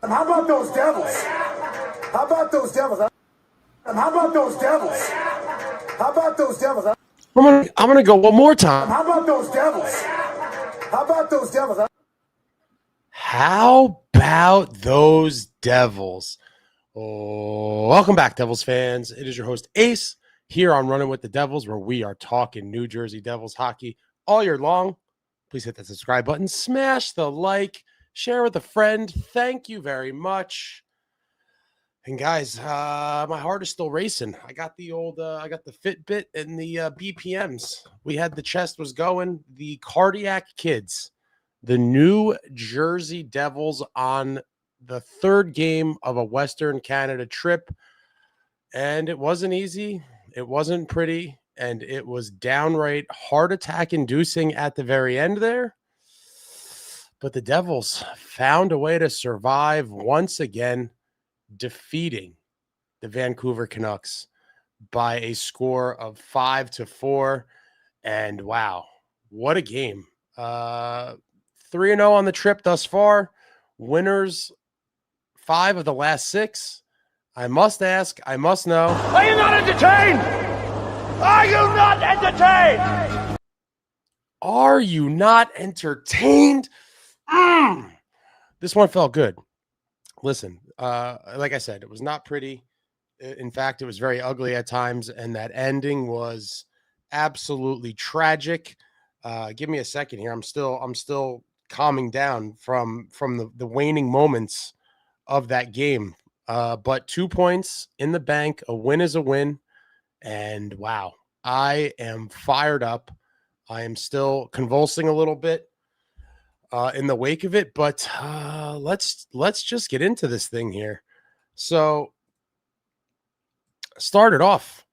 How about those Devils? How about those Devils? How about those Devils? How about those Devils? I'm gonna go one more time. How about those Devils? How about those Devils? How about those Devils? Oh, welcome back, Devils fans. It is your host, Ace, here on Running with the Devils, where we are talking New Jersey Devils hockey all year long. Please hit that subscribe button, smash the like, share with a friend. Thank you very much. And guys, my heart is still racing. I got the Fitbit and the BPMs. We had the chest was going. The cardiac kids, the New Jersey Devils on the third game of a Western Canada trip. And it wasn't easy. It wasn't pretty. And it was downright heart attack inducing at the very end there. But the Devils found a way to survive once again, defeating the Vancouver Canucks by a score of 5-4. And wow, what a game. 3-0 on the trip thus far. Winners 5 of the last 6. I must ask, I must know. Are you not entertained? Are you not entertained? Are you not entertained? This one felt good. Listen, like I said, it was not pretty. In fact, it was very ugly at times, and that ending was absolutely tragic. Give me a second here. I'm still calming down from the waning moments of that game. But 2 points in the bank. A win is a win. And wow, I am fired up. I am still convulsing a little bit in the wake of it, but let's just get into this thing here. So started off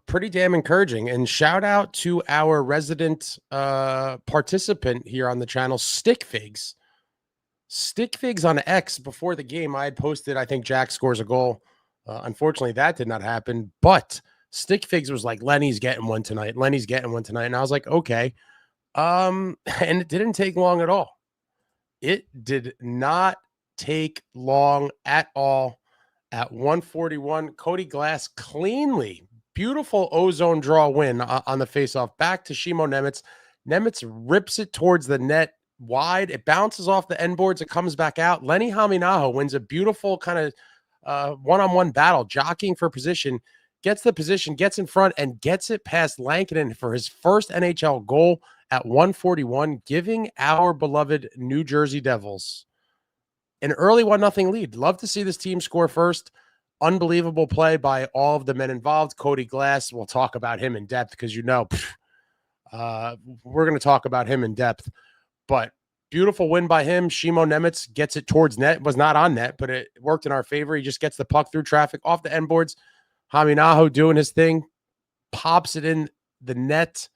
pretty damn encouraging, and shout out to our resident participant here on the channel, Stickfigs on X. Before the game, I had posted, I think Jack scores a goal. Unfortunately, that did not happen, but Stickfigs was like, Lenny's getting one tonight. And I was like, okay. And it didn't take long at all. It did not take long at all. At 141, Cody Glass cleanly, beautiful ozone draw win on the faceoff. Back to Simonnemec. Nemec rips it towards the net wide. It bounces off the end boards. It comes back out. Lenni Hameenaho wins a beautiful kind of one-on-one battle, jockeying for position. Gets the position, gets in front, and gets it past Lankinen for his first NHL goal at 141, giving our beloved New Jersey Devils an early 1-0 lead. Love to see this team score first. Unbelievable play by all of the men involved. Cody Glass, we'll talk about him in depth because, we're going to talk about him in depth. But beautiful win by him. Simonnemec gets it towards net. It was not on net, but it worked in our favor. He just gets the puck through traffic off the end boards. Hameenaho doing his thing, pops it in the net.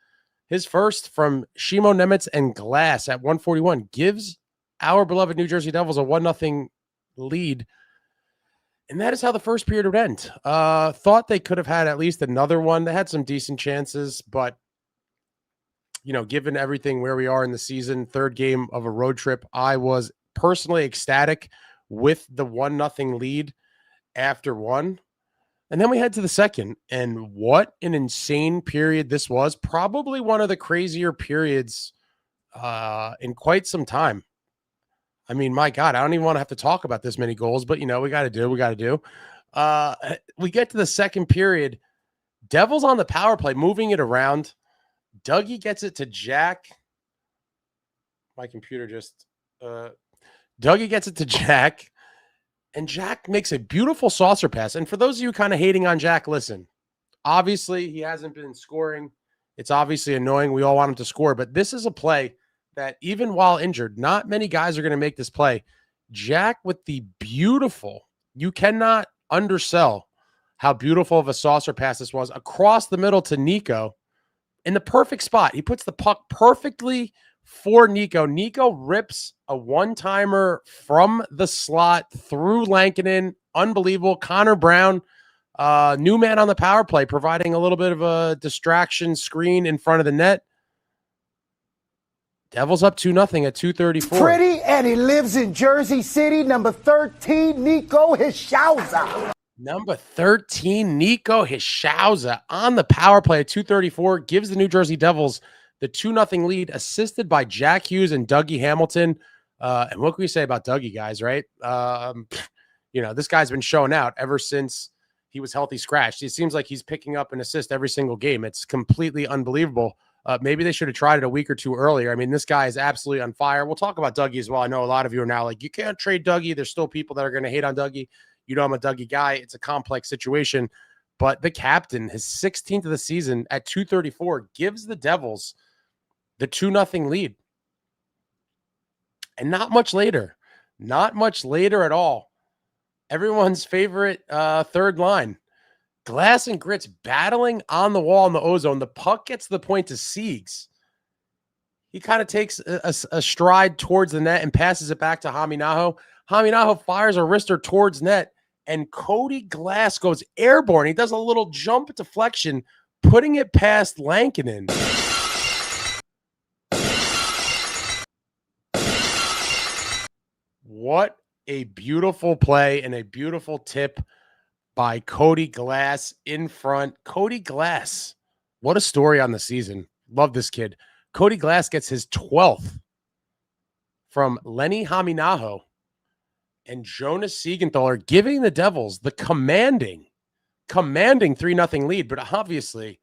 His first from Simonnemec and Glass at 141 gives our beloved New Jersey Devils a 1-0 lead. And that is how the first period would end. Thought they could have had at least another one. They had some decent chances, but given everything where we are in the season, third game of a road trip, I was personally ecstatic with the 1-0 lead after one. And then we head to the second, and what an insane period this was. Probably one of the crazier periods in quite some time. I mean, my God, I don't even want to have to talk about this many goals, but, we got to do. We get to the second period. Devils on the power play, moving it around. Dougie gets it to Jack. My computer just... Dougie gets it to Jack. And Jack makes a beautiful saucer pass. And for those of you kind of hating on Jack, listen, obviously he hasn't been scoring. It's obviously annoying. We all want him to score, but this is a play that even while injured, not many guys are going to make this play. Jack with the beautiful, you cannot undersell how beautiful of a saucer pass this was across the middle to Nico in the perfect spot. He puts the puck perfectly for Nico. Nico rips a one-timer from the slot through Lankinen. Unbelievable. Connor Brown, new man on the power play, providing a little bit of a distraction screen in front of the net. Devils up 2-0 at 2:34. Pretty, and he lives in Jersey City. Number 13, nicohischier. Number 13, nicohischier on the power play at 2:34 gives the New Jersey Devils the 2-0 lead, assisted by Jack Hughes and Dougie Hamilton. And what can we say about Dougie, guys, right? This guy's been showing out ever since he was healthy scratched. It seems like he's picking up an assist every single game. It's completely unbelievable. Maybe they should have tried it a week or two earlier. I mean, this guy is absolutely on fire. We'll talk about Dougie as well. I know a lot of you are now like, you can't trade Dougie. There's still people that are going to hate on Dougie. You know, I'm a Dougie guy. It's a complex situation. But the captain, his 16th of the season at 2:34, gives the Devils the 2-0 lead. And not much later at all, everyone's favorite third line, Glass and Grits battling on the wall in the ozone. The puck gets to the point to Siegs. He kind of takes a stride towards the net and passes it back to Hameenaho. Hameenaho fires a wrister towards net, and Cody Glass goes airborne. He does a little jump deflection, putting it past Lankinen. What a beautiful play and a beautiful tip by Cody Glass in front. Cody Glass, what a story on the season. Love this kid. Cody Glass gets his 12th from Lenni Hameenaho and Jonas Siegenthaler, giving the Devils the commanding 3-0 lead. But obviously,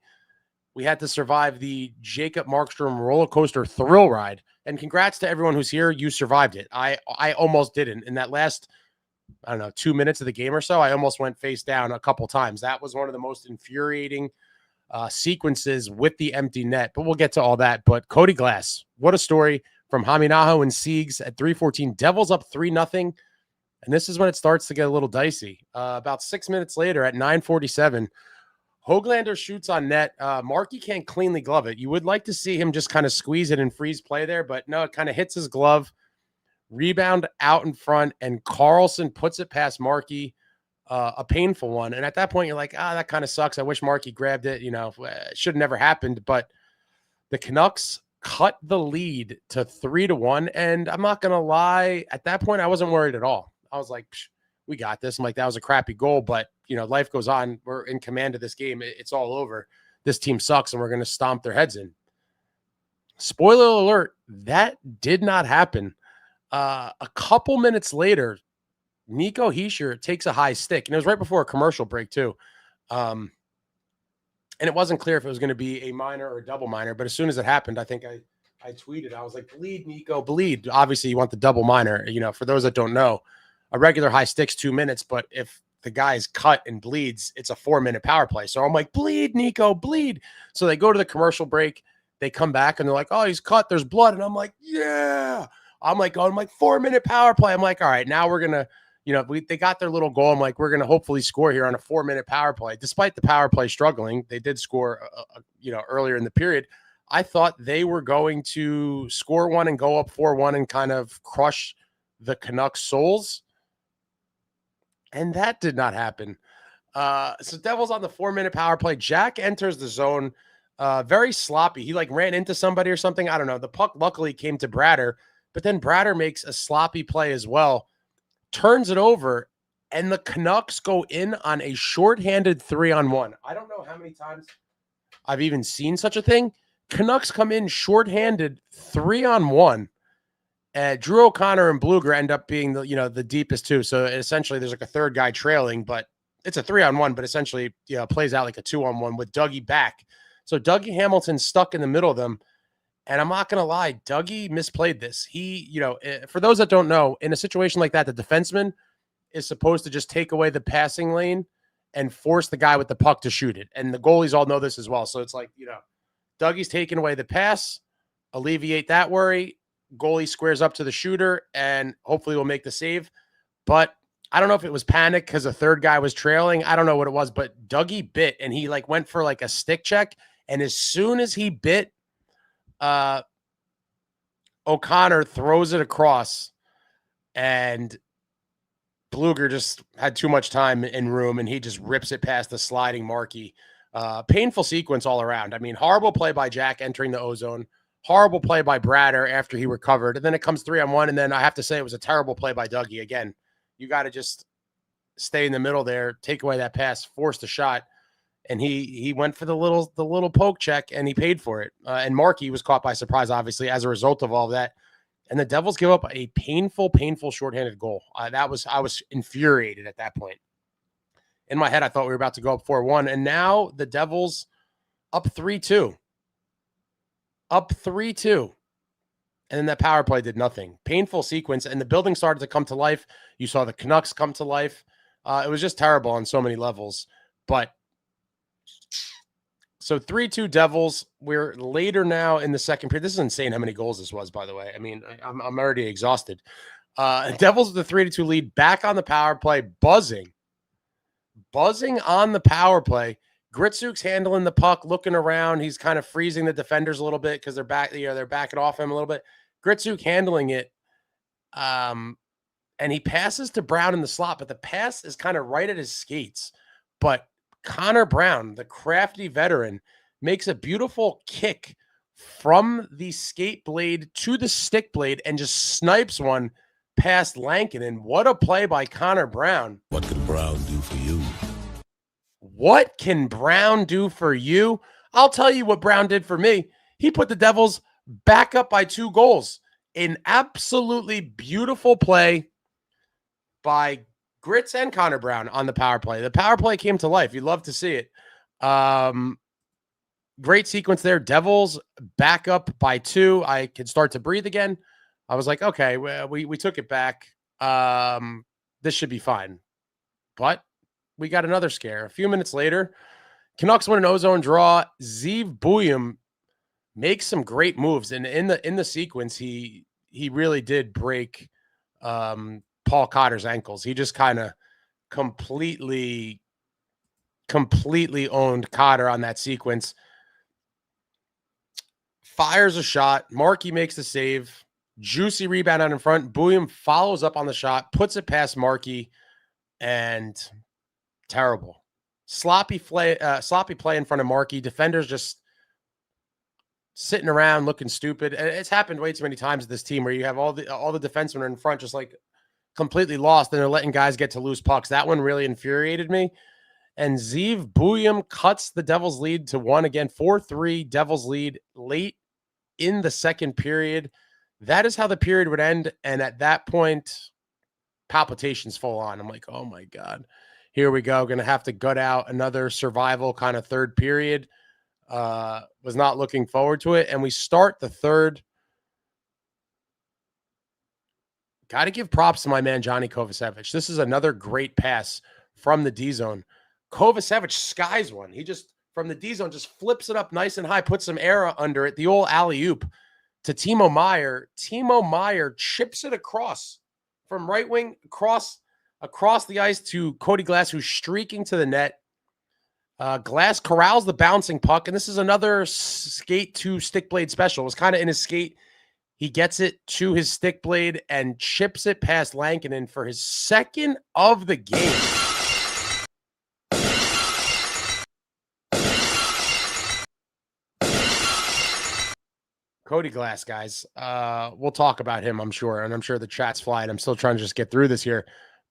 we had to survive the Jacob Markstrom roller coaster thrill ride. And congrats to everyone who's here. You survived it. I almost didn't. In that last, 2 minutes of the game or so, I almost went face down a couple times. That was one of the most infuriating sequences with the empty net. But we'll get to all that. But Cody Glass, what a story from Hameenaho and Siegs at 3:14. Devils up 3-0. And this is when it starts to get a little dicey. About 6 minutes later at 9:47, Höglander shoots on net. Markey can't cleanly glove it. You would like to see him just kind of squeeze it and freeze play there, but no, it kind of hits his glove. Rebound out in front, and Carlson puts it past Markey, a painful one. And at that point, you're like, that kind of sucks. I wish Markey grabbed it. It should have never happened. But the Canucks cut the lead to 3-1. And I'm not going to lie, at that point, I wasn't worried at all. I was like, we got this. I'm like, that was a crappy goal, but life goes on. We're in command of this game. It's all over. This team sucks, and we're going to stomp their heads in. Spoiler alert, that did not happen. A couple minutes later, nicohischier takes a high stick, and it was right before a commercial break too. And it wasn't clear if it was going to be a minor or a double minor, but as soon as it happened, I think I tweeted, I was like, bleed, Nico, bleed. Obviously, you want the double minor. For those that don't know, a regular high stick's 2 minutes, but if the guy's cut and bleeds, it's a 4-minute power play. So I'm like, bleed, Nico, bleed. So they go to the commercial break. They come back and they're like, oh, he's cut. There's blood. And I'm like, yeah. I'm like, 4-minute power play. I'm like, all right, now we're going to, they got their little goal. I'm like, we're going to hopefully score here on a 4-minute power play. Despite the power play struggling, they did score, earlier in the period. I thought they were going to score one and go up 4-1 and kind of crush the Canucks' souls. And that did not happen. So Devils on the 4-minute power play. Jack enters the zone very sloppy. He ran into somebody or something. I don't know. The puck luckily came to Bratter, but then Bratter makes a sloppy play as well, turns it over, and the Canucks go in on a shorthanded 3-on-1. I don't know how many times I've even seen such a thing. Canucks come in shorthanded 3-on-1. Drew O'Connor and Bluger end up being the deepest two. So essentially there's a third guy trailing, but it's a 3-on-1, but essentially, plays out like a 2-on-1 with Dougie back. So Dougie Hamilton's stuck in the middle of them. And I'm not going to lie, Dougie misplayed this. He, for those that don't know, in a situation like that, the defenseman is supposed to just take away the passing lane and force the guy with the puck to shoot it. And the goalies all know this as well. So it's like, Dougie's taking away the pass, alleviate that worry. Goalie squares up to the shooter and hopefully will make the save. But I don't know if it was panic because a third guy was trailing. I don't know what it was, but Dougie bit and he went for a stick check. And as soon as he bit, O'Connor throws it across and Bluger just had too much time and room and he just rips it past the sliding Markey. Painful sequence all around. I mean, horrible play by Jack entering the ozone. Horrible play by Bratter after he recovered. And then it comes 3-on-1. And then I have to say it was a terrible play by Dougie. Again, you got to just stay in the middle there, take away that pass, force the shot. And he went for the little poke check, and he paid for it. And Markey was caught by surprise, obviously, as a result of all of that. And the Devils give up a painful shorthanded goal. I was infuriated at that point. In my head, I thought we were about to go up 4-1. And now the Devils up 3-2. Up 3-2. And then that power play did nothing. Painful sequence. And the building started to come to life. You saw the Canucks come to life. It was just terrible on so many levels. But so 3-2 Devils. We're later now in the second period. This is insane how many goals this was, by the way. I mean, I'm already exhausted. Devils with the 3-2 lead, back on the power play, buzzing on the power play. Gritsuk's handling the puck, looking around. He's kind of freezing the defenders a little bit because they're backing off him a little bit. Gritsuk handling it. And he passes to Brown in the slot, but the pass is kind of right at his skates. But Connor Brown, the crafty veteran, makes a beautiful kick from the skate blade to the stick blade and just snipes one past Lankinen. What a play by Connor Brown. What can Brown do for you? What can Brown do for you? I'll tell you what Brown did for me. He put the Devils back up by 2 goals. An absolutely beautiful play by Grits and Connor Brown on the power play. The power play came to life. You'd love to see it. Great sequence there. Devils back up by 2. I could start to breathe again. I was like, okay, we took it back. This should be fine. But we got another scare. A few minutes later, Canucks win an ozone draw. Zeev Buyum makes some great moves. And in the sequence, he really did break Paul Cotter's ankles. He just kind of completely owned Cotter on that sequence. Fires a shot. Markey makes the save. Juicy rebound out in front. Buyum follows up on the shot, puts it past Markey, and terrible. Sloppy play in front of Markey. Defenders just sitting around looking stupid. And it's happened way too many times with this team where you have all the defensemen in front just like completely lost, and they're letting guys get to loose pucks. That one really infuriated me. And Zeev Buyum cuts the Devils lead to 1 again. 4-3 Devils lead late in the second period. That is how the period would end. And at that point, palpitations full on. I'm like, oh my God, here we go. Going to have to gut out another survival kind of third period. Was not looking forward to it. And we start the third. Got to give props to my man, Johnny Kovacevic. This is another great pass from the D zone. Kovacevic skies one. He just, from the D zone, just flips it up nice and high, puts some air under it. The old alley-oop to Timo Meier. Timo Meier chips it across from right wing across the ice to Cody Glass, who's streaking to the net. Glass corrals the bouncing puck, and this is another skate to stick blade special. It was kind of in his skate. He gets it to his stick blade and chips it past Lankinen for his second of the game. Cody Glass, guys. We'll talk about him, I'm sure, and I'm sure the chat's flying. I'm still trying to just get through this here.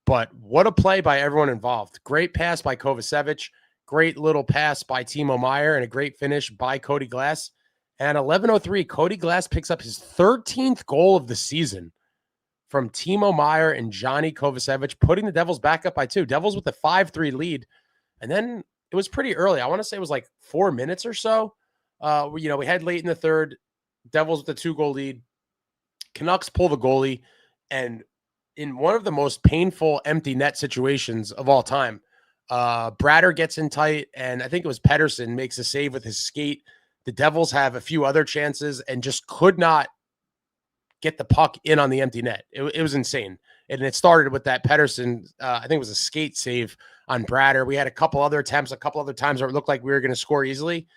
But what a play by everyone involved. Great pass by Kovacevic. Great little pass by Timo Meier, and a great finish by Cody Glass. And 11:03, Cody Glass picks up his 13th goal of the season from Timo Meier and Johnny Kovacevic, putting the Devils back up by 2. Devils with a 5-3 lead. And then it was pretty early. I want to say it was like 4 minutes or so. We had late in the third. Devils with a 2-goal lead. Canucks pull the goalie. And in one of the most painful empty net situations of all time, Bratter gets in tight, and I think it was Pettersson makes a save with his skate. The Devils have a few other chances and just could not get the puck in on the empty net. It was insane. And it started with that Pettersson, I think it was a skate save on Bratter. We had a couple other attempts, a couple other times where it looked like we were going to score easily.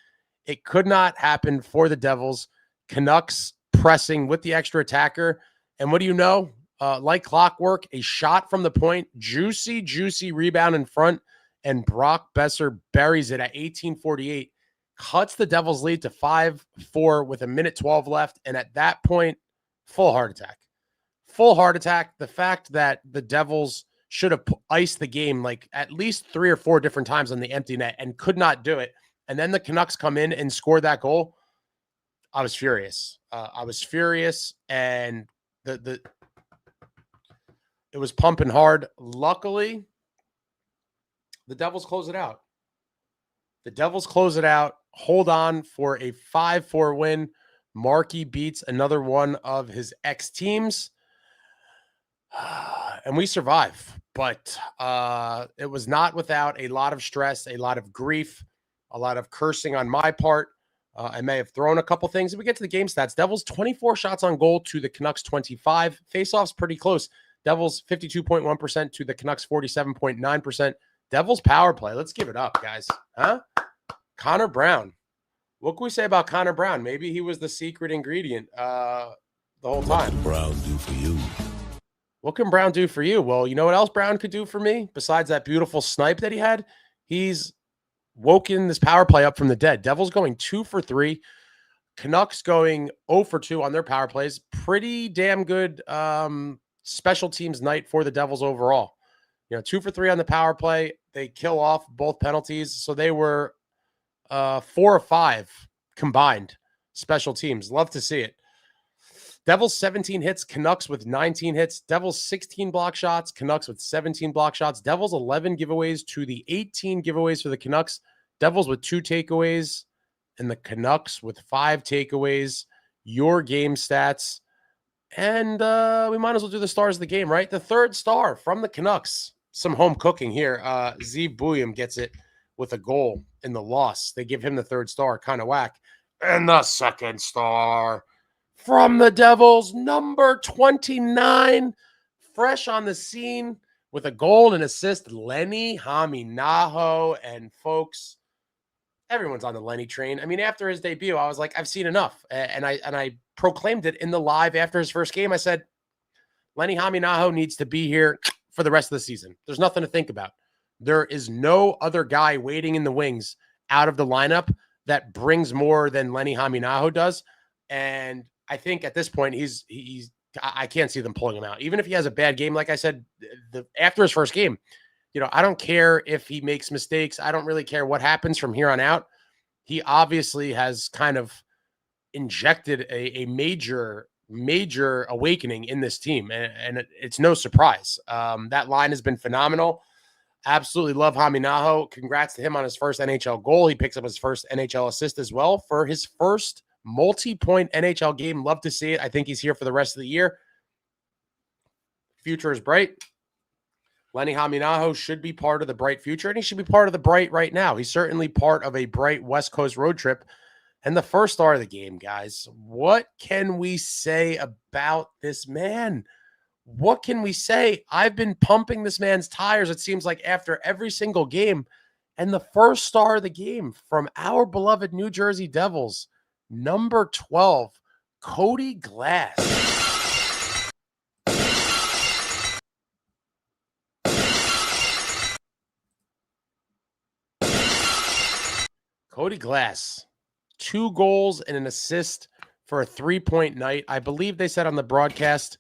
It could not happen for the Devils. Canucks pressing with the extra attacker. And what do you know? Like clockwork, a shot from the point, juicy rebound in front, and Brock Besser buries it at 18:48. cuts the Devils lead to 5-4 with 1:12 left. And at that point, full heart attack. Full heart attack. The fact that the Devils should have iced the game like at least 3 or 4 different times on the empty net and could not do it. And then the Canucks come in and score that goal. I was furious. And it was pumping hard. Luckily, the Devils close it out. Hold on for a 5-4 win. Markey beats another one of his ex-teams. And we survive. But it was not without a lot of stress, a lot of grief, a lot of cursing on my part. I may have thrown a couple things. If we get to the game stats, Devils 24 shots on goal to the Canucks 25. Faceoffs pretty close. Devils 52.1% to the Canucks 47.9%. Devils power play. Let's give it up, guys. Huh? Connor Brown. What can we say about Connor Brown? Maybe he was the secret ingredient the whole time. What can Brown do for you? What can Brown do for you? Well, you know what else Brown could do for me? Besides that beautiful snipe that he had, he's woken this power play up from the dead. Devils going 2 for 3. Canucks going 0 for 2 on their power plays. Pretty damn good special teams night for the Devils overall. 2 for 3 on the power play. They kill off both penalties. So they were 4 or 5 combined special teams. Love to see it. Devils 17 hits, Canucks with 19 hits. Devils 16 block shots, Canucks with 17 block shots. Devils 11 giveaways to the 18 giveaways for the Canucks. Devils with 2 takeaways and the Canucks with 5 takeaways. Your game stats. And we might as well do the stars of the game, right? The third star from the Canucks. Some home cooking here. Zeev Buium gets it with a goal in the loss. They give him the third star, kind of whack. And the second star from the Devils, number 29, fresh on the scene with a goal and assist, Lenni Hameenaho. And folks, everyone's on the Lenny train. I mean, after his debut, I was like, I've seen enough. And I proclaimed it in the live after his first game. I said, Lenni Hameenaho needs to be here for the rest of the season. There's nothing to think about. There is no other guy waiting in the wings out of the lineup that brings more than Lenni Hameenaho does. And I think at this point, I can't see them pulling him out. Even if he has a bad game, like I said, after his first game, I don't care if he makes mistakes. I don't really care what happens from here on out. He obviously has kind of injected a major awakening in this team. And it's no surprise. That line has been phenomenal. Absolutely love Hameenaho. Congrats to him on his first NHL goal. He picks up his first NHL assist as well for his first multi-point NHL game. Love to see it. I think he's here for the rest of the year. Future is bright. Lenni Hameenaho should be part of the bright future, and he should be part of the bright right now. He's certainly part of a bright West Coast road trip. And the first star of the game, guys, what can we say about this man? What can we say? I've been pumping this man's tires, it seems like, after every single game. And the first star of the game from our beloved New Jersey Devils, number 12, Cody Glass. Cody Glass, 2 goals and an assist for a 3-point night. I believe they said on the broadcast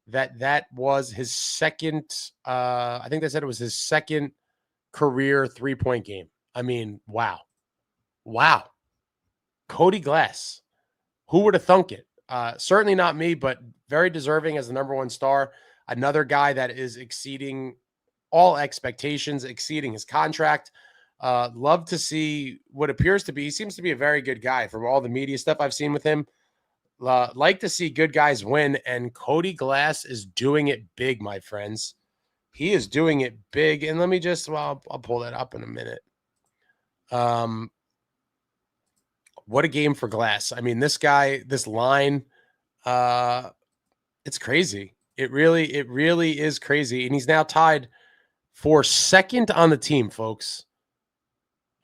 that was his second, I think they said it was his second career 3-point game. I mean, wow. Cody Glass. Who would have thunk it? Certainly not me, but very deserving as the number 1 star. Another guy that is exceeding all expectations, exceeding his contract. Love to see what appears to be. He seems to be a very good guy from all the media stuff I've seen with him. Like to see good guys win, and Cody Glass is doing it big, my friends. He is doing it big. And let me just, I'll pull that up in a minute. What a game for Glass. I mean, this guy, this line, it's crazy. It really is crazy. And he's now tied for second on the team, folks.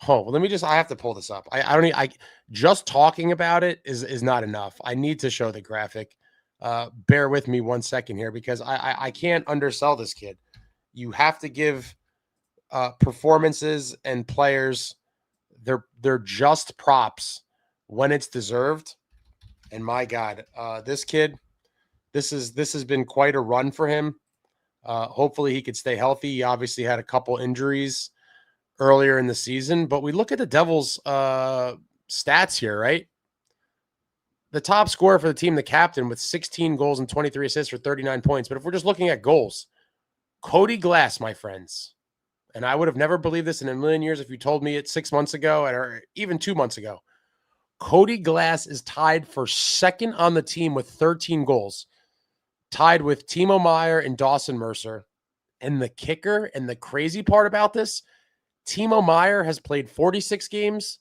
Oh, well, I have to pull this up. I just talking about it is not enough. I need to show the graphic. Bear with me 1 second here, because I can't undersell this kid. You have to give performances and players They're just props when it's deserved. And my God, this kid, this has been quite a run for him. Hopefully he could stay healthy. He obviously had a couple injuries earlier in the season, but we look at the Devils stats here, right? The top scorer for the team, the captain, with 16 goals and 23 assists for 39 points. But if we're just looking at goals, Cody Glass, my friends, and I would have never believed this in a million years if you told me it 6 months ago or even 2 months ago. Cody Glass is tied for second on the team with 13 goals, tied with Timomeier and Dawson Mercer. And the kicker and the crazy part about this, Timomeier has played 46 games.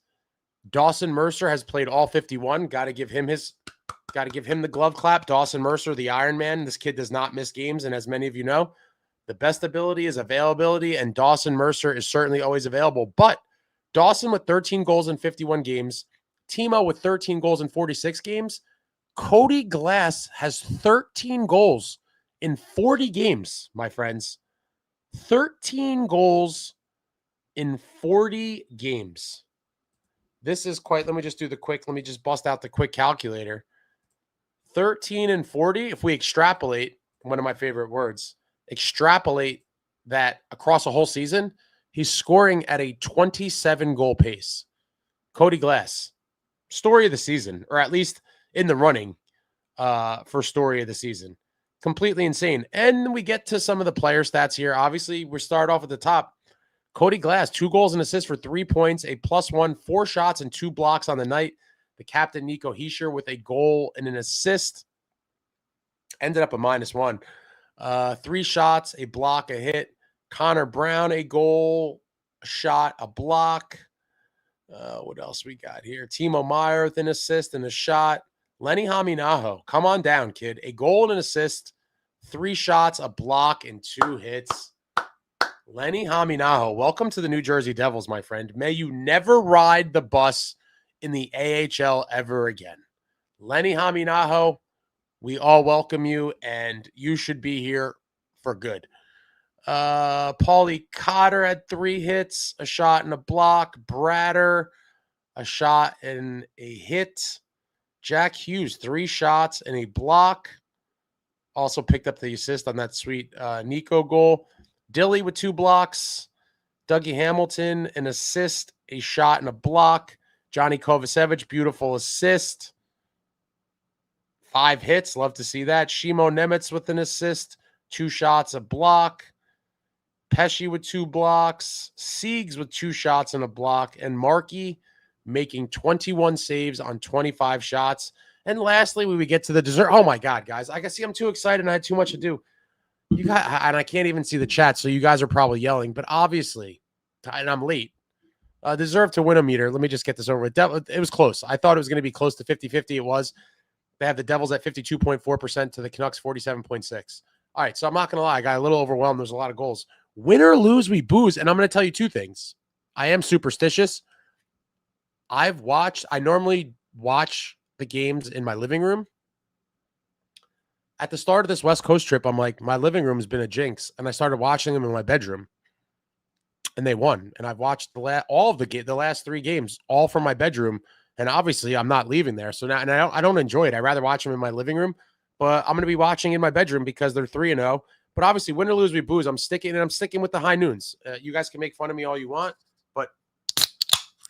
Dawson Mercer has played all 51. Got to give him the glove clap. Dawson Mercer, the Iron Man. This kid does not miss games. And as many of you know, the best ability is availability, and Dawson Mercer is certainly always available. But Dawson with 13 goals in 51 games, Timo with 13 goals in 46 games. Cody Glass has 13 goals in 40 games, my friends. 13 goals in 40 games. This is quite, let me just bust out the quick calculator. 13 and 40, if we extrapolate, one of my favorite words, extrapolate that across a whole season, he's scoring at a 27 goal pace. Cody Glass, story of the season, or at least in the running for story of the season. Completely insane. And we get to some of the player stats here. Obviously, we start off at the top. Cody Glass, 2 goals and assists for 3 points, a +1, 4 shots and 2 blocks on the night. The captain, nicohischier, with a goal and an assist, ended up a -1. 3 shots, a block, a hit. Connor Brown, a goal, a shot, a block. What else we got here? Timo Meier with an assist and a shot. Lenni Hameenaho, come on down, kid. A goal and an assist, 3 shots, a block, and 2 hits. Lenni Hameenaho, welcome to the New Jersey Devils, my friend. May you never ride the bus in the AHL ever again. Lenni Hameenaho, we all welcome you, and you should be here for good. Paulie Cotter had 3 hits, a shot and a block. Bratter, a shot and a hit. Jackhughes, 3 shots and a block. Also picked up the assist on that sweet Nico goal. Dilly with 2 blocks. Dougie Hamilton, an assist, a shot and a block. Johnny Kovacevic, beautiful assist. 5 hits, love to see that. Simon Nemec with an assist, 2 shots, a block. Pesci with 2 blocks. Siegs with 2 shots and a block. And Markey making 21 saves on 25 shots. And lastly, we would get to the dessert. Oh, my God, guys. I can see I'm too excited and I had too much to do. You got, and I can't even see the chat, so you guys are probably yelling. But obviously, and I'm late, deserve to win a meter. Let me just get this over with. It was close. I thought it was going to be close to 50-50. It was. They have the Devils at 52.4% to the Canucks 47.6%. All right, so I'm not going to lie. I got a little overwhelmed. There's a lot of goals. Win or lose, we booze. And I'm going to tell you 2 things. I am superstitious. I normally watch the games in my living room. At the start of this West Coast trip, I'm like, my living room has been a jinx. And I started watching them in my bedroom. And they won. And I've watched the last 3 games, all from my bedroom. And obviously, I'm not leaving there. So now, and I don't enjoy it. I'd rather watch them in my living room. But I'm going to be watching in my bedroom because they're 3-0. But obviously, win or lose, we booze. I'm sticking with the high noons. You guys can make fun of me all you want. But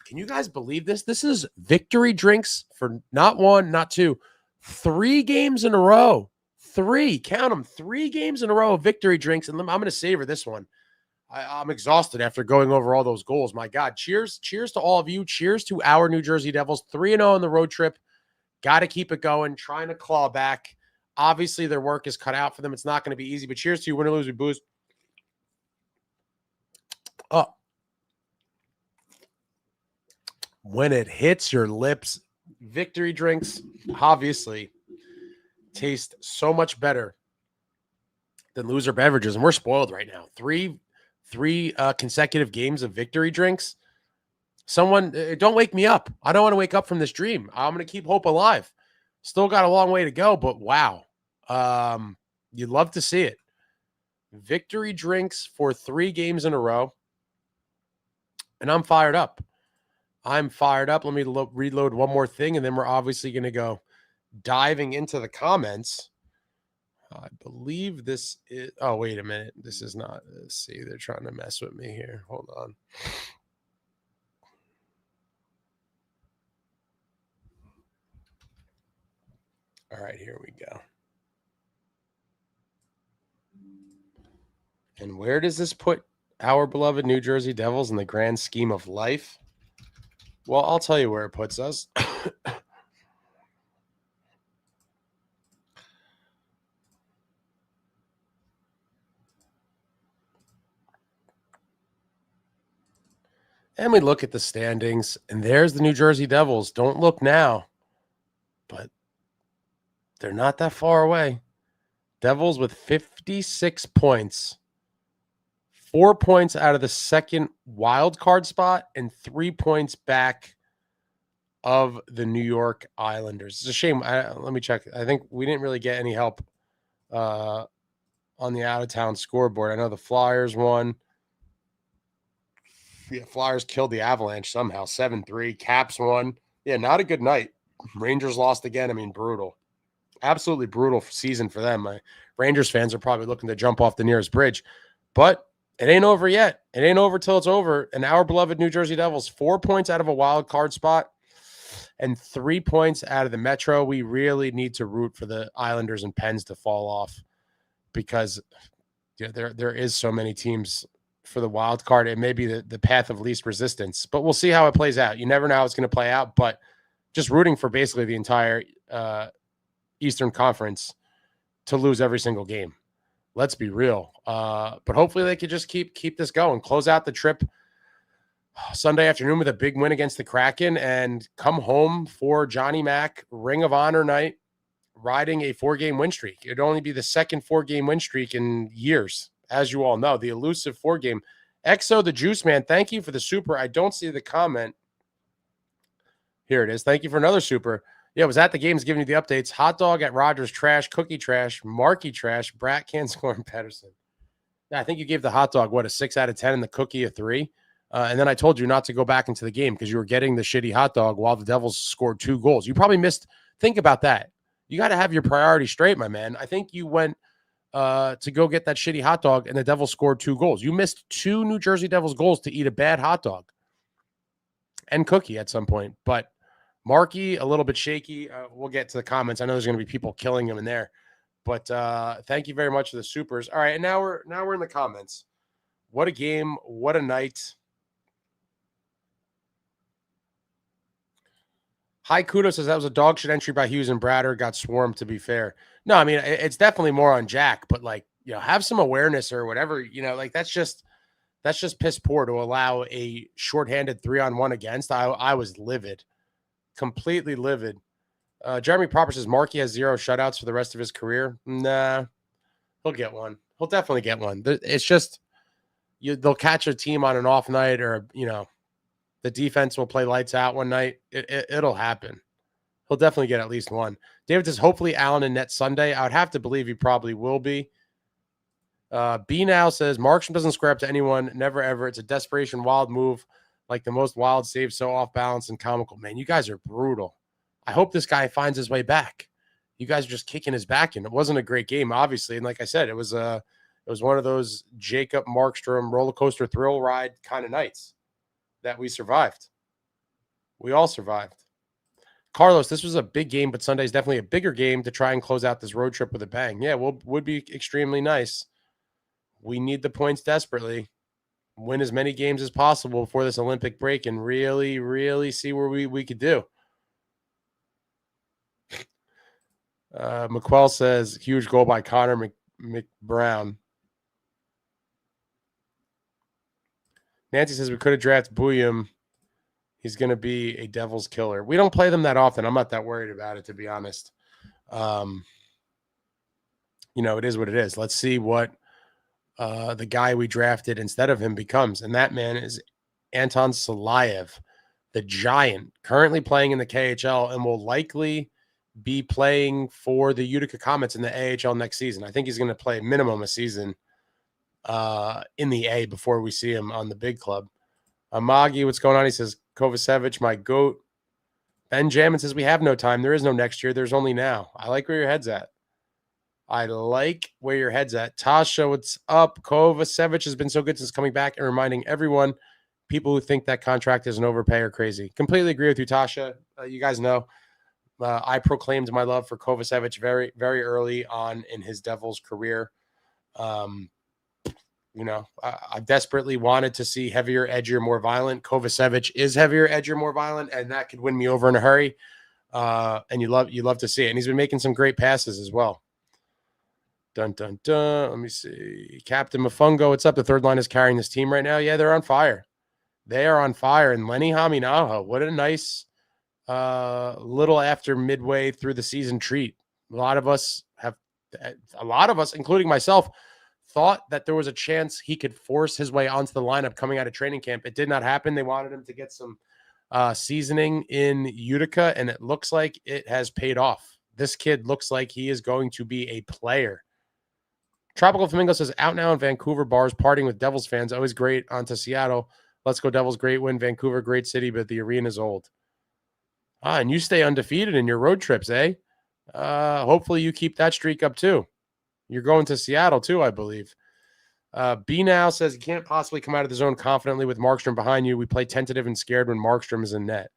can you guys believe this? This is victory drinks for not 1, not 2, 3 games in a row. 3, count them, 3 games in a row of victory drinks. And I'm going to savor this one. I'm exhausted after going over all those goals. My God, cheers to all of you. Cheers to our New Jersey Devils. 3-0 on the road trip. Got to keep it going, trying to claw back. Obviously, their work is cut out for them. It's not going to be easy, but cheers to you. Win or lose, we booze. Oh. When it hits your lips, victory drinks, obviously, taste so much better than loser beverages. And we're spoiled right now. Three consecutive games of victory drinks. Someone, don't wake me up. I don't want to wake up from this dream. I'm going to keep hope alive. Still got a long way to go, but wow. You'd love to see it. Victory drinks for 3 games in a row. And I'm fired up. I'm fired up. Let me reload one more thing, and then we're obviously going to go diving into the comments. I believe this is... Oh, wait a minute. This is not... Let's see. They're trying to mess with me here. Hold on. All right, here we go. And where does this put our beloved New Jersey Devils in the grand scheme of life? Well, I'll tell you where it puts us. And we look at the standings, and there's the New Jersey Devils. Don't look now, but they're not that far away. Devils with 56 points. 4 points out of the second wild card spot and 3 points back of the New York Islanders. It's a shame. Let me check. I think we didn't really get any help on the out-of-town scoreboard. I know the Flyers won. Yeah, Flyers killed the Avalanche somehow, 7-3. Caps won. Yeah, not a good night. Rangers lost again. I mean, brutal. Absolutely brutal season for them. My Rangers fans are probably looking to jump off the nearest bridge. But it ain't over yet. It ain't over till it's over. And our beloved New Jersey Devils, 4 points out of a wild card spot and 3 points out of the Metro. We really need to root for the Islanders and Pens to fall off because there is so many teams for the wild card. It may be the path of least resistance, but we'll see how it plays out. You never know how it's going to play out, but just rooting for basically the entire Eastern Conference to lose every single game. Let's be real. But hopefully they could just keep this going, close out the trip Sunday afternoon with a big win against the Kraken and come home for Johnny Mac Ring of Honor night, riding a 4-game win streak. It'd only be the second 4-game win streak in years. As you all know, the elusive 4-game. Exo the Juice Man, thank you for the super. I don't see the comment. Here it is. Thank you for another super. Yeah, was at the games giving you the updates. Hot dog at Rogers, trash. Cookie, trash. Marky, trash. Bratt can't score in Pedersen. Yeah, I think you gave the hot dog, a 6 out of 10 and the cookie a 3. And then I told you not to go back into the game because you were getting the shitty hot dog while the Devils scored 2 goals. You probably missed. Think about that. You got to have your priorities straight, my man. I think you went to go get that shitty hot dog and the Devils scored 2 goals. You missed 2 New Jersey Devils goals to eat a bad hot dog and cookie at some point. But Marky, a little bit shaky. We'll get to the comments. I know there's going to be people killing him in there. But thank you very much for the supers. All right, and now we're in the comments. What a game. What a night. Hi, Kudo says that was a dog shit entry by Hughes and Bratter. Got swarmed, to be fair. No, I mean, it's definitely more on Jack, but have some awareness or whatever, that's just piss poor to allow a shorthanded 3-on-1 against. I was livid, completely livid. Jeremy Proper says Markey has 0 shutouts for the rest of his career. Nah, he'll get one. He'll definitely get one. It's just, they'll catch a team on an off night or, the defense will play lights out one night. It'll happen. He'll definitely get at least one. David says, hopefully Allen in net Sunday. I would have to believe he probably will be. B now says, Markstrom doesn't square up to anyone. Never, ever. It's a desperation, wild move. Like the most wild save, so off balance and comical. Man, you guys are brutal. I hope this guy finds his way back. You guys are just kicking his back in. It wasn't a great game, obviously. And like I said, it was one of those Jacob Markstrom roller coaster thrill ride kind of nights that we survived. We all survived. Carlos, this was a big game, but Sunday's definitely a bigger game to try and close out this road trip with a bang. Yeah, would be extremely nice. We need the points desperately. Win as many games as possible before this Olympic break and really, really see where we could do. McQuell says, huge goal by Connor McBrown. Nancy says we could have drafted Bouillon. He's going to be a Devils killer. We don't play them that often. I'm not that worried about it, to be honest. It is what it is. Let's see what the guy we drafted instead of him becomes. And that man is Anton Salayev, the Giant, currently playing in the KHL and will likely be playing for the Utica Comets in the AHL next season. I think he's going to play minimum a season in the A before we see him on the big club. Magi, what's going on? He says, Kovacevic, my GOAT. Ben Jamin says we have no time. There is no next year. There's only now. I like where your head's at. Tasha, what's up? Kovacevic has been so good since coming back and reminding everyone, people who think that contract is an overpay are crazy. Completely agree with you, Tasha. You guys know I proclaimed my love for Kovacevic very, very early on in his Devils career. I desperately wanted to see heavier, edgier, more violent. Kovacevic is heavier, edgier, more violent, and that could win me over in a hurry. And you love to see it. And he's been making some great passes as well. Dun, dun, dun. Let me see. Captain Mafungo, what's up? The third line is carrying this team right now. Yeah, they're on fire. They are on fire. And Lenni Hameenaho, what a nice little after midway through the season treat. A lot of us, including myself, thought that there was a chance he could force his way onto the lineup coming out of training camp. It did not happen. They wanted him to get some seasoning in Utica, and it looks like it has paid off. This kid looks like he is going to be a player. Tropical Flamingo says, out now in Vancouver bars, partying with Devils fans. Always great. On to Seattle. Let's go Devils. Great win. Vancouver, great city, but the arena's old. And you stay undefeated in your road trips, eh? Hopefully you keep that streak up too. You're going to Seattle too, I believe. B now says, you can't possibly come out of the zone confidently with Markstrom behind you. We play tentative and scared when Markstrom is in net.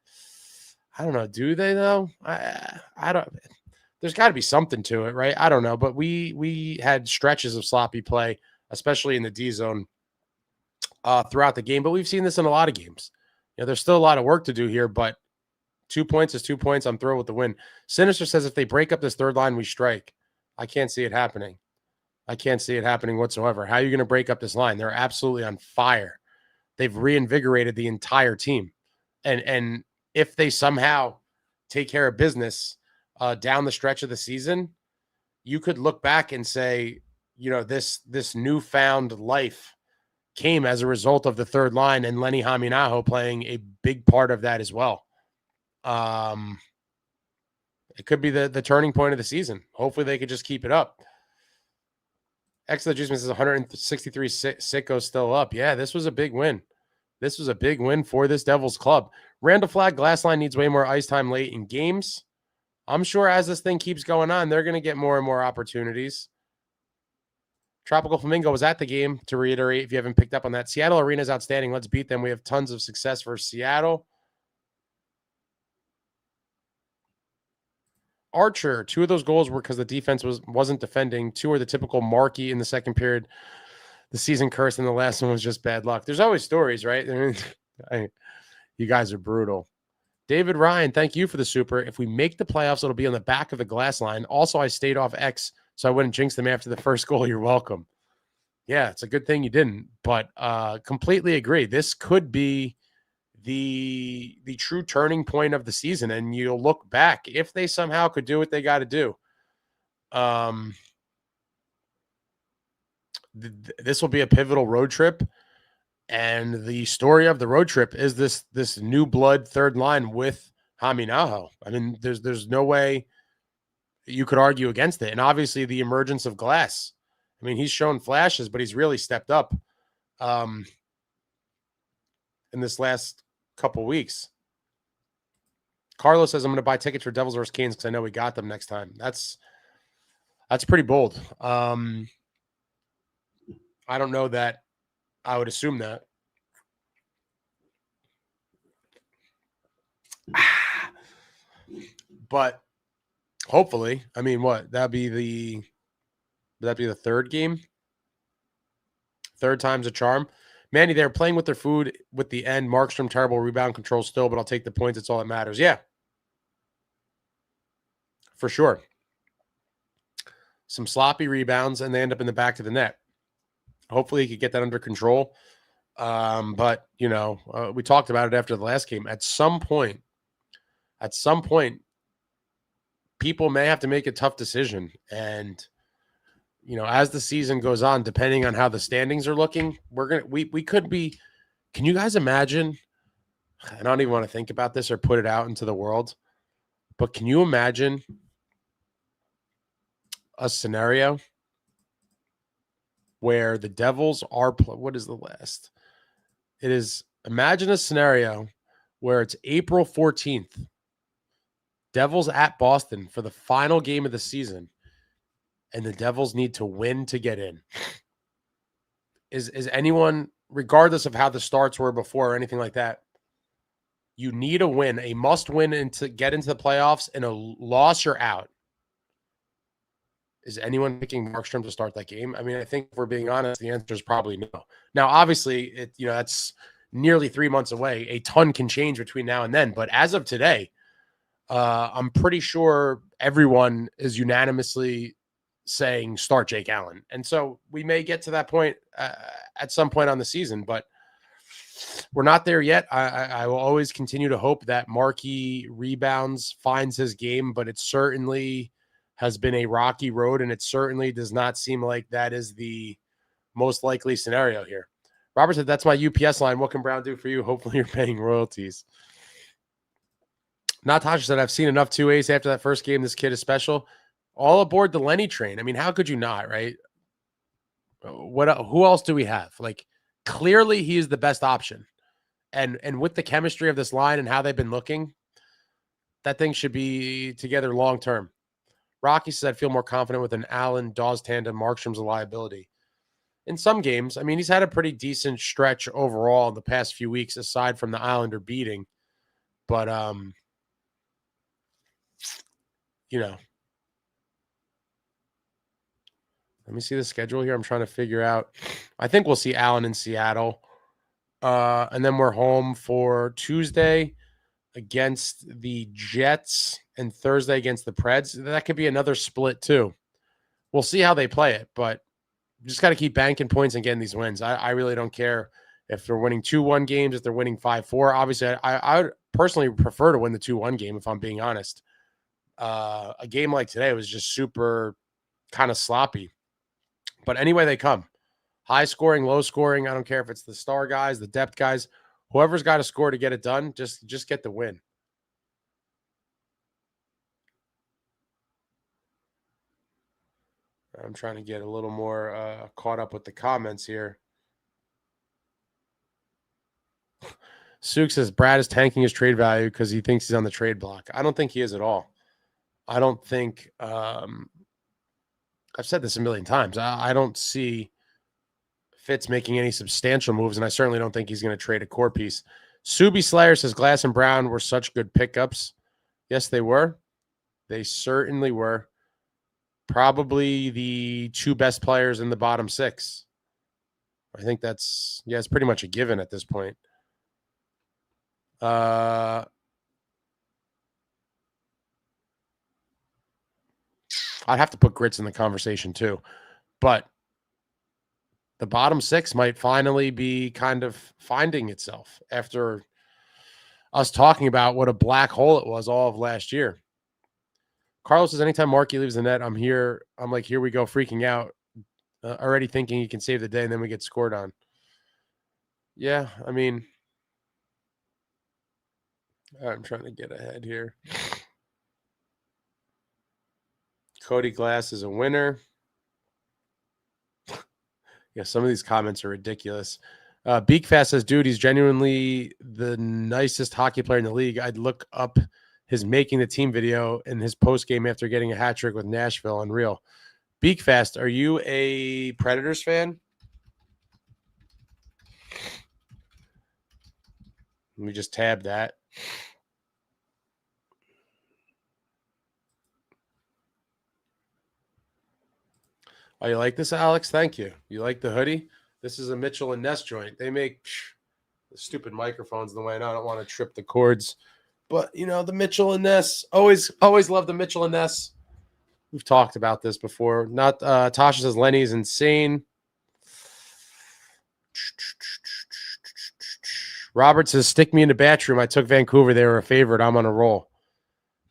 I don't know. Do they though? I don't. There's got to be something to it, right? I don't know, but we had stretches of sloppy play, especially in the D zone throughout the game. But we've seen this in a lot of games. There's still a lot of work to do here, but 2 points is 2 points. I'm thrilled with the win. Sinister says, if they break up this third line, we strike. I can't see it happening. I can't see it happening whatsoever. How are you going to break up this line? They're absolutely on fire. They've reinvigorated the entire team. And if they somehow take care of business down the stretch of the season, you could look back and say, this newfound life came as a result of the third line and Lenni Hameenaho playing a big part of that as well. It could be the turning point of the season. Hopefully they could just keep it up. Excellent Juiceman says 163 Sicko's still up. Yeah, this was a big win. This was a big win for this Devils club. Randall Flagg, glass line needs way more ice time late in games. I'm sure as this thing keeps going on, they're going to get more and more opportunities. Tropical Flamingo was at the game, to reiterate, if you haven't picked up on that. Seattle Arena is outstanding. Let's beat them. We have tons of success for Seattle. Archer, 2 of those goals were because the defense wasn't defending. 2 are the typical Markey in the second period. The season curse, and the last one was just bad luck. There's always stories, right? You guys are brutal. David Ryan, thank you for the super. If we make the playoffs, it'll be on the back of the glass line. Also, I stayed off X, so I wouldn't jinx them after the first goal. You're welcome. Yeah, it's a good thing you didn't, but completely agree. This could be the true turning point of the season, and you'll look back if they somehow could do what they got to do. This will be a pivotal road trip, and the story of the road trip is this new blood third line with Hameenaho. I mean, there's no way you could argue against it, and obviously the emergence of Glass. I mean, he's shown flashes, but he's really stepped up in this last couple weeks. Carlos says, I'm going to buy tickets for Devils versus Canes because I know we got them next time. That's pretty bold. I don't know that I would assume that. But hopefully, I mean, that'd be the third game? Third time's a charm. Manny, they're playing with their food with the end. Markstrom, terrible rebound control still, but I'll take the points. It's all that matters. Yeah. For sure. Some sloppy rebounds, and they end up in the back of the net. Hopefully he could get that under control. But, we talked about it after the last game. At some point, people may have to make a tough decision. And, as the season goes on, depending on how the standings are looking, we could be, can you guys imagine? I don't even want to think about this or put it out into the world, but can you imagine a scenario where the Devils are, what is the last? It is, imagine a scenario where it's April 14th. Devils at Boston for the final game of the season, and the Devils need to win to get in. Is anyone, regardless of how the starts were before or anything like that, you need a win, a must win, and to get into the playoffs, and a loss, you're out. Is anyone picking Markstrom to start that game? I mean, I think if we're being honest, the answer is probably no. Now, obviously, that's nearly 3 months away. A ton can change between now and then. But as of today, I'm pretty sure everyone is unanimously saying start Jake Allen. And so we may get to that point at some point on the season, but we're not there yet. I will always continue to hope that Markey rebounds, finds his game, but it certainly has been a rocky road, and it certainly does not seem like that is the most likely scenario here. Robert said, that's my UPS line. What can Brown do for you? Hopefully you're paying royalties. Natasha said, I've seen enough 2As after that first game. This kid is special. All aboard the Lenni train. I mean, how could you not, right? Who else do we have? Like, clearly he is the best option. And with the chemistry of this line and how they've been looking, that thing should be together long-term. Rocky said, I feel more confident with an Allen, Dawes tandem. Markstrom's a liability. In some games, I mean, he's had a pretty decent stretch overall in the past few weeks, aside from the Islander beating. But, let me see the schedule here. I'm trying to figure out. I think we'll see Allen in Seattle. And then we're home for Tuesday against the Jets and Thursday against the Preds. That could be another split too. We'll see how they play it, but just got to keep banking points and getting these wins. I really don't care if they're winning 2-1 games, if they're winning 5-4. Obviously, I would personally prefer to win the 2-1 game, if I'm being honest. A game like today was just super kind of sloppy. But anyway they come. High scoring, low scoring. I don't care if it's the star guys, the depth guys. Whoever's got to score to get it done, just get the win. I'm trying to get a little more caught up with the comments here. Suk says Brad is tanking his trade value because he thinks he's on the trade block. I don't think he is at all. I don't think I've said this a million times. I don't see Fitz making any substantial moves, and I certainly don't think he's going to trade a core piece. Subi Slayer says Glass and Brown were such good pickups. Yes, they were. They certainly were. Probably the two best players in the bottom six. I think it's pretty much a given at this point. I'd have to put Grits in the conversation too, but the bottom six might finally be kind of finding itself after us talking about what a black hole it was all of last year. Carlos says, anytime Markey leaves the net, I'm here. I'm like, here we go, freaking out, already thinking he can save the day, and then we get scored on. Yeah, I mean, I'm trying to get ahead here. Cody Glass is a winner. Yeah, some of these comments are ridiculous. Beakfast says, dude, he's genuinely the nicest hockey player in the league. I'd look up his making the team video and his post game after getting a hat trick with Nashville. Unreal. Beakfast, are you a Predators fan? Let me just tab that. Oh, you like this, Alex? Thank you. You like the hoodie? This is a Mitchell and Ness joint. They make the stupid microphones in the way. And I don't want to trip the cords. But, the Mitchell and Ness. Always love the Mitchell and Ness. We've talked about this before. Not Tasha says Lenny's insane. Robert says, stick me in the bathroom. I took Vancouver. They were a favorite. I'm on a roll.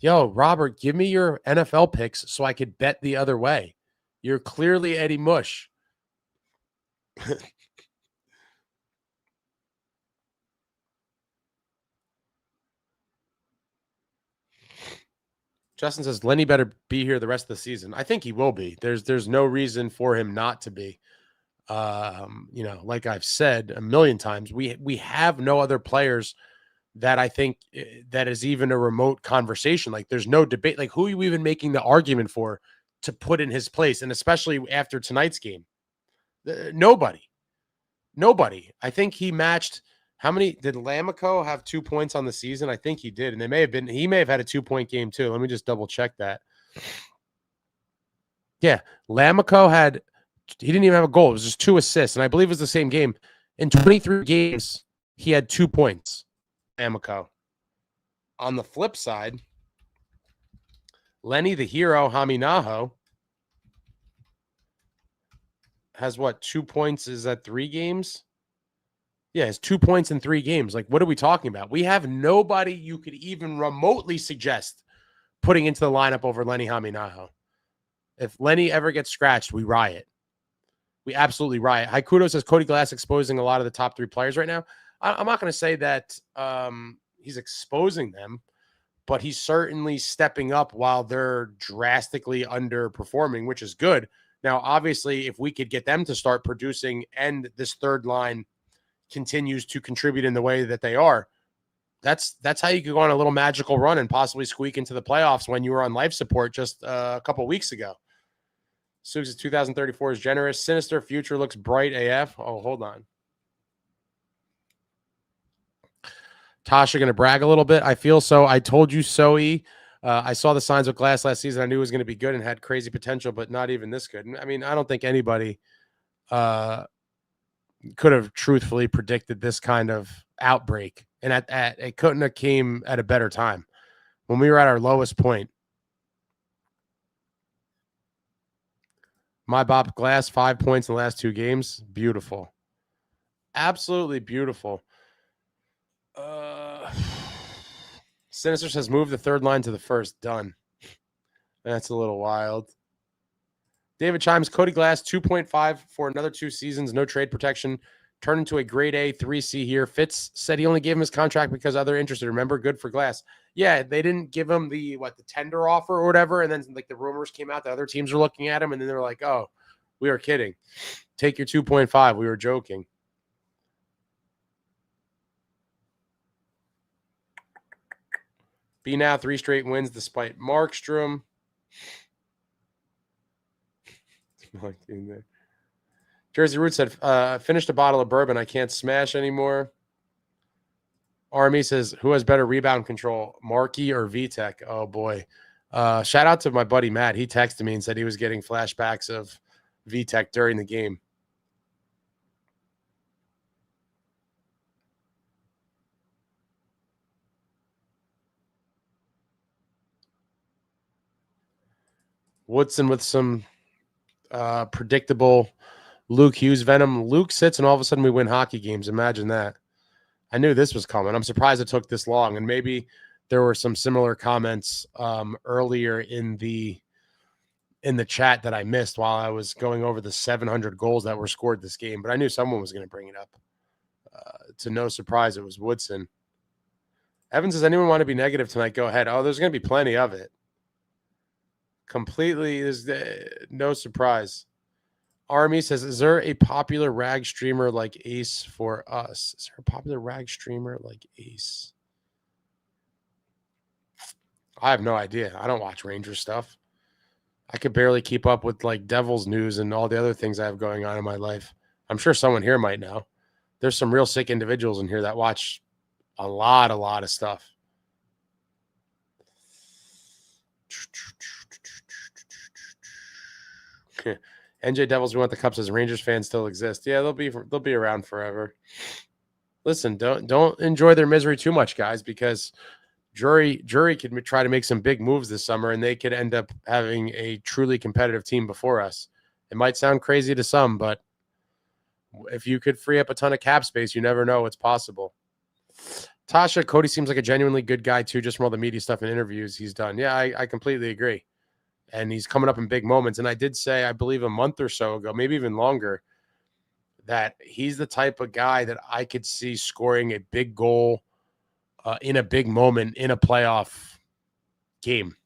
Yo, Robert, give me your NFL picks so I could bet the other way. You're clearly Eddie Mush. Justin says Lenny better be here the rest of the season. I think he will be. There's no reason for him not to be. Like I've said a million times, we have no other players that I think that is even a remote conversation. Like there's no debate. Like who are you even making the argument for to put in his place? And especially after tonight's game, nobody. I think he matched. How many did Hameenaho have 2 points on the season? I think he did. And he may have had a 2-point game too. Let me just double check that. Yeah. Hameenaho he didn't even have a goal. It was just 2 assists. And I believe it was the same game. In 23 games, he had 2 points. Hameenaho. On the flip side, Lenni the hero Hameenaho has what, 2 points? Is that 3 games? Yeah, it's 2 points in 3 games. Like, what are we talking about? We have nobody you could even remotely suggest putting into the lineup over Lenni Hameenaho. If Lenni ever gets scratched, we riot. We absolutely riot. Haikudo says Cody Glass exposing a lot of the top 3 players right now. I'm not going to say that he's exposing them, but he's certainly stepping up while they're drastically underperforming, which is good. Now, obviously, if we could get them to start producing and this third line continues to contribute in the way that they are, that's how you could go on a little magical run and possibly squeak into the playoffs when you were on life support just a couple weeks ago. Sugs' 2034 is generous. Sinister future looks bright AF. Oh, hold on. Tasha going to brag a little bit. I feel so. I told you so. I saw the signs with Glass last season. I knew it was going to be good and had crazy potential, but not even this good. I mean, I don't think anybody could have truthfully predicted this kind of outbreak. And it couldn't have came at a better time when we were at our lowest point. My Bob Glass, 5 points in the last 2 games. Beautiful. Absolutely beautiful. Sinister says move the third line to the first. Done. That's a little wild. David Chimes, Cody Glass, 2.5 for another 2 seasons. No trade protection. Turned into a grade A 3C here. Fitz said he only gave him his contract because other interested. Remember, good for Glass. Yeah, they didn't give him the tender offer or whatever. And then like the rumors came out that other teams were looking at him. And then they were like, oh, we were kidding. Take your 2.5. We were joking. Be now 3 straight wins despite Markstrom. Jersey Root said, finished a bottle of bourbon. I can't smash anymore. Army says, who has better rebound control, Markey or VTech? Oh, boy. Shout out to my buddy Matt. He texted me and said he was getting flashbacks of VTech during the game. Woodson with some predictable Luke Hughes venom. Luke sits and all of a sudden we win hockey games. Imagine that. I knew this was coming. I'm surprised it took this long. And maybe there were some similar comments earlier in the chat that I missed while I was going over the 700 goals that were scored this game. But I knew someone was going to bring it up. To no surprise, it was Woodson. Evans, does anyone want to be negative tonight? Go ahead. Oh, there's going to be plenty of it. Completely, there's no surprise. Army says, is there a popular rag streamer like Ace for us? Is there a popular rag streamer like Ace? I have no idea. I don't watch Ranger stuff. I could barely keep up with like Devils news and all the other things I have going on in my life. I'm sure someone here might know. There's some real sick individuals in here that watch a lot of stuff. NJ Devils, we want the Cups as Rangers fans still exist. Yeah, they'll be around forever. Listen, don't enjoy their misery too much, guys, because jury could try to make some big moves this summer and they could end up having a truly competitive team before us. It might sound crazy to some, but if you could free up a ton of cap space, you never know what's possible. Tasha, Cody seems like a genuinely good guy too, just from all the media stuff and interviews he's done. Yeah, I completely agree. And he's coming up in big moments. And I did say, I believe a month or so ago, maybe even longer, that he's the type of guy that I could see scoring a big goal in a big moment in a playoff game.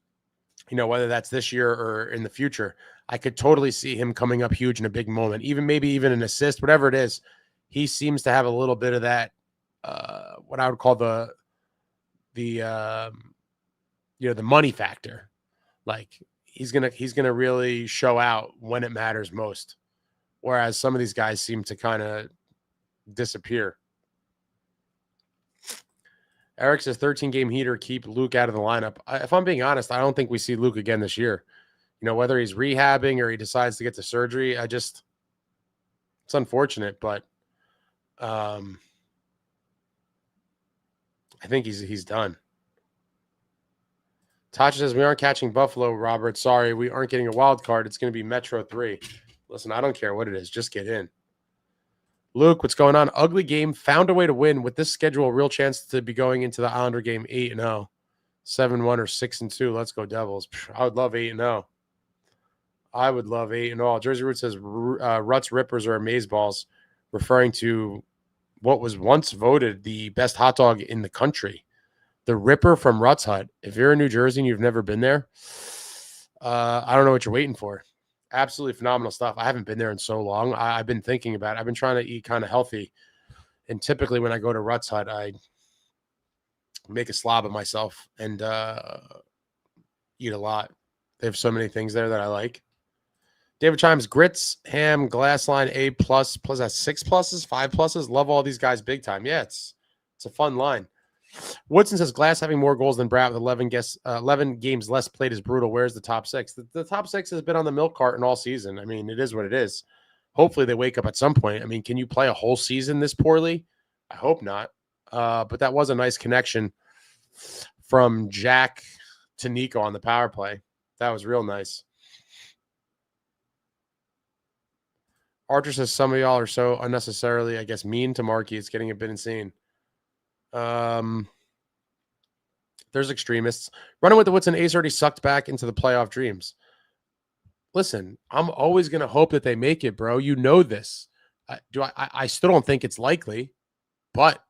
You know, whether that's this year or in the future, I could totally see him coming up huge in a big moment, maybe even an assist, whatever it is. He seems to have a little bit of that, what I would call the the money factor. Like he's gonna really show out when it matters most. Whereas some of these guys seem to kind of disappear. Eric says 13-game heater, keep Luke out of the lineup. If I'm being honest, I don't think we see Luke again this year. Whether he's rehabbing or he decides to get to surgery, it's unfortunate, but I think he's done. Tasha says, we aren't catching Buffalo, Robert. Sorry, we aren't getting a wild card. It's going to be Metro 3. Listen, I don't care what it is. Just get in. Luke, what's going on? Ugly game. Found a way to win. With this schedule, a real chance to be going into the Islander game 8-0. 7-1 or 6-2. Let's go Devils. I would love 8-0. I would love 8-0. Jersey Root says, Ruts Rippers are amazeballs, referring to what was once voted the best hot dog in the country. The Ripper from Ruts Hut. If you're in New Jersey and you've never been there, I don't know what you're waiting for. Absolutely phenomenal stuff. I haven't been there in so long. I've been thinking about it. I've been trying to eat kind of healthy. And typically when I go to Ruts Hut, I make a slob of myself and eat a lot. They have so many things there that I like. David Chimes, grits, ham, glass line, A+, plus has 6 pluses, 5 pluses. Love all these guys big time. Yeah, it's a fun line. Woodson says, Glass having more goals than Bratt with 11 games less played is brutal. Where's the top 6? The top 6 has been on the milk carton all season. I mean, it is what it is. Hopefully they wake up at some point. I mean, can you play a whole season this poorly? I hope not. But that was a nice connection from Jack to Nico on the power play. That was real nice. Archer says some of y'all are so unnecessarily, I guess, mean to Markey. It's getting a bit insane. There's extremists. Running with the Woodson Ace already sucked back into the playoff dreams. Listen, I'm always going to hope that they make it, bro. You know this. I still don't think it's likely, but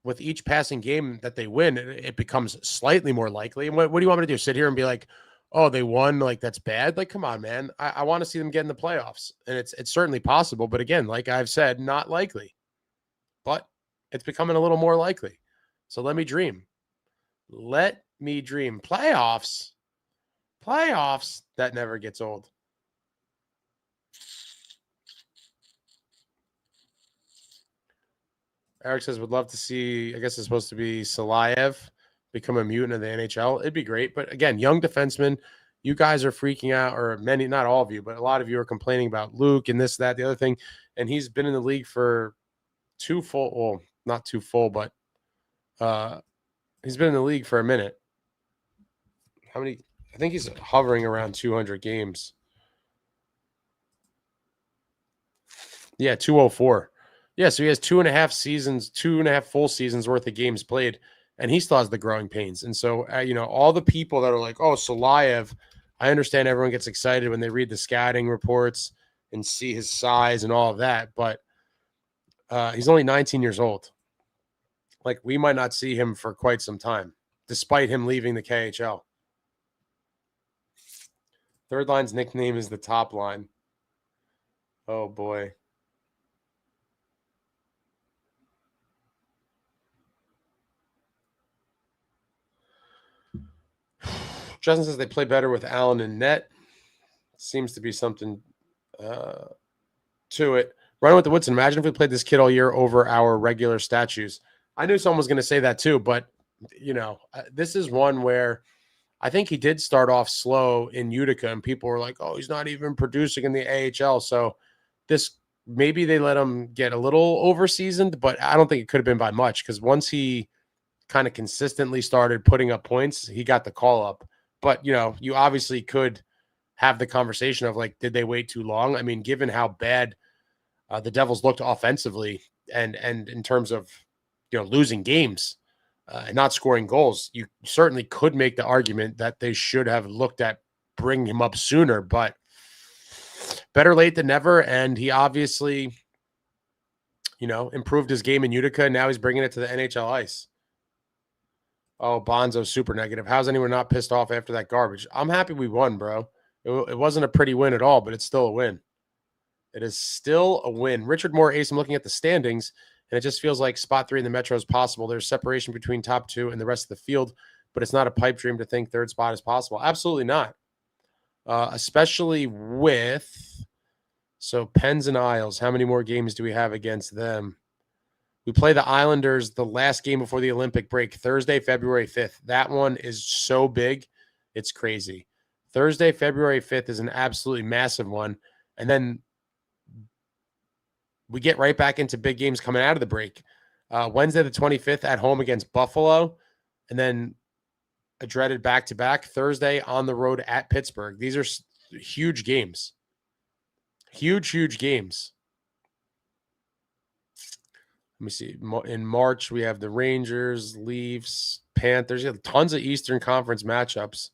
with each passing game that they win, it becomes slightly more likely. And what do you want me to do? Sit here and be like, oh, they won, like that's bad? Like, come on, man. I want to see them get in the playoffs. And it's certainly possible. But again, like I've said, not likely. But it's becoming a little more likely. So let me dream. Let me dream. Playoffs. That never gets old. Eric says, would love to see, I guess it's supposed to be Salayev become a mutant of the NHL. It'd be great. But again, young defenseman, you guys are freaking out, or many, not all of you, but a lot of you are complaining about Luke and this, that, the other thing. And he's been in the league for not too full, but he's been in the league for a minute. How many? I think he's hovering around 200 games. Yeah, 204. Yeah, so he has 2.5 full seasons worth of games played, and he still has the growing pains. And so, all the people that are like, oh, Salayev, I understand everyone gets excited when they read the scouting reports and see his size and all of that, but he's only 19 years old. Like, we might not see him for quite some time, despite him leaving the KHL. Third line's nickname is the top line. Oh, boy. Justin says they play better with Allen and net. Seems to be something to it. Running with the Woodson. Imagine if we played this kid all year over our regular statues. I knew someone was going to say that too, but, this is one where I think he did start off slow in Utica, and people were like, oh, he's not even producing in the AHL. So maybe they let him get a little over-seasoned, but I don't think it could have been by much, because once he kind of consistently started putting up points, he got the call up. But, you obviously could have the conversation of, like, did they wait too long? I mean, given how bad the Devils looked offensively and in terms of, losing games and not scoring goals, you certainly could make the argument that they should have looked at bringing him up sooner. But better late than never, and he obviously, improved his game in Utica, and now he's bringing it to the NHL ice. Oh, Bonzo's super negative. How's anyone not pissed off after that garbage? I'm happy we won, bro. It wasn't a pretty win at all, but it's still a win. It is still a win. Richard Moore Ace, I'm looking at the standings, And it just feels like spot 3 in the Metro is possible. There's separation between top 2 and the rest of the field, but it's not a pipe dream to think third spot is possible. Absolutely not. Especially with, so Pens and Isles, how many more games do we have against them? We play the Islanders the last game before the Olympic break, Thursday, February 5th. That one is so big, it's crazy. Thursday, February 5th is an absolutely massive one. And then we get right back into big games coming out of the break. Wednesday, the 25th at home against Buffalo. And then a dreaded back-to-back Thursday on the road at Pittsburgh. These are huge games. Huge games. Let me see. In March, we have the Rangers, Leafs, Panthers. You have tons of Eastern Conference matchups.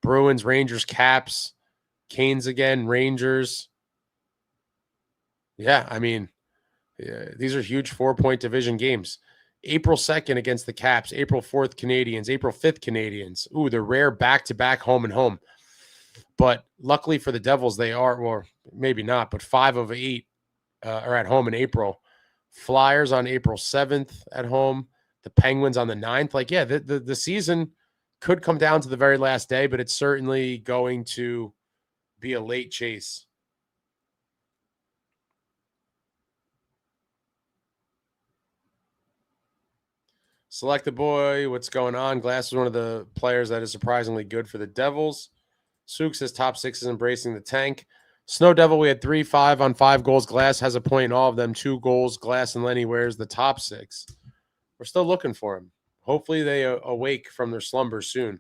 Bruins, Rangers, Caps, Canes again, Rangers. Yeah, I mean, these are huge 4-point division games. April 2nd against the Caps, April 4th Canadians, April 5th Canadians. Ooh, the rare back-to-back home and home. But luckily for the Devils, they are, or maybe not, but 5 of 8 are at home in April. Flyers on April 7th at home. The Penguins on the 9th. Like, yeah, the season could come down to the very last day, but it's certainly going to be a late chase. Select the boy. What's going on? Glass is one of the players that is surprisingly good for the Devils. Sook says top 6 is embracing the tank. Snow Devil, we had 3-5 on 5 goals. Glass has a point in all of them. 2 goals. Glass and Lenny wears the top 6. We're still looking for him. Hopefully they awake from their slumber soon.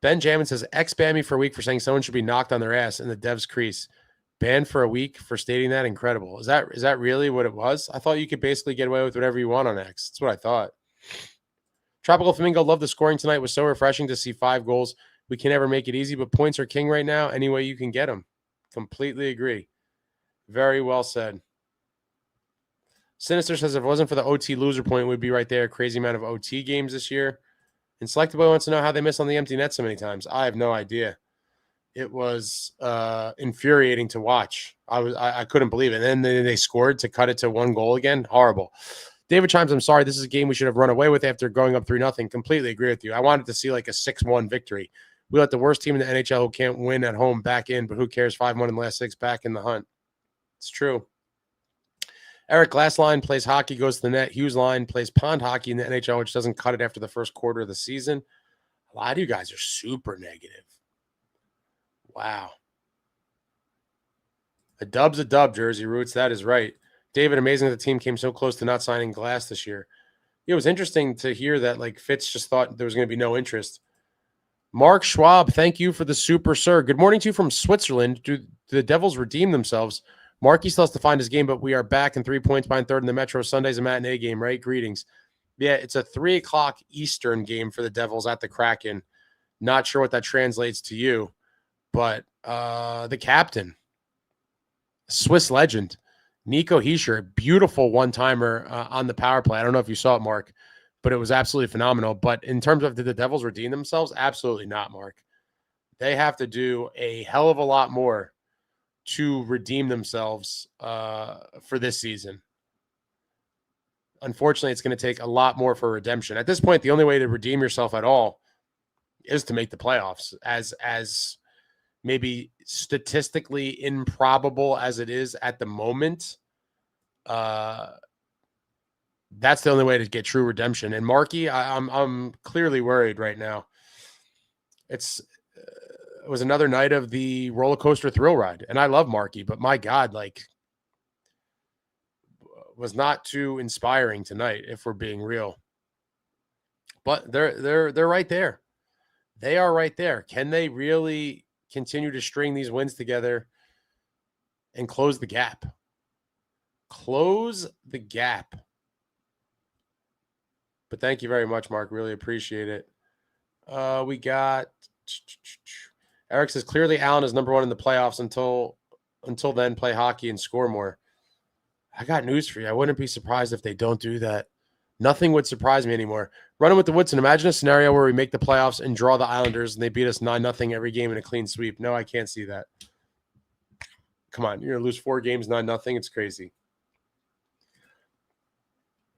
Ben Jamin says, X-banned me for a week for saying someone should be knocked on their ass in the Devs crease. Banned for a week for stating that? Incredible. Is that really what it was? I thought you could basically get away with whatever you want on X. That's what I thought. Tropical Flamingo, love the scoring tonight. It was so refreshing to see 5 goals. We can never make it easy, but points are king right now. Any way you can get them. Completely agree. Very well said. Sinister says if it wasn't for the OT loser point, we'd be right there. Crazy amount of OT games this year. And Selected Boy wants to know how they miss on the empty net so many times. I have no idea. It was infuriating to watch. I couldn't believe it. And then they scored to cut it to 1 goal again. Horrible. David Chimes, I'm sorry. This is a game we should have run away with after going up 3-0. Completely agree with you. I wanted to see like a 6-1 victory. We let the worst team in the NHL who can't win at home back in, but who cares? 5-1 in the last 6 back in the hunt. It's true. Eric Glassline plays hockey, goes to the net. Hughes Line plays pond hockey in the NHL, which doesn't cut it after the first quarter of the season. A lot of you guys are super negative. Wow. A dub's a dub, Jersey Roots. That is right. David, amazing that the team came so close to not signing Glass this year. It was interesting to hear that like Fitz just thought there was going to be no interest. Mark Schwab, thank you for the super sir. Good morning to you from Switzerland. Do the Devils redeem themselves? Marky still has to find his game, but we are back in 3 points behind third in the Metro. Sunday's a matinee game, right? Greetings. Yeah, it's a 3 o'clock Eastern game for the Devils at the Kraken. Not sure what that translates to you, but the captain, Swiss legend, nicohischier, beautiful one-timer on the power play. I don't know if you saw it, Mark, but it was absolutely phenomenal. But in terms of did the Devils redeem themselves? Absolutely not, Mark. They have to do a hell of a lot more to redeem themselves for this season. Unfortunately, it's going to take a lot more for redemption. At this point, the only way to redeem yourself at all is to make the playoffs, as maybe statistically improbable as it is at the moment. That's the only way to get true redemption. And Marky, I'm clearly worried right now. It was another night of the roller coaster thrill ride, and I love Marky, but my God, like, was not too inspiring tonight, if we're being real. But they're right there. They are right there. Can they really continue to string these wins together and close the gap? Close the gap. But thank you very much, Mark. Really appreciate it. We got Eric says clearly Allen is number 1 in the playoffs. Until then, play hockey and score more. I got news for you. I wouldn't be surprised if they don't do that. Nothing would surprise me anymore. Running with the Woodson. Imagine a scenario where we make the playoffs and draw the Islanders and they beat us 9-0 every game in a clean sweep. No, I can't see that. Come on. You're going to lose 4 games, 9-0. It's crazy.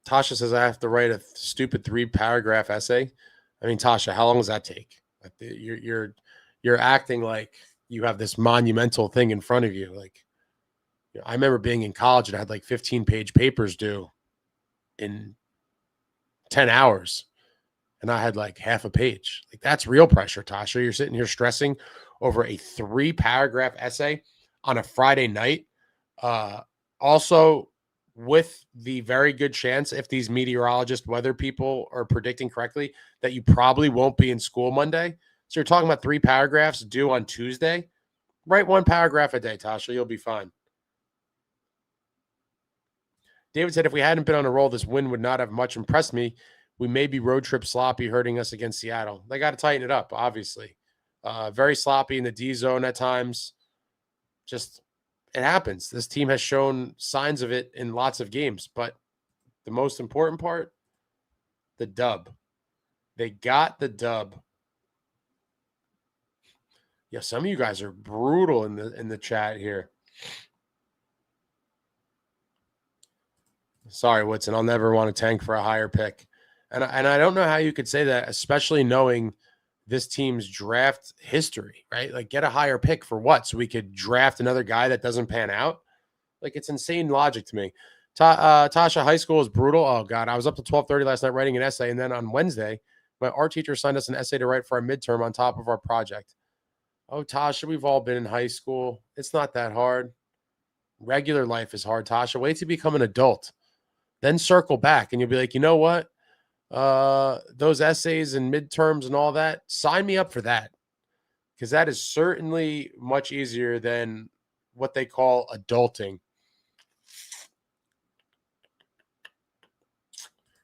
Tasha says I have to write a stupid 3-paragraph essay. I mean, Tasha, how long does that take? You're acting like you have this monumental thing in front of you. Like, I remember being in college and I had like 15-page papers due in 10 hours. And I had like half a page. Like, that's real pressure, Tasha. You're sitting here stressing over a 3-paragraph essay on a Friday night. Also, with the very good chance, if these meteorologist weather people are predicting correctly, that you probably won't be in school Monday. So you're talking about 3 paragraphs due on Tuesday. Write 1 paragraph a day, Tasha. You'll be fine. David said, if we hadn't been on a roll, this win would not have much impressed me. We may be road trip sloppy, hurting us against Seattle. They got to tighten it up, obviously. Very sloppy in the D zone at times. Just, it happens. This team has shown signs of it in lots of games. But the most important part, the dub. They got the dub. Yeah, some of you guys are brutal in the chat here. Sorry, Woodson. I'll never want to tank for a higher pick. And I don't know how you could say that, especially knowing this team's draft history, right? Like, get a higher pick for what? So we could draft another guy that doesn't pan out? Like, it's insane logic to me. Tasha, high school is brutal. Oh, God. I was up to 12:30 last night writing an essay. And then on Wednesday, my art teacher assigned us an essay to write for our midterm on top of our project. Oh, Tasha, we've all been in high school. It's not that hard. Regular life is hard, Tasha. Wait to become an adult. Then circle back and you'll be like, you know what? Those essays and midterms and all that, sign me up for that. Because that is certainly much easier than what they call adulting.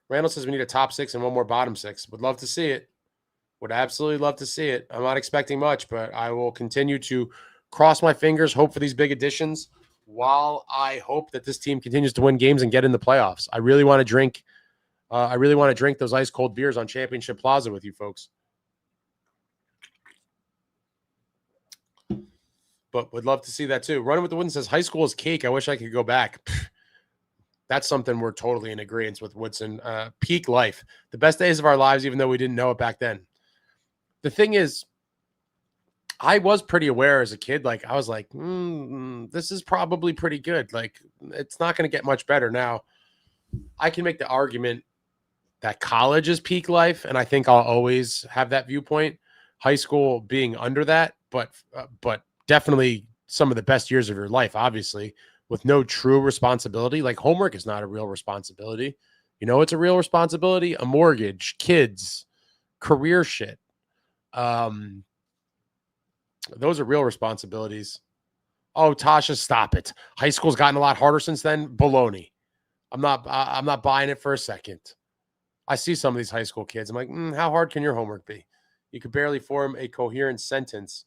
Randall says we need a top 6 and 1 more bottom 6. Would love to see it. Would absolutely love to see it. I'm not expecting much, but I will continue to cross my fingers, hope for these big additions, while I hope that this team continues to win games and get in the playoffs. I really want to drink. I really want to drink those ice cold beers on Championship Plaza with you folks. But would love to see that too. Running with the Wind says high school is cake. I wish I could go back. That's something we're totally in agreement with, Woodson. Peak life. The best days of our lives, even though we didn't know it back then. The thing is, I was pretty aware as a kid. Like, I was like, this is probably pretty good. Like, it's not going to get much better. Now, I can make the argument that college is peak life, and I think I'll always have that viewpoint. High school being under that, but definitely some of the best years of your life, obviously, with no true responsibility. Like, homework is not a real responsibility. You know, it's a real responsibility. A mortgage, kids, career shit. Those are real responsibilities. Oh, Tasha, stop it. High school's gotten a lot harder since then. Baloney. I'm not buying it for a second. I see some of these high school kids. I'm like, how hard can your homework be? You could barely form a coherent sentence.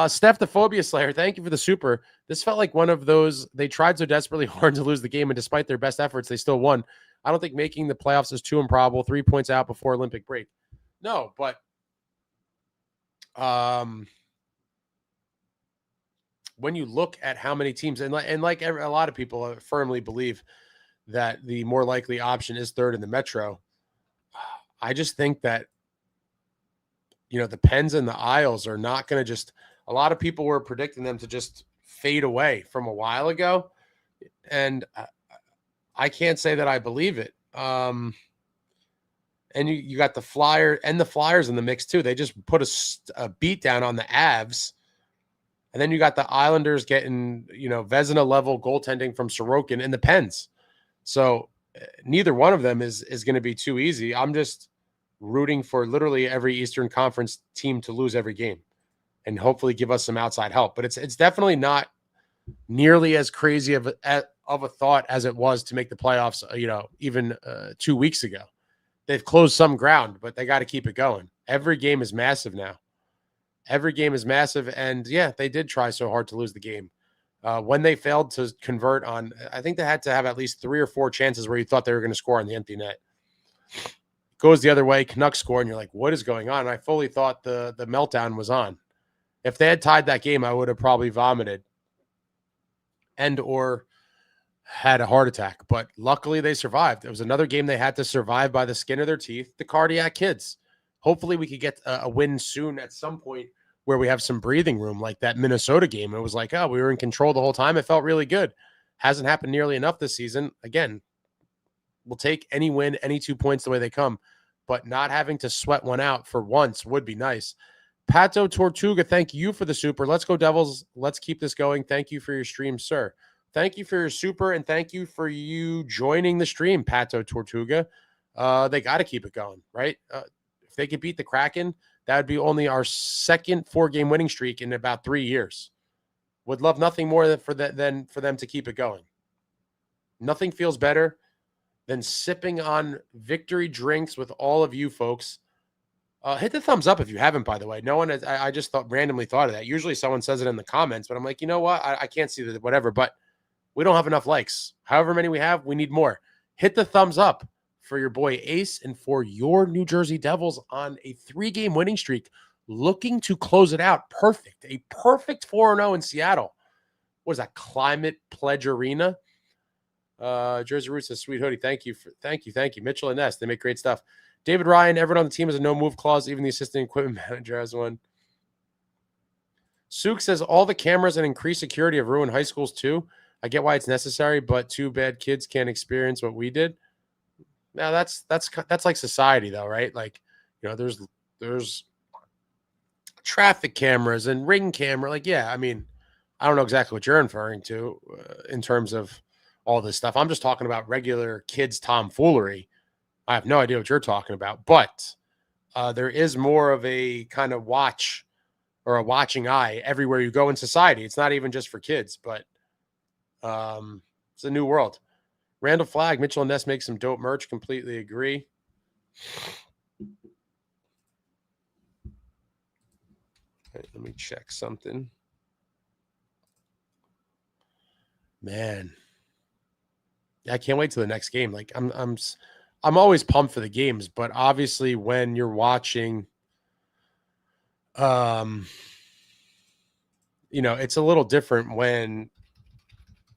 Steph the Phobia Slayer, thank you for the super. This felt like one of those, they tried so desperately hard to lose the game, and despite their best efforts, they still won. I don't think making the playoffs is too improbable. 3 points out before Olympic break. No, but when you look at how many teams, and like a lot of people firmly believe that the more likely option is third in the Metro, I just think that, you know, the Pens and the Isles are not going to just, a lot of people were predicting them to just fade away from a while ago. And I can't say that I believe it. And you got the Flyers in the mix too. They just put a beat down on the Avs. And then you got the Islanders getting, you know, Vezina level goaltending from Sorokin and the Pens. So neither one of them is going to be too easy. I'm just rooting for literally every Eastern Conference team to lose every game and hopefully give us some outside help. But it's definitely not nearly as crazy of a thought as it was to make the playoffs, you know, even 2 weeks ago. They've closed some ground, but they got to keep it going. Every game is massive now. Every game is massive. And yeah, they did try so hard to lose the game. When they failed to convert on, I think they had to have at least 3 or 4 chances where you thought they were going to score on the empty net. Goes the other way, Canucks score, and you're like, what is going on? And I fully thought the meltdown was on. If they had tied that game, I would have probably vomited. And or had a heart attack, but luckily they survived. It was another game they had to survive by the skin of their teeth. The cardiac kids. Hopefully we could get a win soon at some point where we have some breathing room, like that Minnesota game. It was like, oh, we were in control the whole time. It felt really good. Hasn't happened nearly enough this season. Again, we'll take any win, any 2 points the way they come, but not having to sweat one out for once would be nice. Pato Tortuga, thank you for the super. Let's go Devils. Let's keep this going. Thank you for your stream, sir. Thank you for your super, and thank you for you joining the stream, Pato Tortuga. They got to keep it going, right? If they could beat the Kraken, that would be only our second 4-game winning streak in about 3 years. Would love nothing more than for them to keep it going. Nothing feels better than sipping on victory drinks with all of you folks. Hit the thumbs up if you haven't, by the way. No one has, I just randomly thought of that. Usually someone says it in the comments, but I'm like, you know what? I can't see that, whatever, but we don't have enough likes. However many we have, we need more. Hit the thumbs up for your boy Ace and for your New Jersey Devils on a 3-game winning streak, looking to close it out. Perfect. A perfect 4-0 in Seattle. What is that? Climate Pledge Arena? Jersey Roots says, sweet hoodie. Thank you. Mitchell and Ness, they make great stuff. David Ryan, everyone on the team has a no-move clause. Even the assistant equipment manager has one. Sook says, all the cameras and increased security have ruined high schools too. I get why it's necessary, but too bad kids can't experience what we did. Now that's like society though, right? Like, you know, there's traffic cameras and ring camera. Like, yeah, I mean, I don't know exactly what you're inferring to in terms of all this stuff. I'm just talking about regular kids tomfoolery. I have no idea what you're talking about, but there is more of a kind of watch or a watching eye everywhere you go in society. It's not even just for kids, but it's a new world. Randall Flagg, Mitchell and Ness make some dope merch. Completely agree. Right, let me check something. Man, I can't wait till the next game. Like I'm always pumped for the games, but obviously when you're watching, you know, it's a little different when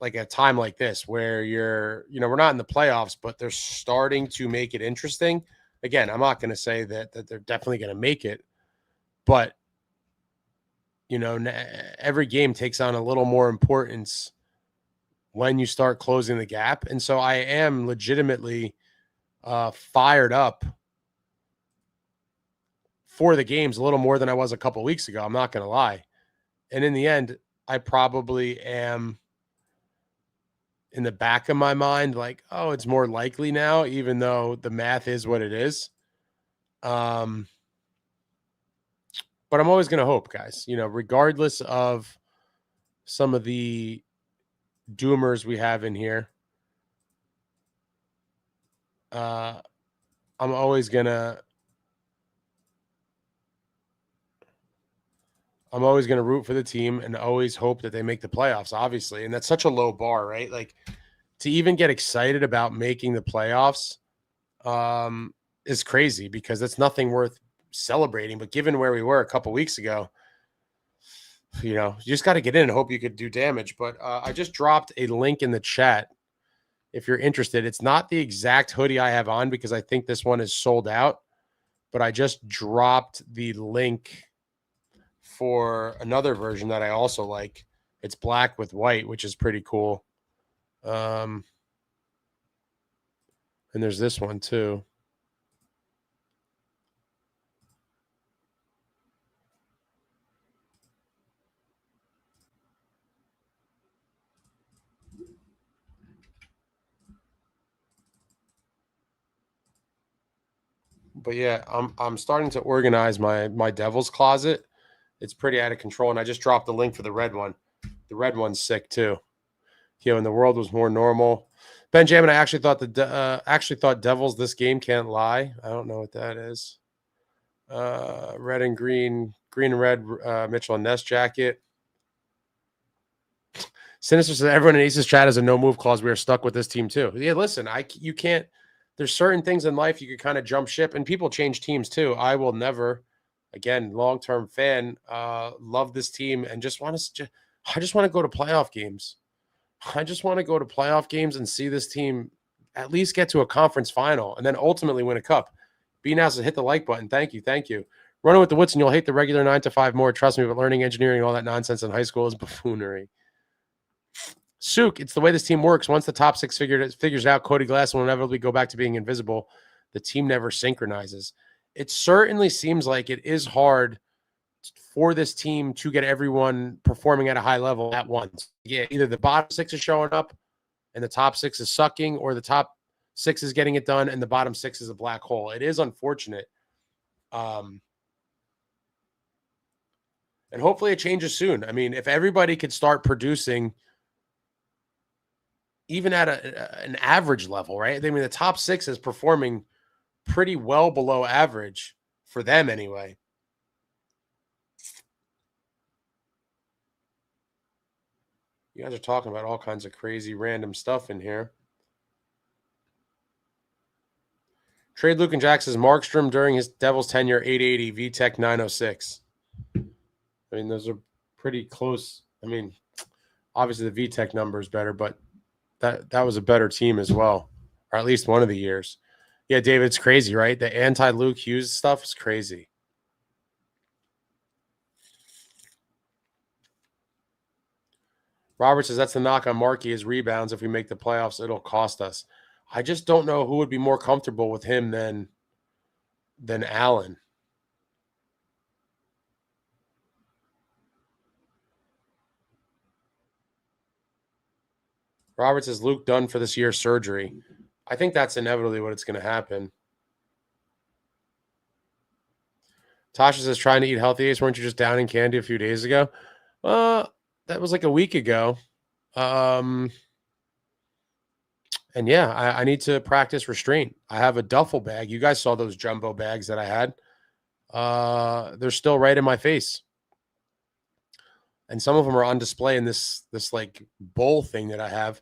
like a time like this where you're, you know, we're not in the playoffs, but they're starting to make it interesting. Again, I'm not going to say that they're definitely going to make it, but you know, every game takes on a little more importance when you start closing the gap. And so I am legitimately fired up for the games a little more than I was a couple of weeks ago. I'm not going to lie. And in the end, I probably am in the back of my mind, like, oh, it's more likely now, even though the math is what it is. But I'm always going to hope, guys, you know, regardless of some of the doomers we have in here, I'm always going to root for the team and always hope that they make the playoffs, obviously. And that's such a low bar, right? Like to even get excited about making the playoffs is crazy because it's nothing worth celebrating. But given where we were a couple weeks ago, you know, you just got to get in and hope you could do damage. But I just dropped a link in the chat if you're interested. It's not the exact hoodie I have on because I think this one is sold out, but I just dropped the link for another version that I also like. It's black with white, which is pretty cool. And there's this one too. But yeah, I'm starting to organize my Devils closet. It's pretty out of control, and I just dropped the link for the red one. The red one's sick too. You know, when the world was more normal. Benjamin, I actually thought Devils this game can't lie. I don't know what that is. Red and green and red. Mitchell and Ness jacket. Sinister says everyone in Ace's chat has a no move clause. We are stuck with this team too. Yeah, listen, you can't. There's certain things in life you could kind of jump ship, and people change teams too. I will never. Again, long-term fan, love this team and I just want to go to playoff games. I just want to go to playoff games and see this team at least get to a conference final and then ultimately win a cup. B-Now says, hit the like button. Thank you. Thank you. Running with the Woods and you'll hate the regular 9 to 5 more. Trust me, but learning engineering and all that nonsense in high school is buffoonery. Sook, it's the way this team works. Once the top 6 figures it out, Cody Glass will inevitably go back to being invisible. The team never synchronizes. It certainly seems like it is hard for this team to get everyone performing at a high level at once. Yeah, either the bottom 6 is showing up and the top 6 is sucking, or the top 6 is getting it done and the bottom 6 is a black hole. It is unfortunate. And hopefully it changes soon. I mean, if everybody could start producing even at an average level, right? I mean, the top 6 is performing pretty well below average for them anyway. You guys are talking about all kinds of crazy random stuff in here. Trade Luke and Jack says Markstrom during his Devils tenure, 880, VTech 906. I mean, those are pretty close. I mean, obviously the VTech number is better, but that was a better team as well, or at least one of the years. Yeah, David, it's crazy, right? The anti-Luke Hughes stuff is crazy. Robert says that's the knock on Markey, his rebounds. If we make the playoffs, it'll cost us. I just don't know who would be more comfortable with him than Allen. Robert says Luke done for this year's surgery. I think that's inevitably what it's going to happen. Tasha says trying to eat healthy. Weren't you just downing candy a few days ago? That was like a week ago. And yeah, I need to practice restraint. I have a duffel bag. You guys saw those jumbo bags that I had. They're still right in my face. And some of them are on display in this like bowl thing that I have.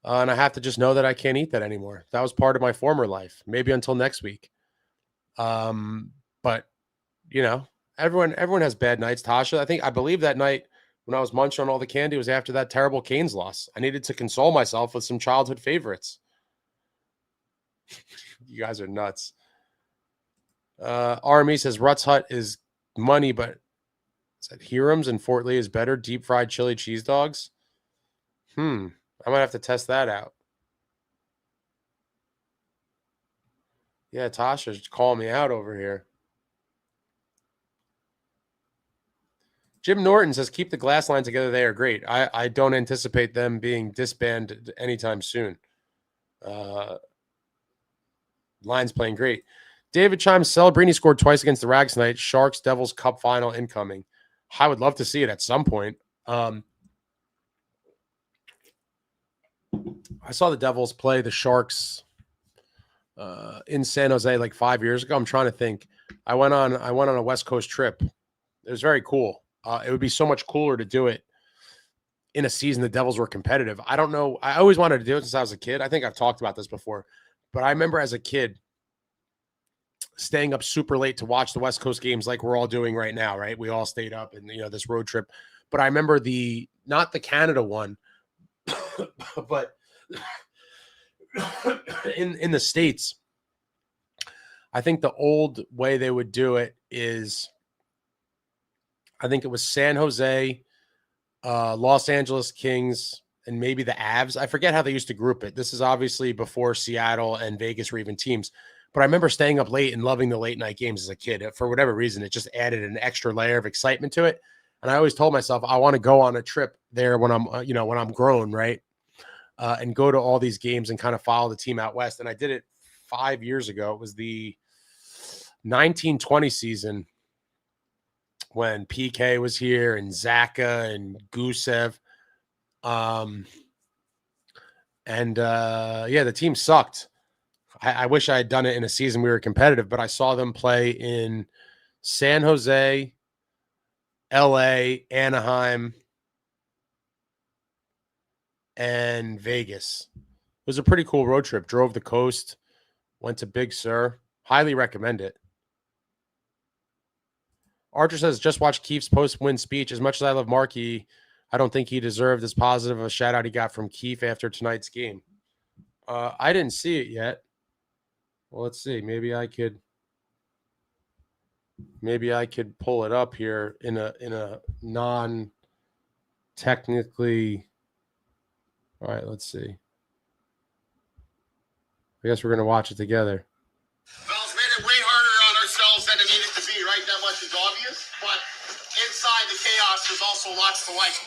And I have to just know that I can't eat that anymore. That was part of my former life, maybe until next week. But you know, everyone has bad nights. Tasha, I believe that night when I was munching on all the candy was after that terrible Canes loss. I needed to console myself with some childhood favorites. You guys are nuts. RME says Rutt's Hut is money, but is that Hiram's and Fort Lee is better? Deep fried chili cheese dogs? I might have to test that out. Yeah, Tasha's calling me out over here. Jim Norton says, keep the glass line together. They are great. I don't anticipate them being disbanded anytime soon. Line's playing great. David Chimes, Celebrini scored twice against the Rags tonight. Sharks, Devils, Cup final incoming. I would love to see it at some point. I saw the Devils play the Sharks in San Jose like 5 years ago. I'm trying to think. I went on a West Coast trip. It was very cool. It would be so much cooler to do it in a season the Devils were competitive. I don't know. I always wanted to do it since I was a kid. I think I've talked about this before. But I remember as a kid staying up super late to watch the West Coast games like we're all doing right now, right? We all stayed up and, this road trip. But I remember not the Canada one, but in the States, I think the old way they would do it is, I think it was San Jose, Los Angeles Kings, and maybe the Avs. I forget how they used to group it. This is obviously before Seattle and Vegas were even teams. But I remember staying up late and loving the late night games as a kid. For whatever reason, it just added an extra layer of excitement to it. And I always told myself I want to go on a trip there when I'm, when I'm grown, right? And go to all these games and kind of follow the team out west. And I did it 5 years ago. It was the 1920 season when PK was here and Zaka and Gusev. The team sucked. I wish I had done it in a season we were competitive, but I saw them play in San Jose, LA, Anaheim, and Vegas. It was a pretty cool road trip. Drove the coast, went to Big Sur. Highly recommend it. Archer says, just watch Keefe's post-win speech. As much as I love Markey, I don't think he deserved as positive a shout out he got from Keefe after tonight's game. I didn't see it yet. Well, let's see. Maybe I could pull it up here in a non-technically. All right, let's see. I guess we're going to watch it together. Val's made it way harder on ourselves than it needed to be, right? That much is obvious. But inside the chaos, there's also lots to like,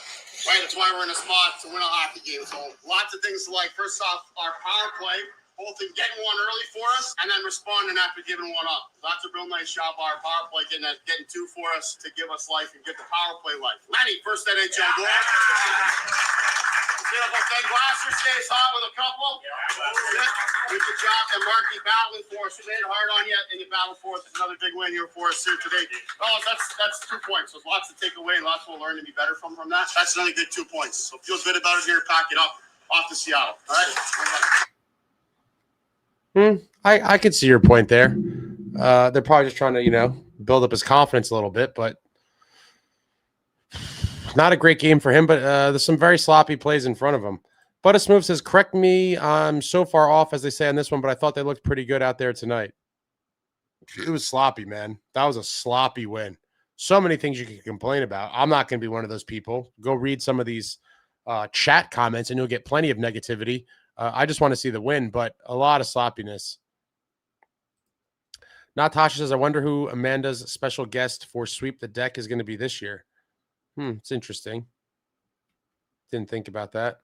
right? That's why we're in a spot to win a hockey game. So lots of things to like. First off, our power play, both in getting one early for us and then responding after giving one up. That's a real nice job by our power play, getting two for us to give us life and get the power play life. Lenni, first NHL goal. Glasser stays hot with a couple. Good job. And Marky battling for us. We made it hard on you, and you battled for us. It's another big win here for us here today. Oh, that's 2 points. There's lots to take away, lots we'll learn to be better from that. That's another good 2 points. So feel good about it here. Pack it up. Off to Seattle. All right? I could see your point there. They're probably just trying to, build up his confidence a little bit, but not a great game for him, but there's some very sloppy plays in front of him. But a Smooth says, correct me, I'm so far off, as they say on this one, but I thought they looked pretty good out there tonight. It was sloppy, man. That was a sloppy win. So many things you can complain about. I'm not going to be one of those people. Go read some of these chat comments, and you'll get plenty of negativity. I just want to see the win, but a lot of sloppiness. Natasha says, I wonder who Amanda's special guest for Sweep the Deck is going to be this year. It's interesting. Didn't think about that.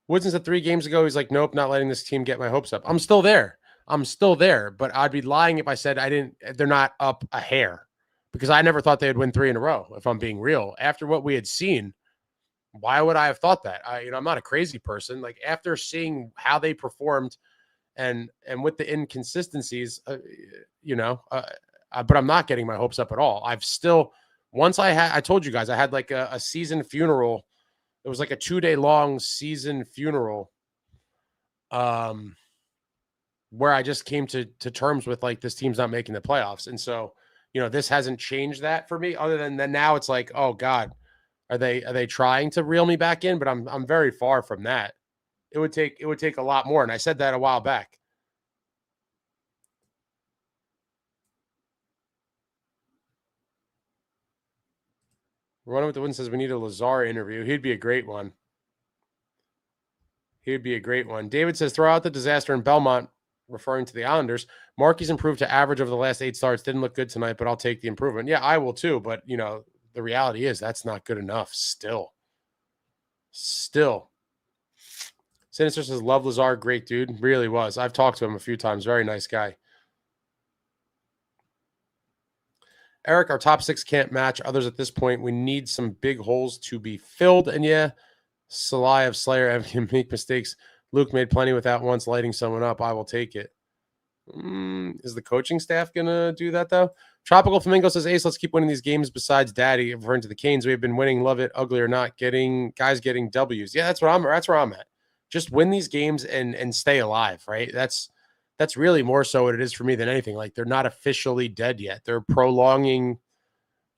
Woodson said 3 games ago, he's like, nope, not letting this team get my hopes up. I'm still there. But I'd be lying if I said they're not up a hair, because I never thought they would win 3 in a row, if I'm being real. After what we had seen, why would I have thought that? I'm not a crazy person. Like, after seeing how they performed and with the inconsistencies, but I'm not getting my hopes up at all. I've still, I told you guys, I had like a season funeral. It was like a 2-day long season funeral, where I just came to terms with, like, this team's not making the playoffs. And so, this hasn't changed that for me, other than that now it's like, oh God, are they trying to reel me back in? But I'm very far from that. It would take a lot more. And I said that a while back. Running with the Wind says we need a Lazar interview. He'd be a great one. David says, throw out the disaster in Belmont, referring to the Islanders. Markey's improved to average over the last 8 starts. Didn't look good tonight, but I'll take the improvement. Yeah, I will too. But, the reality is that's not good enough still. Sinister says, love Lazar. Great dude. Really was. I've talked to him a few times. Very nice guy. Eric, our top 6 can't match others at this point. We need some big holes to be filled. And yeah, Salai of Slayer having make mistakes. Luke made plenty without once lighting someone up. I will take it. Is the coaching staff going to do that, though? Tropical Flamingo says, Ace, let's keep winning these games besides Daddy. Referring to the Canes, we have been winning, love it, ugly or not, getting W's. Yeah, that's where I'm at. Just win these games and stay alive, right? That's really more so what it is for me than anything. Like, they're not officially dead yet. They're prolonging,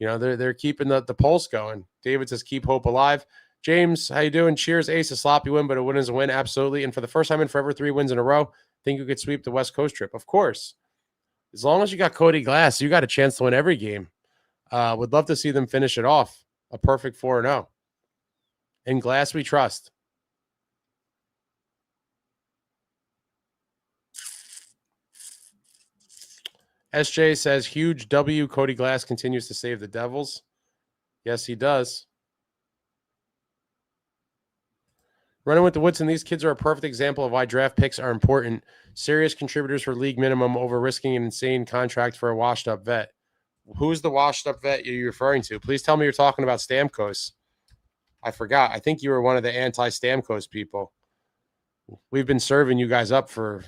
they're keeping the pulse going. David says, keep hope alive. James, how you doing? Cheers, Ace. A sloppy win, but a win is a win. Absolutely. And for the first time in forever, 3 wins in a row. Think you could sweep the West Coast trip? Of course. As long as you got Cody Glass, you got a chance to win every game. Would love to see them finish it off. A perfect 4-0. In Glass, we trust. SJ says, huge W. Cody Glass continues to save the Devils. Yes, he does. Running with the Woodson, these kids are a perfect example of why draft picks are important. Serious contributors for league minimum over risking an insane contract for a washed-up vet. Who's the washed-up vet you're referring to? Please tell me you're talking about Stamkos. I forgot. I think you were one of the anti-Stamkos people. We've been serving you guys up for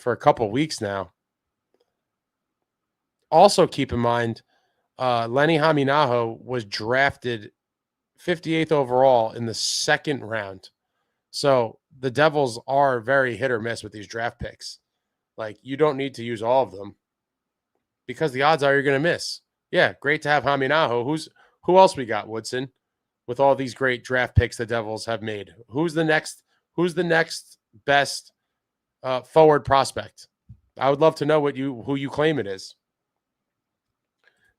a couple weeks now. Also, keep in mind, Lenni Hameenaho was drafted 58th overall in the 2nd round. So the Devils are very hit or miss with these draft picks. Like, you don't need to use all of them because the odds are you're going to miss. Yeah, great to have Hameenaho. Who else we got, Woodson? with all these great draft picks the Devils have made. Who's the next best forward prospect? I would love to know who you claim it is.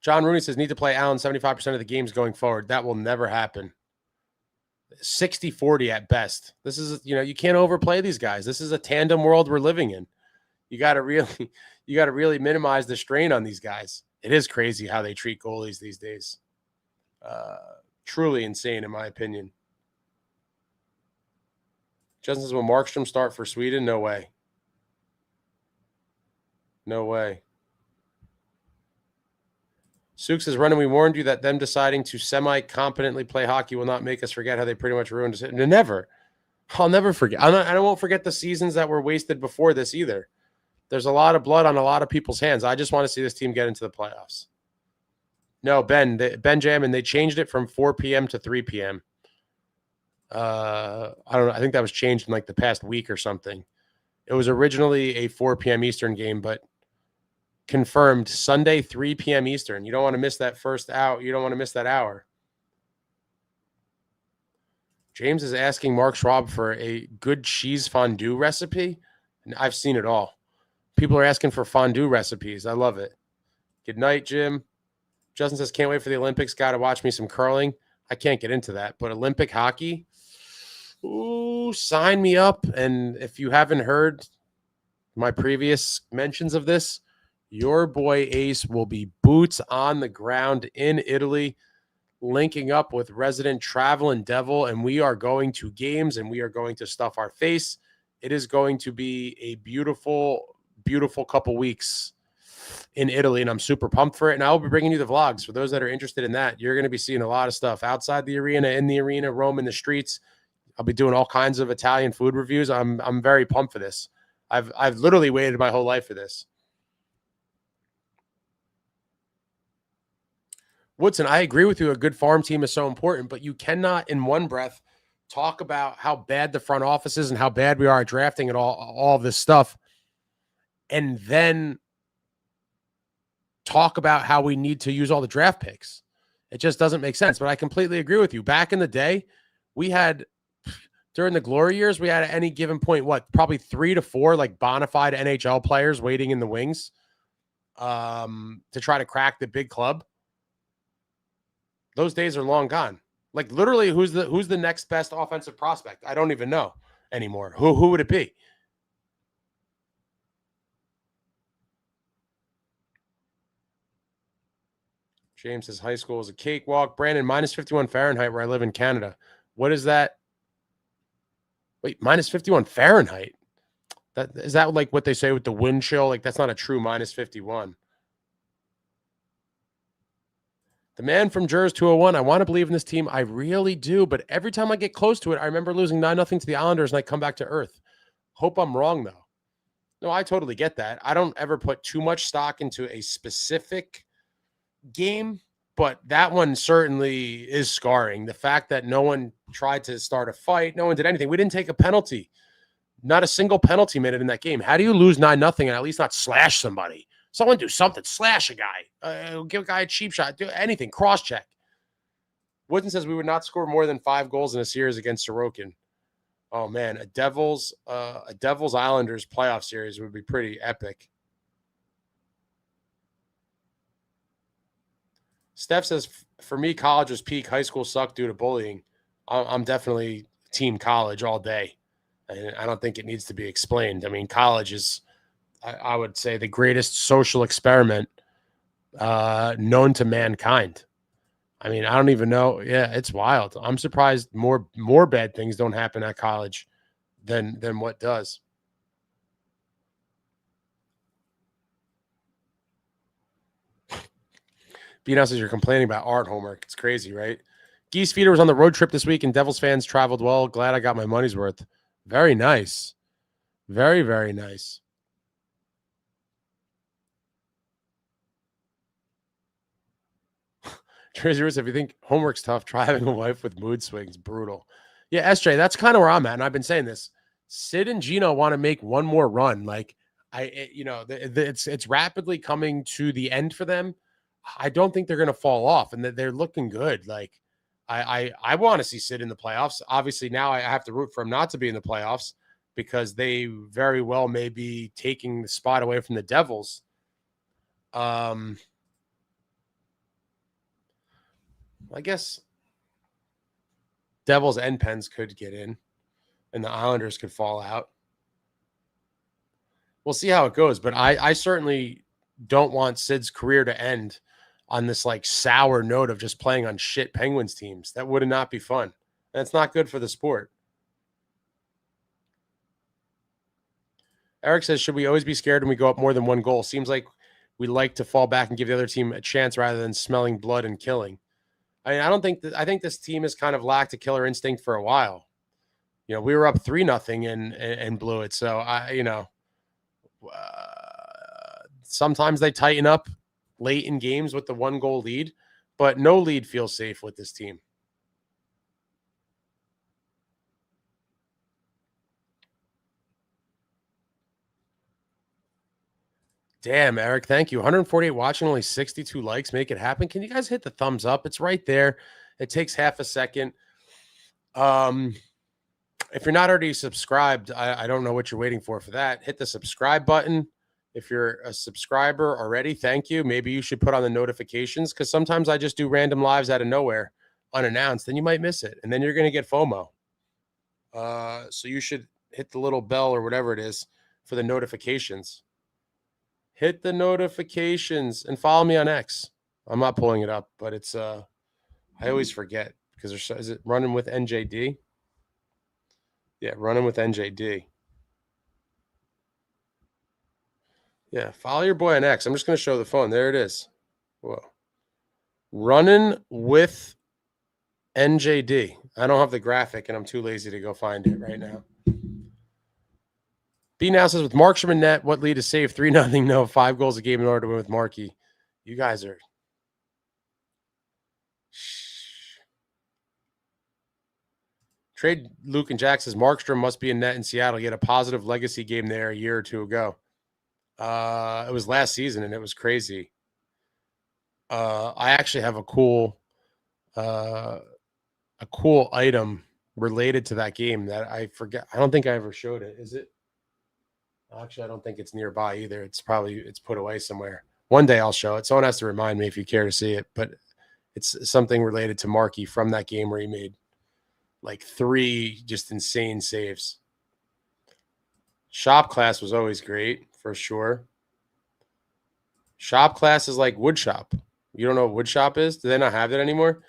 John Rooney says, need to play Allen 75% of the games going forward. That will never happen. 60-40 at best. This is, you can't overplay these guys. This is a tandem world we're living in. You got to really minimize the strain on these guys. It is crazy how they treat goalies these days. Truly insane, in my opinion. Justin says, will Markstrom start for Sweden? No way. No way. Suk says, Running, we warned you that them deciding to semi-competently play hockey will not make us forget how they pretty much ruined us. Never. I'll never forget. I won't forget the seasons that were wasted before this either. There's a lot of blood on a lot of people's hands. I just want to see this team get into the playoffs. No, Ben Jamin, they changed it from 4 p.m. to 3 p.m. I don't know. I think that was changed in like the past week or something. It was originally a 4 p.m. Eastern game, but confirmed Sunday, 3 p.m. Eastern. You don't want to miss that first out. You don't want to miss that hour. James is asking Mark Schwab for a good cheese fondue recipe. And I've seen it all. People are asking for fondue recipes. I love it. Good night, Jim. Justin says, can't wait for the Olympics. Got to watch me some curling. I can't get into that. But Olympic hockey, ooh, sign me up. And if you haven't heard my previous mentions of this, your boy Ace will be boots on the ground in Italy, linking up with resident traveling devil, and we are going to games and we are going to stuff our face. It is going to be a beautiful, beautiful couple weeks in Italy, and I'm super pumped for it. And I'll be bringing you the vlogs. For those that are interested in that, you're going to be seeing a lot of stuff outside the arena, in the arena, roaming the streets. I'll be doing all kinds of Italian food reviews. I'm very pumped for this. I've literally waited my whole life for this. Woodson, I agree with you. A good farm team is so important, but you cannot in one breath talk about how bad the front office is and how bad we are at drafting and all this stuff, and then talk about how we need to use all the draft picks. It just doesn't make sense, but I completely agree with you. Back in the day, we had, during the glory years, we had at any given point, probably 3 to 4 like bona fide NHL players waiting in the wings to try to crack the big club. Those days are long gone. Like literally, who's the next best offensive prospect? I don't even know anymore. Who would it be? James says high school is a cakewalk. Brandon, minus 51 Fahrenheit where I live in Canada. What is that? Wait, minus 51 Fahrenheit? Is that like what they say with the wind chill? Like that's not a true minus 51. The man from Jers 201, I want to believe in this team. I really do. But every time I get close to it, I remember losing 9-0 to the Islanders and I come back to earth. Hope I'm wrong, though. No, I totally get that. I don't ever put too much stock into a specific game, but that one certainly is scarring. The fact that no one tried to start a fight, no one did anything. We didn't take a penalty. Not a single penalty minute in that game. How do you lose 9-0 and at least not slash somebody? Someone do something. Slash a guy. Give a guy a cheap shot. Do anything. Cross-check. Wooden says we would not score more than 5 goals in a series against Sorokin. Oh, man. A Devils Islanders playoff series would be pretty epic. Steph says, for me, college was peak. High school sucked due to bullying. I'm definitely team college all day. And I don't think it needs to be explained. I mean, college is, I would say, the greatest social experiment known to mankind. I mean, I don't even know. Yeah, it's wild. I'm surprised more bad things don't happen at college than what does. B-Now says you're complaining about art homework. It's crazy, right? Geese Feeder was on the road trip this week, and Devils fans traveled well. Glad I got my money's worth. Very nice. Very, very nice. Tracy Russo, if you think homework's tough, try having a wife with mood swings. Brutal. Yeah, SJ, that's kind of where I'm at, and I've been saying this. Sid and Gino want to make one more run. Like, it's rapidly coming to the end for them. I don't think they're going to fall off, and they're looking good. Like, I want to see Sid in the playoffs. Obviously, now I have to root for him not to be in the playoffs because they very well may be taking the spot away from the Devils. I guess Devils and Pens could get in, and the Islanders could fall out. We'll see how it goes, but I certainly don't want Sid's career to end on this like sour note of just playing on shit Penguins teams. That would not be fun. And it's not good for the sport. Eric says, should we always be scared when we go up more than one goal? Seems like we like to fall back and give the other team a chance rather than smelling blood and killing. I mean, I think this team has kind of lacked a killer instinct for a while. You know, we were up 3-0 and blew it. So sometimes they tighten up late in games with the 1-goal lead, but no lead feels safe with this team. Damn, Eric, thank you. 148 watching, only 62 likes. Make it happen. Can you guys hit the thumbs up? It's right there. It takes half a second. If you're not already subscribed, I don't know what you're waiting for that. Hit the subscribe button. If you're a subscriber already, thank you. Maybe you should put on the notifications because sometimes I just do random lives out of nowhere, unannounced, and you might miss it. And then you're going to get FOMO. So you should hit the little bell or whatever it is for the notifications. Hit the notifications and follow me on X. I'm not pulling it up, but it's I always forget because is it running with NJD? Yeah, running with NJD. Yeah, follow your boy on X. I'm just going to show the phone. There it is. Whoa. Running with NJD. I don't have the graphic, and I'm too lazy to go find it right now. B now says, with Markstrom and net, what lead is safe? 3-0. No, 5 goals a game in order to win with Markey. You guys are. Trade Luke and Jack says, Markstrom must be in net in Seattle. He had a positive legacy game there a year or two ago. It was last season, and it was crazy. I actually have a cool item related to that game that I forget. I don't think I ever showed it. Is it? Actually, I don't think it's nearby either. It's put away somewhere. One day I'll show it. Someone has to remind me if you care to see it, but it's something related to Markey from that game where he made like 3 just insane saves. Shop class was always great for sure. Shop class is like wood shop. You don't know what wood shop is? Do they not have that anymore?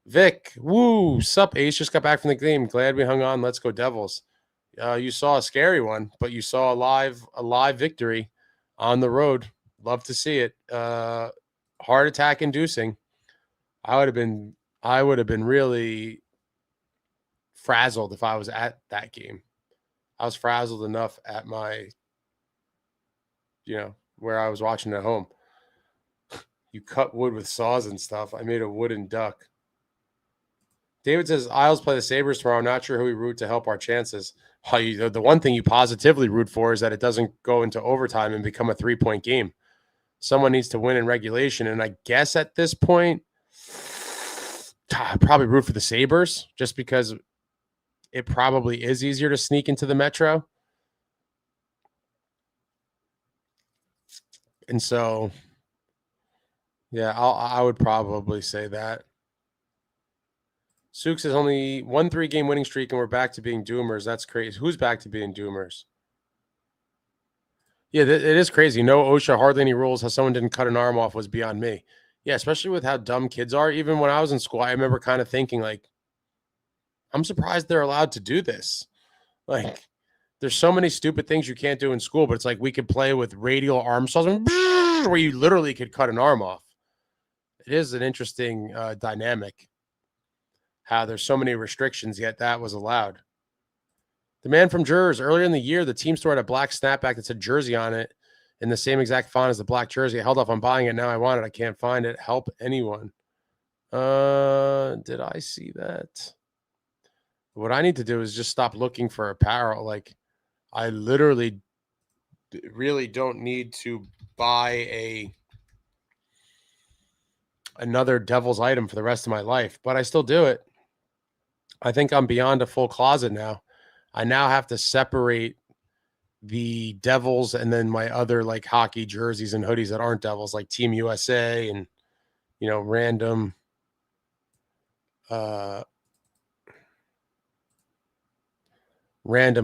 Vic, woo, sup, Ace, just got back from the game. Glad we hung on. Let's go Devils. You saw a scary one, but you saw a live victory on the road. Love to see it. Heart attack inducing. I would have been really frazzled if I was at that game. I was frazzled enough at my, where I was watching at home. You cut wood with saws and stuff. I made a wooden duck. David says, Isles play the Sabres tomorrow. Not sure who we root to help our chances. The one thing you positively root for is that it doesn't go into overtime and become a 3-point game. Someone needs to win in regulation. And I guess at this point, I'd probably root for the Sabres just because it probably is easier to sneak into the Metro. And so, yeah, I would probably say that. Suk says only 1 3-game winning streak and we're back to being doomers. That's crazy. Who's back to being doomers? Yeah, it is crazy. No OSHA, hardly any rules. How someone didn't cut an arm off was beyond me. Yeah, especially with how dumb kids are. Even when I was in school, I remember kind of thinking, like, I'm surprised they're allowed to do this. Like, there's so many stupid things you can't do in school, but it's like we could play with radial arm saws where you literally could cut an arm off. It is an interesting dynamic. How there's so many restrictions, yet that was allowed. The man from Jers, earlier in the year, the team store had a black snapback that said Jersey on it in the same exact font as the black jersey. I held off on buying it. Now I want it. I can't find it. Help anyone. Did I see that? What I need to do is just stop looking for apparel. Like, I literally really don't need to buy another Devils item for the rest of my life, but I still do it. I think I'm beyond a full closet now. I now have to separate the Devils and then my other like hockey jerseys and hoodies that aren't Devils, like Team USA and, you know, random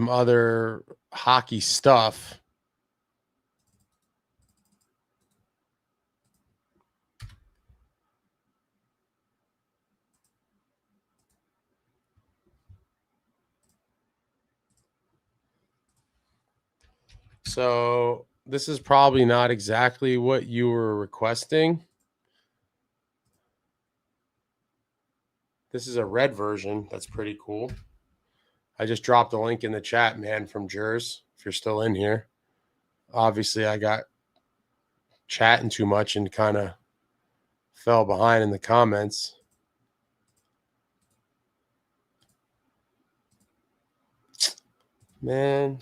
other hockey stuff. So this is probably not exactly what you were requesting. This is a red version. That's pretty cool. I just dropped a link in the chat, man, from Jers, if you're still in here. Obviously, I got chatting too much and kind of fell behind in the comments. Man.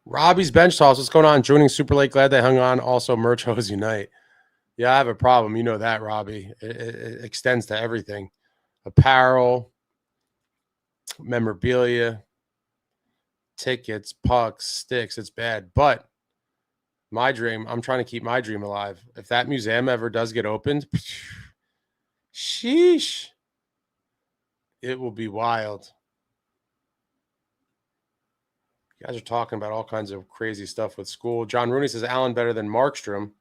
Robbie's bench toss. What's going on? Joining super late. Glad they hung on. Also, merch hose unite. Yeah, I have a problem. You know that, Robbie. It extends to everything. Apparel, memorabilia, tickets, pucks, sticks. It's bad. But my dream, I'm trying to keep my dream alive. If that museum ever does get opened, sheesh, it will be wild. You guys are talking about all kinds of crazy stuff with school. John Rooney says Allen better than Markstrom.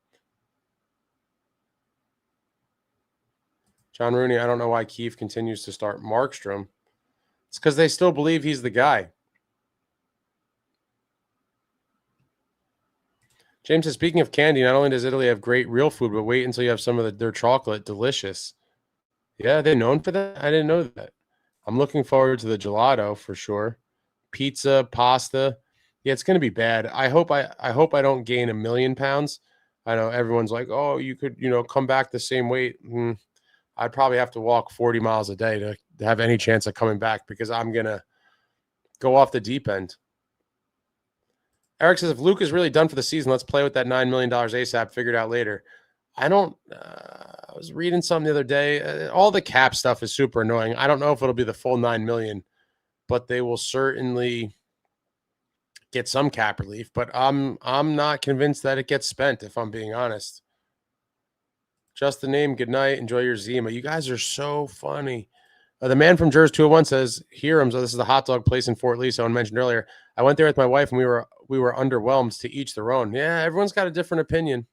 John Rooney, I don't know why Keefe continues to start Markstrom. It's because they still believe he's the guy. James says, speaking of candy, not only does Italy have great real food, but wait until you have some of their chocolate. Delicious. Yeah, they're known for that? I didn't know that. I'm looking forward to the gelato for sure. Pizza, pasta. Yeah, it's going to be bad. I hope I don't gain 1 million pounds. I know everyone's like, oh, you could, come back the same weight. I'd probably have to walk 40 miles a day to have any chance of coming back because I'm going to go off the deep end. Eric says, if Luke is really done for the season, let's play with that $9 million ASAP, figure it out later. I was reading something the other day. All the cap stuff is super annoying. I don't know if it'll be the full 9 million, but they will certainly get some cap relief. But I'm not convinced that it gets spent, if I'm being honest. Just the name. Good night. Enjoy your Zima. You guys are so funny. The man from Jers 201 says, Hiram's. This is the hot dog place in Fort Lee. Someone mentioned earlier. I went there with my wife, and we were underwhelmed. To each their own. Yeah, everyone's got a different opinion.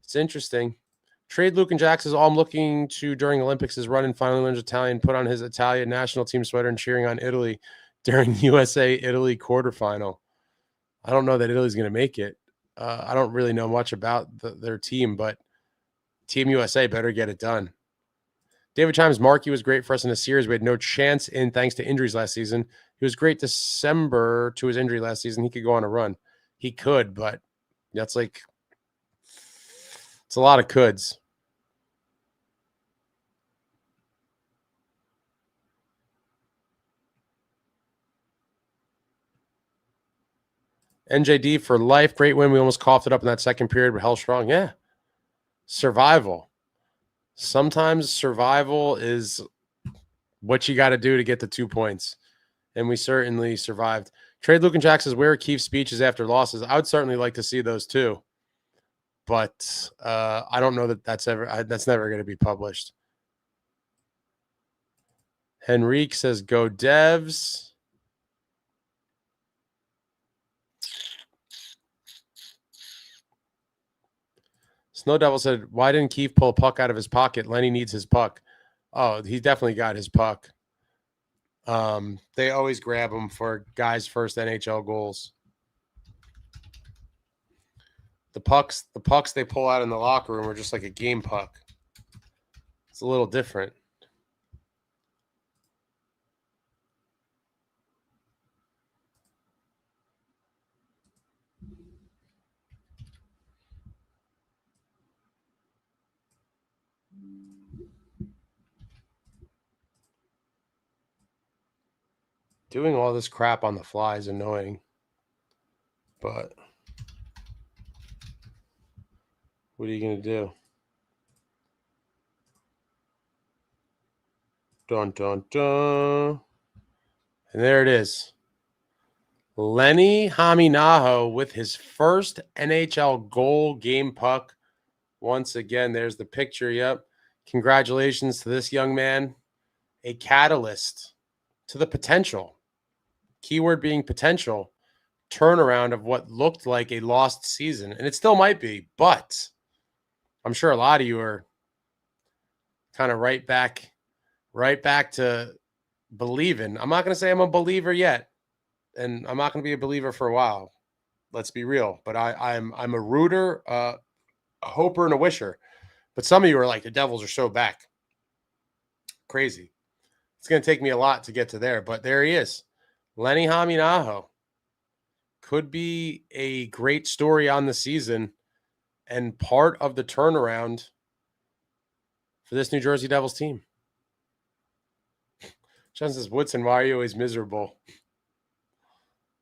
It's interesting. Trade Luke and Jack says, all I'm looking to during Olympics is run and finally learns Italian, put on his Italian national team sweater and cheering on Italy during USA-Italy quarterfinal. I don't know that Italy's going to make it. I don't really know much about their team, but Team USA better get it done. David Chimes, Markey was great for us in the series. We had no chance in thanks to injuries last season. He was great December to his injury last season. He could go on a run. He could, but that's like it's a lot of coulds. NJD for life. Great win. We almost coughed it up in that second period, but hell strong. Yeah. Survival. Sometimes survival is what you got to do to get the 2 points. And we certainly survived. Trade Luke and Jack says, where are Keith's speeches after losses? I would certainly like to see those too. But I don't know that that's never going to be published. Henrique says, go Devs. Snow Devil said, why didn't Keith pull a puck out of his pocket? Lenny needs his puck. Oh, he definitely got his puck. They always grab him for guys' first NHL goals. The pucks they pull out in the locker room are just like a game puck. It's a little different. Doing all this crap on the fly is annoying, but what are you going to do? Dun, dun, dun. And there it is. Lenni Hameenaho with his first NHL goal game puck. Once again, there's the picture. Yep. Congratulations to this young man. A catalyst to the potential. Keyword being potential. Turnaround of what looked like a lost season. And it still might be, but I'm sure a lot of you are kind of right back to believing. I'm not going to say I'm a believer yet, and I'm not going to be a believer for a while. Let's be real. But I'm a rooter, a hoper, and a wisher. But some of you are like, the Devils are so back. Crazy. It's going to take me a lot to get to there, but there he is. Lenni Hameenaho could be a great story on the season and part of the turnaround for this New Jersey Devils team. John says, Woodson, why are you always miserable?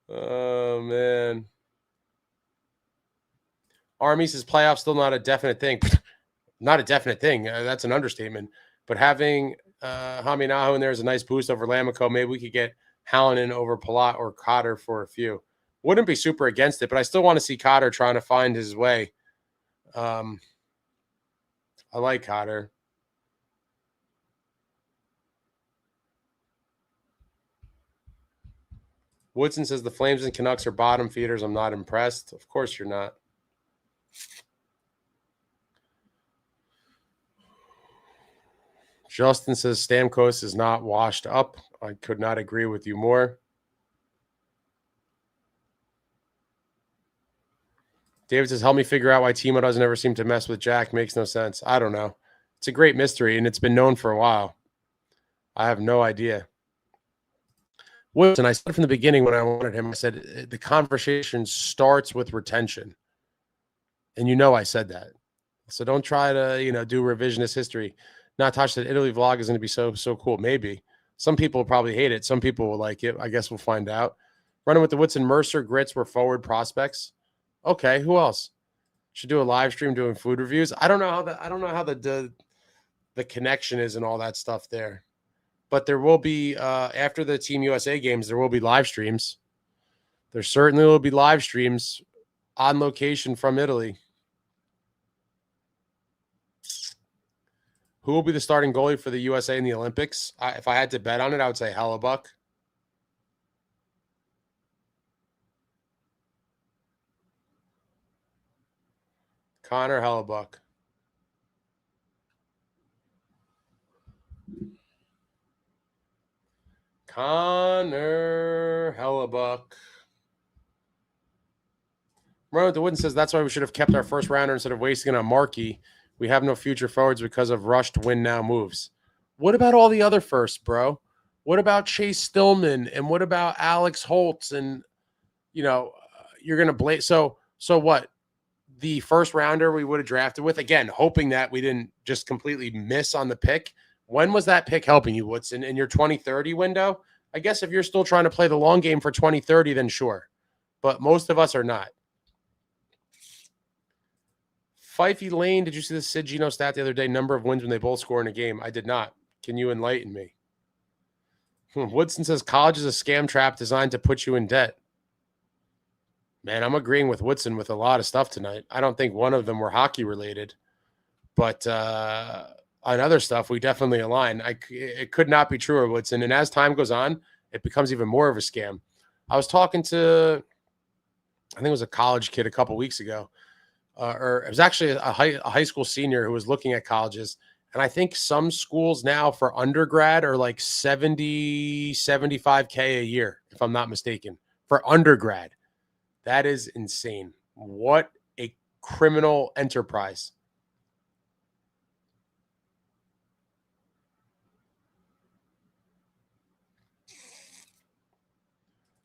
Oh, man. Army says, playoffs still not a definite thing. Not a definite thing. That's an understatement. But having Hameenaho in there is a nice boost over Lamico. Maybe we could get Hallinan over Palat or Cotter for a few. Wouldn't be super against it, but I still want to see Cotter trying to find his way. I like Cotter. Woodson says the Flames and Canucks are bottom feeders. I'm not impressed. Of course you're not. Justin says Stamkos is not washed up. I could not agree with you more. David says, help me figure out why Timo doesn't ever seem to mess with Jack. Makes no sense. I don't know. It's a great mystery, and it's been known for a while. I have no idea. Woodson, I said from the beginning when I wanted him, I said the conversation starts with retention. And you know I said that. So don't try to, do revisionist history. Not touch that Italy vlog is going to be so cool. Maybe. Some people will probably hate it. Some people will like it. I guess we'll find out. Running with the Woodson, Mercer, Grits were forward prospects. Okay, who else? Should do a live stream doing food reviews. I don't know how the connection is and all that stuff there. But there will be after the Team USA games, there will be live streams. There certainly will be live streams on location from Italy. Who will be the starting goalie for the USA in the Olympics? If I had to bet on it, I would say Hellebuck. Connor Hellebuck. Connor Hellebuck. Ronald DeWooden says that's why we should have kept our first rounder instead of wasting it on Markey. We have no future forwards because of rushed win now moves. What about all the other firsts, bro? What about Chase Stillman and what about Alex Holtz? And you're gonna blame. So what? The first rounder we would have drafted with, again, hoping that we didn't just completely miss on the pick. When was that pick helping you, Woodson? In your 2030 window? I guess if you're still trying to play the long game for 2030, then sure. But most of us are not. Fifey Lane, did you see the Sid Gino stat the other day? Number of wins when they both score in a game. I did not. Can you enlighten me? Woodson says college is a scam trap designed to put you in debt. Man, I'm agreeing with Woodson with a lot of stuff tonight. I don't think one of them were hockey related, but on other stuff, we definitely align. It could not be truer, Woodson. And as time goes on, it becomes even more of a scam. I was talking to, I think it was a college kid a couple weeks ago, or it was actually a high school senior who was looking at colleges. And I think some schools now for undergrad are like 70, 75K a year, if I'm not mistaken, for undergrad. That is insane. What a criminal enterprise.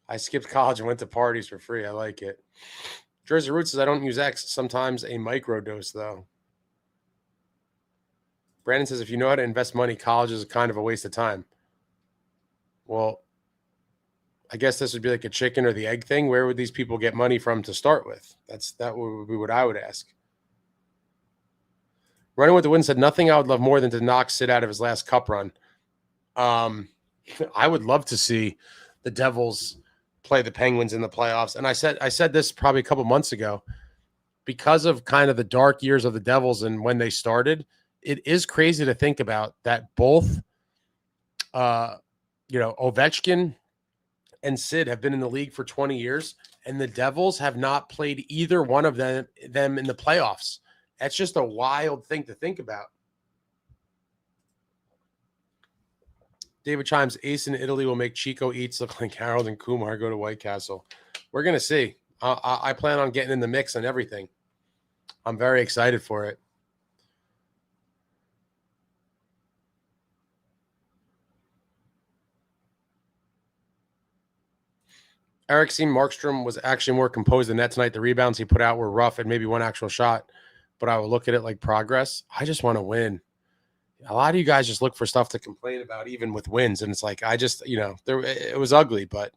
I skipped college and went to parties for free. I like it. Jersey Roots says, I don't use X. Sometimes a microdose, though. Brandon says, if you know how to invest money, college is kind of a waste of time. Well, I guess this would be like a chicken or the egg thing. Where would these people get money from to start with? That would be what I would ask. Running with the Wind said, nothing I would love more than to knock Sid out of his last cup run. I would love to see the Devils play the Penguins in the playoffs. And I said this probably a couple months ago, because of kind of the dark years of the Devils and when they started, it is crazy to think about that both, Ovechkin and Sid have been in the league for 20 years, and the Devils have not played either one of them in the playoffs. That's just a wild thing to think about. David Chimes, Ace in Italy will make Chico Eats look like Harold and Kumar go to White Castle. We're going to see. I plan on getting in the mix and everything. I'm very excited for it. Eric seen Markstrom was actually more composed than that tonight. The rebounds he put out were rough and maybe one actual shot, but I will look at it like progress. I just want to win. A lot of you guys just look for stuff to complain about, even with wins. And it's like, it was ugly, but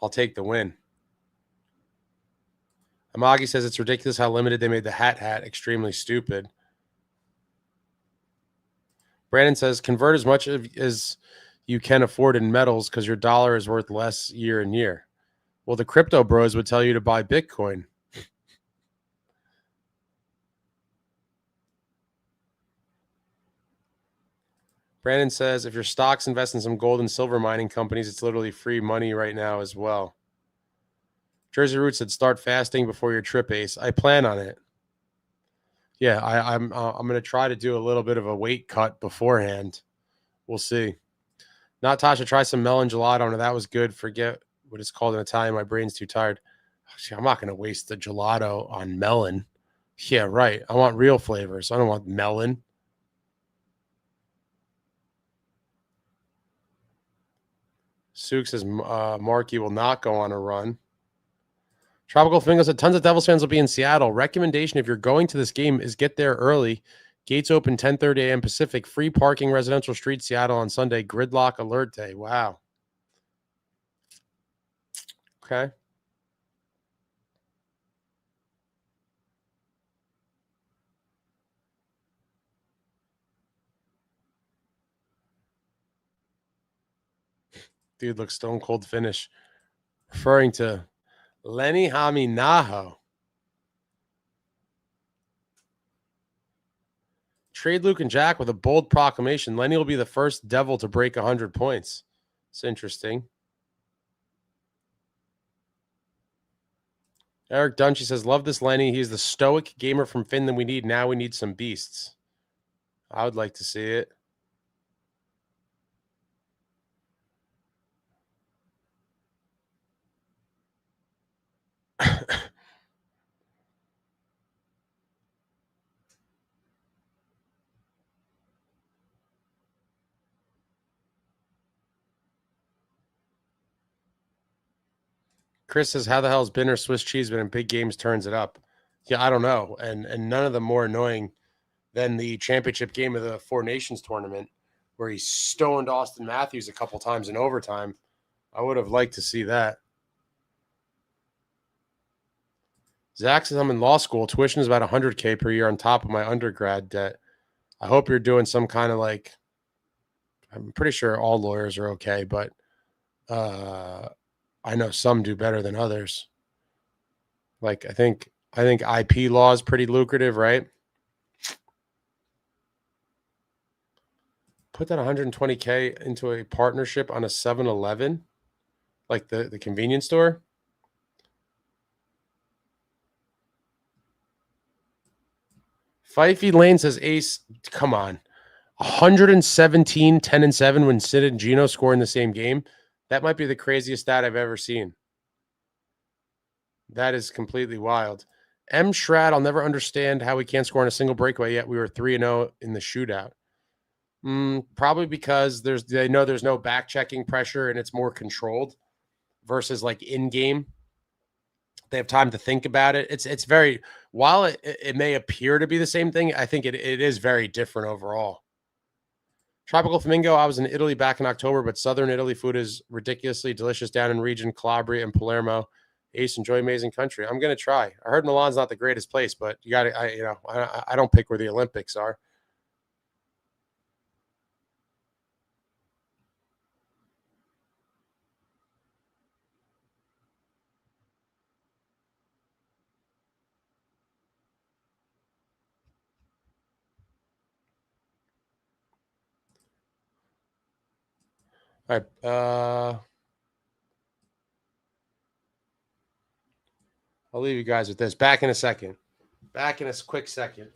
I'll take the win. Amagi says it's ridiculous how limited they made the hat. Extremely stupid. Brandon says, convert as much as you can afford in metals because your dollar is worth less year and year. Well, the crypto bros would tell you to buy Bitcoin. Brandon says, if your stocks invest in some gold and silver mining companies, it's literally free money right now as well. Jersey Roots said, start fasting before your trip, Ace. I plan on it. Yeah, I'm going to try to do a little bit of a weight cut beforehand. We'll see. Natasha, try some melon gelato. That was good. Forget what it's called in Italian. My brain's too tired. I'm not going to waste the gelato on melon. Yeah, right. I want real flavors. I don't want melon. Suk says Markey will not go on a run. Tropical Flamingo said tons of Devils fans will be in Seattle. Recommendation if you're going to this game is get there early. Gates open 10:30 a.m. Pacific. Free parking, residential street, Seattle on Sunday. Gridlock alert day. Wow. Okay. Dude looks stone cold finish. Referring to Lenni Hameenaho. Trade Luke and Jack with a bold proclamation. Lenny will be the first Devil to break 100 points. It's interesting. Eric Dungy says, love this Lenny. He's the stoic gamer from Finland we need. Now we need some beasts. I would like to see it. Chris says, how the hell has Binner Swiss cheese been in big games turns it up? Yeah, I don't know. And none of them more annoying than the championship game of the Four Nations tournament where he stoned Austin Matthews a couple times in overtime. I would have liked to see that. Zach says, I'm in law school. Tuition is about $100K per year on top of my undergrad debt. I hope you're doing some kind of like, I'm pretty sure all lawyers are okay, but I know some do better than others. Like I think IP law is pretty lucrative, right? Put that $120K into a partnership on a 7-Eleven, like the convenience store. Fifey Lane says, Ace, come on. 117, 10-7 when Sid and Gino score in the same game. That might be the craziest stat I've ever seen. That is completely wild. M. Shrad, I'll never understand how we can't score on a single breakaway yet. We were 3-0 in the shootout. Probably because they know there's no back checking pressure and it's more controlled versus like in game. They have time to think about it. It's very, while it may appear to be the same thing, I think it is very different overall. Tropical Flamingo, I was in Italy back in October, but Southern Italy food is ridiculously delicious down in region Calabria and Palermo. Ace, enjoy amazing country. I'm going to try. I heard Milan's not the greatest place, but you got to, I don't pick where the Olympics are. All right. I'll leave you guys with this. Back in a second. Back in a quick second.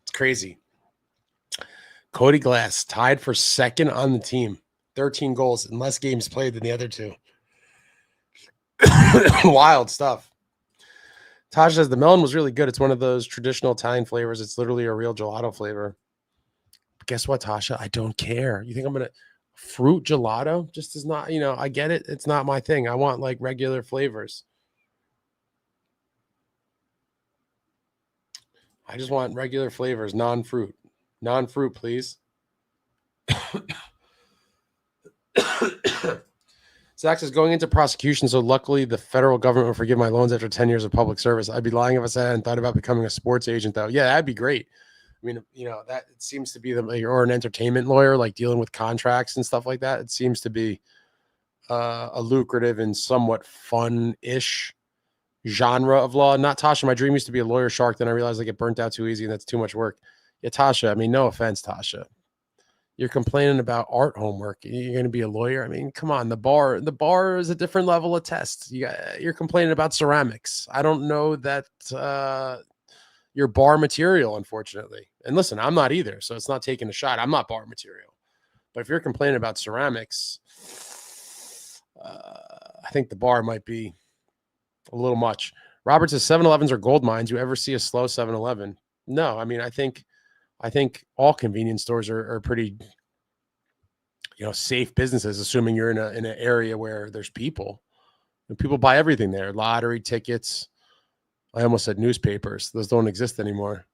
It's crazy. Cody Glass tied for second on the team. 13 goals and less games played than the other two. Wild stuff. Tasha says the melon was really good. It's one of those traditional Italian flavors. It's literally a real gelato flavor. But guess what, Tasha? I don't care. You think I'm going to fruit gelato? Just is not, I get it. It's not my thing. I want like regular flavors. I just want regular flavors, non-fruit. Non-fruit, please. Zach says going into prosecution, so luckily the federal government will forgive my loans after 10 years of public service. I'd be lying if I said I hadn't thought about becoming a sports agent, though. Yeah, that'd be great. I mean, that it seems to be or an entertainment lawyer, like dealing with contracts and stuff like that. It seems to be a lucrative and somewhat fun-ish genre of law. Not Tasha. My dream used to be a lawyer shark. Then I realized I get burnt out too easy and that's too much work. Yeah, Tasha. I mean, no offense, Tasha. You're complaining about art homework. You're going to be a lawyer. I mean, come on. The bar is a different level of test. You're complaining about ceramics. I don't know that you're bar material, unfortunately. And listen, I'm not either. So it's not taking a shot. I'm not bar material. But if you're complaining about ceramics, I think the bar might be a little much. Robert says 7-Elevens are gold mines. You ever see a slow 7-Eleven? No. I mean, I think all convenience stores are pretty, safe businesses, assuming you're in an area where there's people. And people buy everything there. Lottery tickets. I almost said newspapers. Those don't exist anymore.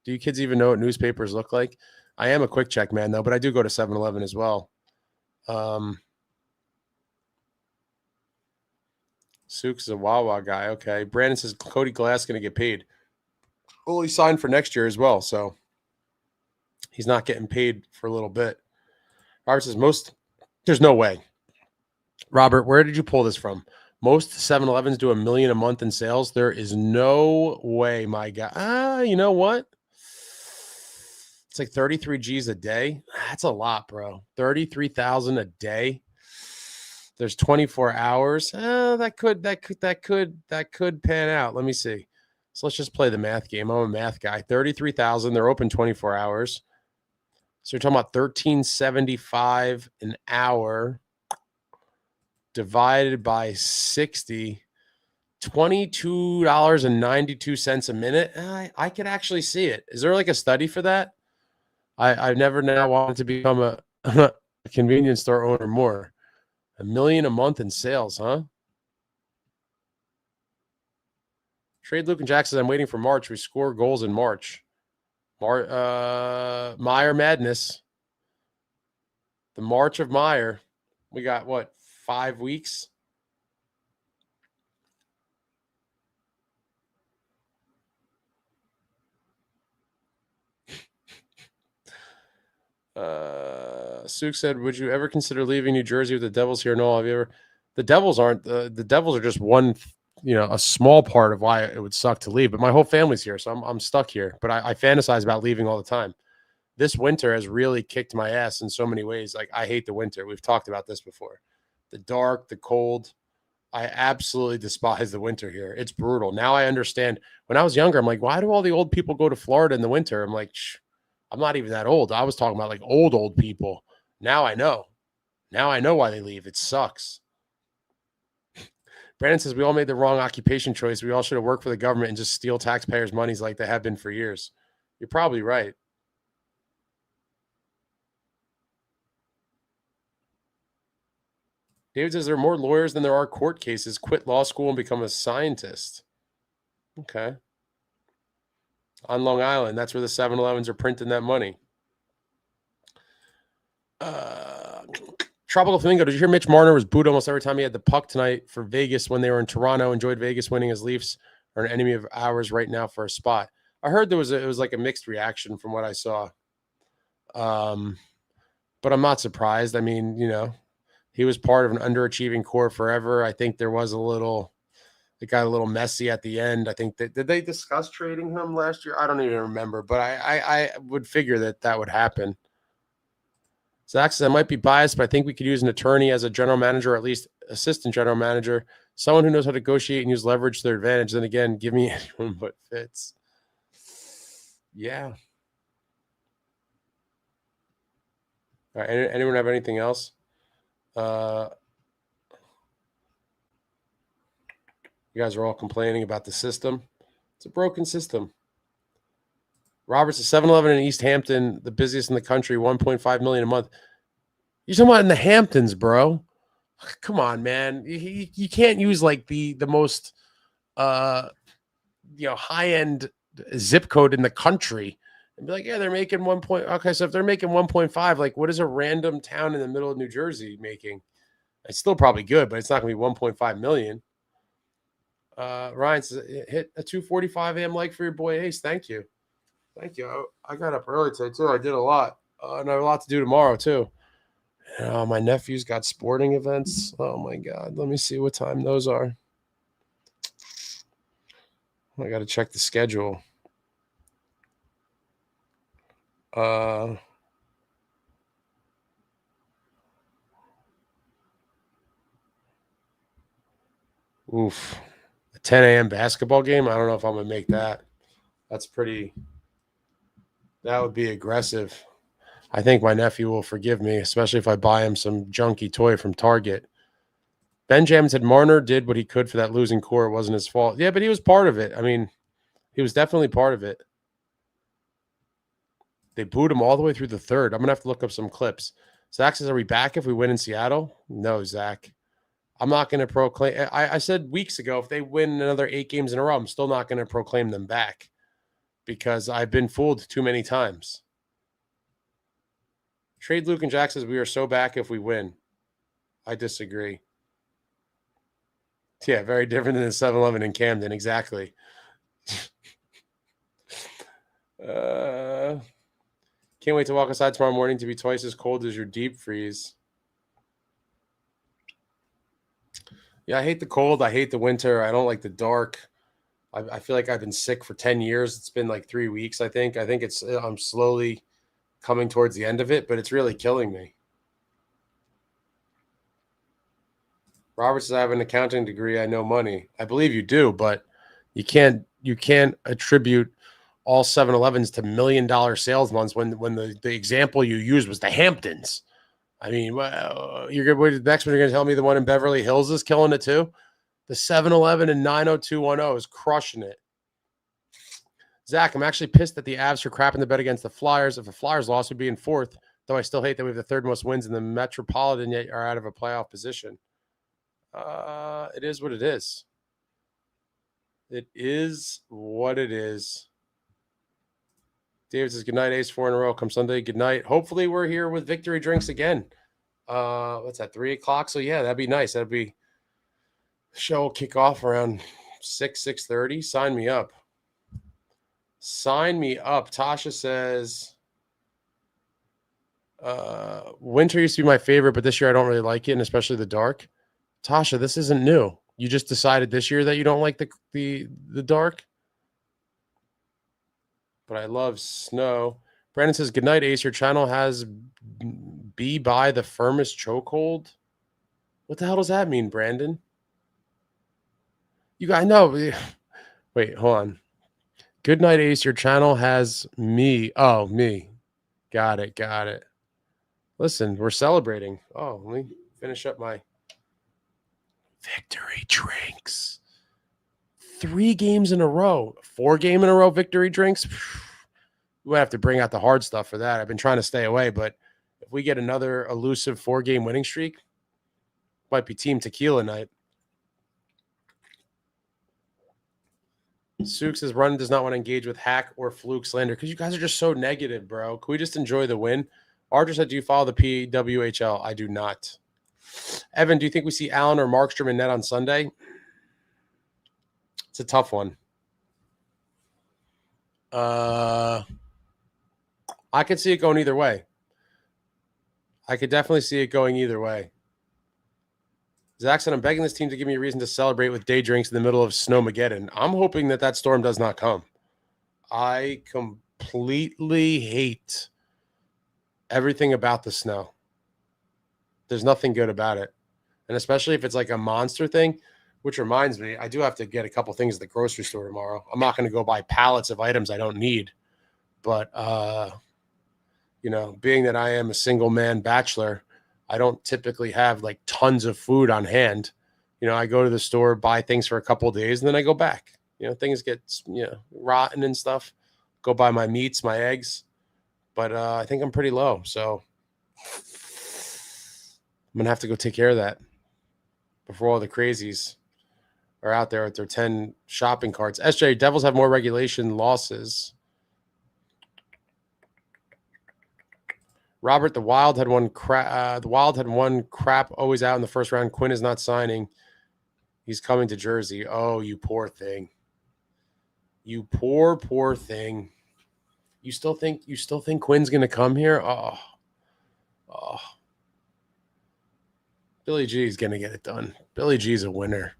Do you kids even know what newspapers look like? I am a quick check man, though, but I do go to 7-Eleven as well. Sukes is a Wawa guy. Okay. Brandon says Cody Glass going to get paid. Well, he signed for next year as well, so he's not getting paid for a little bit. Robert says there's no way. Robert, where did you pull this from? Most 7-Elevens do $1 million a month in sales. There is no way, my guy. You know what? It's like 33 G's a day. That's a lot, bro. 33,000 a day. There's 24 hours. That could pan out. Let me see. So let's just play the math game. I'm a math guy. 33,000. They're open 24 hours. So you're talking about $13.75 an hour divided by 60, $22.92 a minute. I could actually see it. Is there like a study for that? I've never now wanted to become a convenience store owner more. $1 million a month in sales, huh? Trade Luke and Jack says, I'm waiting for March. We score goals in March. Meier madness. The March of Meier. We got, 5 weeks? Suk said, would you ever consider leaving New Jersey with the Devils here? No, have you ever? The Devils aren't the Devils are just one, a small part of why it would suck to leave. But my whole family's here, so I'm stuck here. But I fantasize about leaving all the time. This winter has really kicked my ass in so many ways. Like, I hate the winter. We've talked about this before. The dark, the cold. I absolutely despise the winter here. It's brutal. Now I understand. When I was younger, I'm like, why do all the old people go to Florida in the winter? I'm like, I'm not even that old. I was talking about like old people. Now I know. Now I know why they leave. It sucks. Brandon says, we all made the wrong occupation choice. We all should have worked for the government and just steal taxpayers' monies like they have been for years. You're probably right. David says, there are more lawyers than there are court cases. Quit law school and become a scientist. Okay. On Long Island, that's where the 7-Elevens are printing that money. Tropical Flamingo, did you hear Mitch Marner was booed almost every time he had the puck tonight for Vegas when they were in Toronto? Enjoyed Vegas winning as Leafs are an enemy of ours right now for a spot. I heard it was like a mixed reaction from what I saw. But I'm not surprised. I mean, he was part of an underachieving core forever. I think there was it got a little messy at the end. I think did they discuss trading him last year? I don't even remember, but I would figure that would happen. Zach says, I might be biased, but I think we could use an attorney as a general manager, or at least assistant general manager, someone who knows how to negotiate and use leverage to their advantage. Then again, give me anyone but Fitz. Yeah. All right. Anyone have anything else? You guys are all complaining about the system. It's a broken system. Roberts, a 7-Eleven in East Hampton, the busiest in the country, $1.5 million a month. You're talking about in the Hamptons, bro. Come on, man. You can't use like the most high-end zip code in the country and be like, yeah, they're making 1. Okay, so if they're making 1.5, like what is a random town in the middle of New Jersey making? It's still probably good, but it's not going to be 1.5 million. Ryan says, hit a 2:45 a.m. like for your boy Ace. Thank you. Thank you. I got up early today, too. I did a lot. And I have a lot to do tomorrow, too. My nephew's got sporting events. Oh, my God. Let me see what time those are. I got to check the schedule. Oof. A 10 a.m. basketball game? I don't know if I'm going to make that. That would be aggressive. I think my nephew will forgive me, especially if I buy him some junky toy from Target. Benjamin said Marner did what he could for that losing core. It wasn't his fault. Yeah, but he was part of it. I mean, he was definitely part of it. They booed him all the way through the third. I'm going to have to look up some clips. Zach says, are we back if we win in Seattle? No, Zach. I'm not going to proclaim. I said weeks ago, if they win another 8 games in a row, I'm still not going to proclaim them back because I've been fooled too many times. Trade Luke and Jack says, we are so back if we win. I disagree. Yeah, very different than the 7-Eleven in Camden. Exactly. Can't wait to walk outside tomorrow morning to be twice as cold as your deep freeze. Yeah, I hate the cold. I hate the winter. I don't like the dark. I feel like I've been sick for 10 years. It's been like 3 weeks, I think. I'm slowly coming towards the end of it, but it's really killing me. Robert says, I have an accounting degree. I know money. I believe you do, but you can't attribute all 7-Elevens to $1 million sales months when the example you used was the Hamptons. I mean, you're going to next one. You're going to tell me the one in Beverly Hills is killing it too. The 7-Eleven in 90210 is crushing it. Zach, I'm actually pissed that the Avs for crapping the bet against the Flyers. If the Flyers lost, we'd be in fourth. Though I still hate that we have the third most wins in the Metropolitan yet are out of a playoff position. It is what it is. It is what it is. David says, good night, Ace, 4 in a row. Come Sunday, good night. Hopefully we're here with victory drinks again. What's that, 3 o'clock? So, yeah, that'd be nice. That'd be – show will kick off around 6:30. Sign me up. Sign me up. Tasha says Winter used to be my favorite, but this year I don't really like it, and especially the dark. Tasha, this isn't new. You just decided this year that you don't like the dark. But I love snow. Brandon says, good night, Ace. Your channel has be by the firmest chokehold. What the hell does that mean, Brandon? You guys know. Wait, hold on. Good night, Ace. Your channel has me. Oh, me. Got it. Listen, we're celebrating. Oh, let me finish up my victory drinks. 3 games in a row. 4 game in a row victory drinks. We have to bring out the hard stuff for that. I've been trying to stay away, but if we get another elusive 4-game winning streak, might be Team Tequila night. Suk says, Run does not want to engage with hack or fluke slander because you guys are just so negative, bro. Can we just enjoy the win? Archer said, do you follow the PWHL? I do not. Evan, do you think we see Allen or Markstrom in net on Sunday? It's a tough one. I could see it going either way. I could definitely see it going either way. Zach said, I'm begging this team to give me a reason to celebrate with day drinks in the middle of Snowmageddon. I'm hoping that storm does not come. I completely hate everything about the snow. There's nothing good about it. And especially if it's like a monster thing, which reminds me, I do have to get a couple things at the grocery store tomorrow. I'm not going to go buy pallets of items I don't need. But, being that I am a single man bachelor, I don't typically have like tons of food on hand. I go to the store, buy things for a couple of days, and then I go back. Things get, rotten and stuff. Go buy my meats, my eggs. But I think I'm pretty low. So I'm going to have to go take care of that before all the crazies are out there with their 10 shopping carts. SJ, Devils have more regulation losses. Robert, the Wild had one crap always out in the first round. Quinn is not signing. He's coming to Jersey. Oh, you poor thing. You poor thing. You still think Quinn's gonna come here? Oh. Billy G is gonna get it done. Billy G's a winner.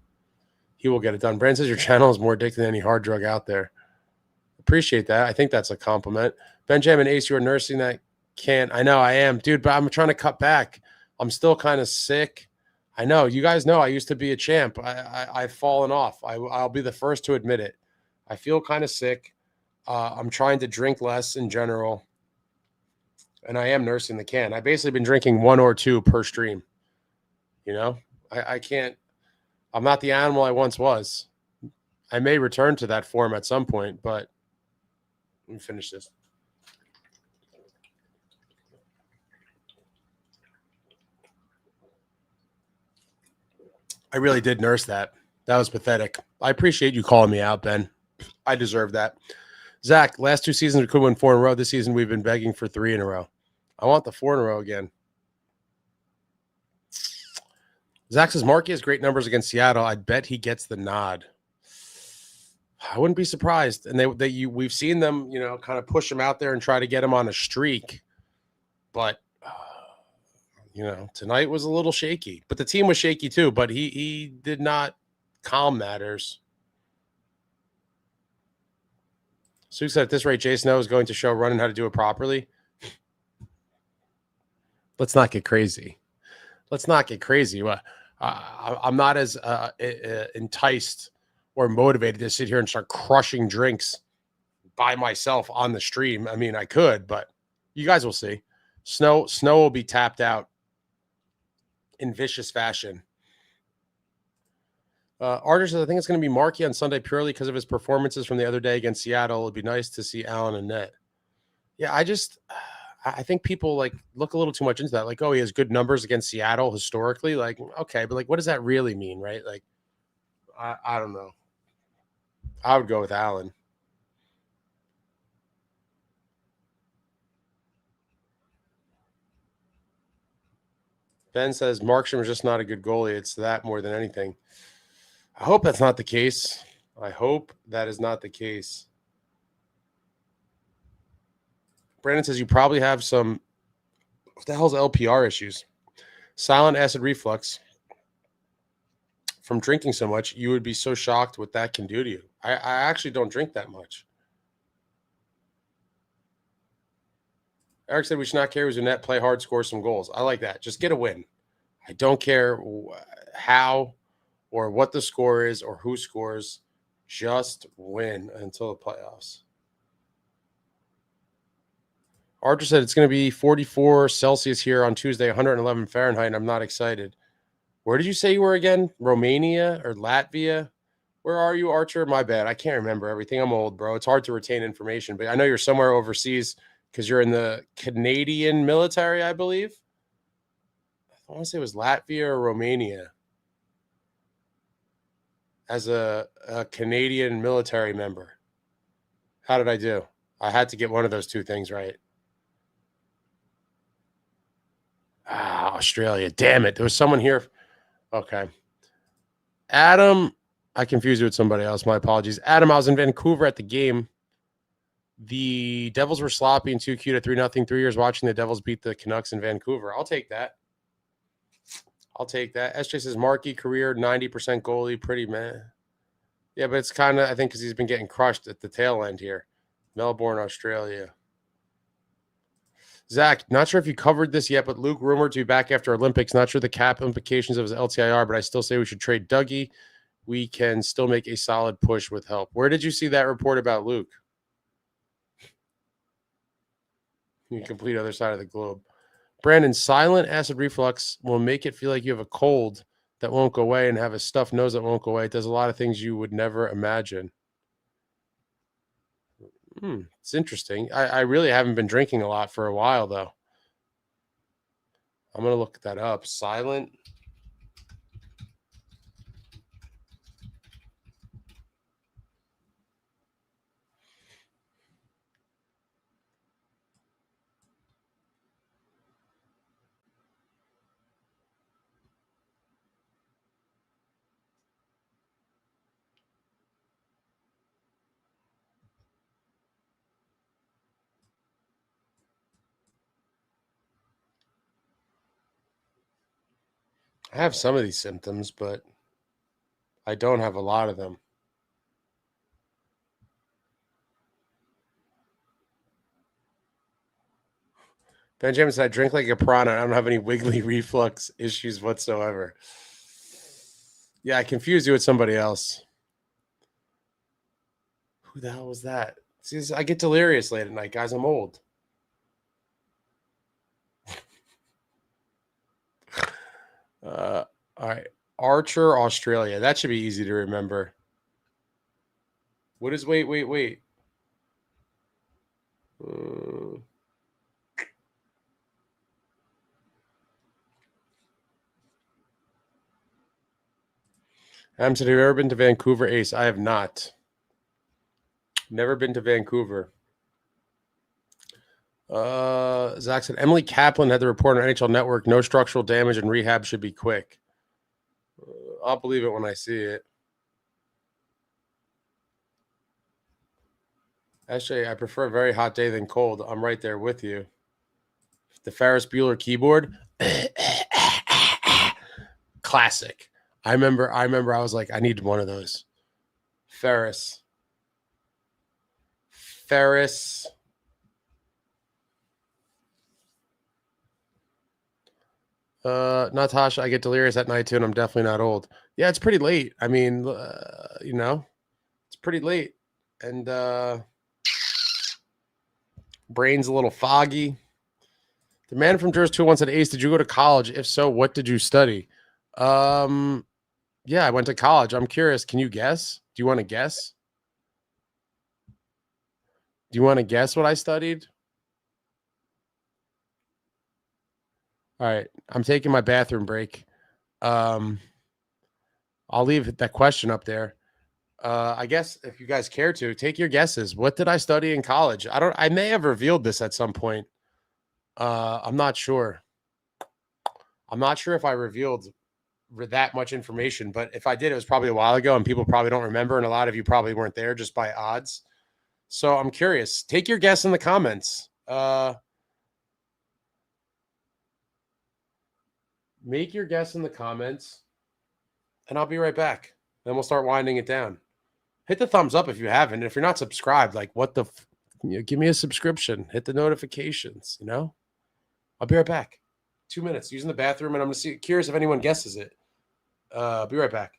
He will get it done. Brand says your channel is more addictive than any hard drug out there. Appreciate that. I think that's a compliment. Benjamin Ace, you are nursing that. Can't. I know I am, dude, but I'm trying to cut back. I'm still kind of sick. I know. You guys know I used to be a champ. I've fallen off. I'll be the first to admit it. I feel kind of sick. I'm trying to drink less in general. And I am nursing the can. I've basically been drinking 1 or 2 per stream. I can't. I'm not the animal I once was. I may return to that form at some point, but let me finish this. I really did nurse that. That was pathetic. I appreciate you calling me out, Ben. I deserve that. Zach, last 2 seasons we could win 4 in a row. This season we've been begging for 3 in a row. I want the 4 in a row again. Zach says Markey has great numbers against Seattle. I'd bet he gets the nod. I wouldn't be surprised. And we've seen them, kind of push him out there and try to get him on a streak. But tonight was a little shaky, but the team was shaky too, but he did not calm matters. Sue said at this rate, Jay Snow is going to show running how to do it properly. Let's not get crazy. I'm not as enticed or motivated to sit here and start crushing drinks by myself on the stream. I mean, I could, but you guys will see. Snow will be tapped out in vicious fashion. Archer says, I think it's going to be Markey on Sunday purely because of his performances from the other day against Seattle. It'd be nice to see Allen and net. Yeah, I think people look a little too much into that. Like, oh, he has good numbers against Seattle historically. Like, okay, but what does that really mean, right? Like, I don't know. I would go with Allen. Ben says Markstrom is just not a good goalie. It's that more than anything. I hope that's not the case. I hope that is not the case. Brandon says you probably have some What the hell's LPR issues? Silent acid reflux from drinking so much. You would be so shocked what that can do to you. I actually don't drink that much. Eric said we should not care who's in net, play hard, score some goals. I like that. Just get a win. I don't care how or what the score is or who scores. Just win until the playoffs. Archer said it's going to be 44 Celsius here on Tuesday, 111 Fahrenheit, and I'm not excited. Where did you say you were again? Romania or Latvia? Where are you, Archer? My bad. I can't remember everything. I'm old, bro. It's hard to retain information, but I know you're somewhere overseas because you're in the Canadian military, I believe. I want to say it was Latvia or Romania. As a Canadian military member. How did I do? I had to get one of those two things right. Australia. Damn it. There was someone here. Okay. Adam, I confused you with somebody else. My apologies. Adam, I was in Vancouver at the game. The Devils were sloppy and too cute at 3-0. 3 years watching the Devils beat the Canucks in Vancouver. I'll take that. I'll take that. SJ says Markey career, 90% goalie. Pretty, man. Yeah, but it's kind of, I think, because he's been getting crushed at the tail end here. Melbourne, Australia. Zach, not sure if you covered this yet, but Luke rumored to be back after Olympics. Not sure the cap implications of his LTIR, but I still say we should trade Dougie. We can still make a solid push with help. Where did you see that report about Luke? The complete other side of the globe. Brandon, silent acid reflux will make it feel like you have a cold that won't go away and have a stuffed nose that won't go away. It does a lot of things you would never imagine. It's interesting. I really haven't been drinking a lot for a while, though. I'm going to look that up. Silent. I have some of these symptoms, but I don't have a lot of them. Benjamin said, I drink like a piranha. I don't have any wiggly reflux issues whatsoever. Yeah, I confused you with somebody else. Who the hell was that? See, I get delirious late at night, guys. I'm old. All right. Archer, Australia. That should be easy to remember. What is wait? Adam said, have you ever been to Vancouver, Ace? I have not. Never been to Vancouver. Zach said, Emily Kaplan had the report on NHL Network. No structural damage and rehab should be quick. I'll believe it when I see it. Actually, I prefer a very hot day than cold. I'm right there with you. The Ferris Bueller keyboard. Classic. I remember I was like, I need one of those. Ferris. Natasha, I get delirious at night too, and I'm definitely not old. Yeah, it's pretty late. I mean, it's pretty late. And brain's a little foggy. The man from Jersey 2 said, Ace, did you go to college? If so, what did you study? Yeah, I went to college. I'm curious. Can you guess? Do you want to guess? Do you want to guess what I studied? All right. I'm taking my bathroom break. I'll leave that question up there. I guess if you guys care to, take your guesses. What did I study in college? I may have revealed this at some point. I'm not sure. I'm not sure if I revealed that much information, but if I did, it was probably a while ago and people probably don't remember. And a lot of you probably weren't there just by odds. So I'm curious. Take your guess in the comments. Make your guess in the comments, and I'll be right back. Then we'll start winding it down. Hit the thumbs up if you haven't. If you're not subscribed, like what the, give me a subscription. Hit the notifications. I'll be right back. 2 minutes. Using the bathroom, and I'm curious if anyone guesses it. Be right back.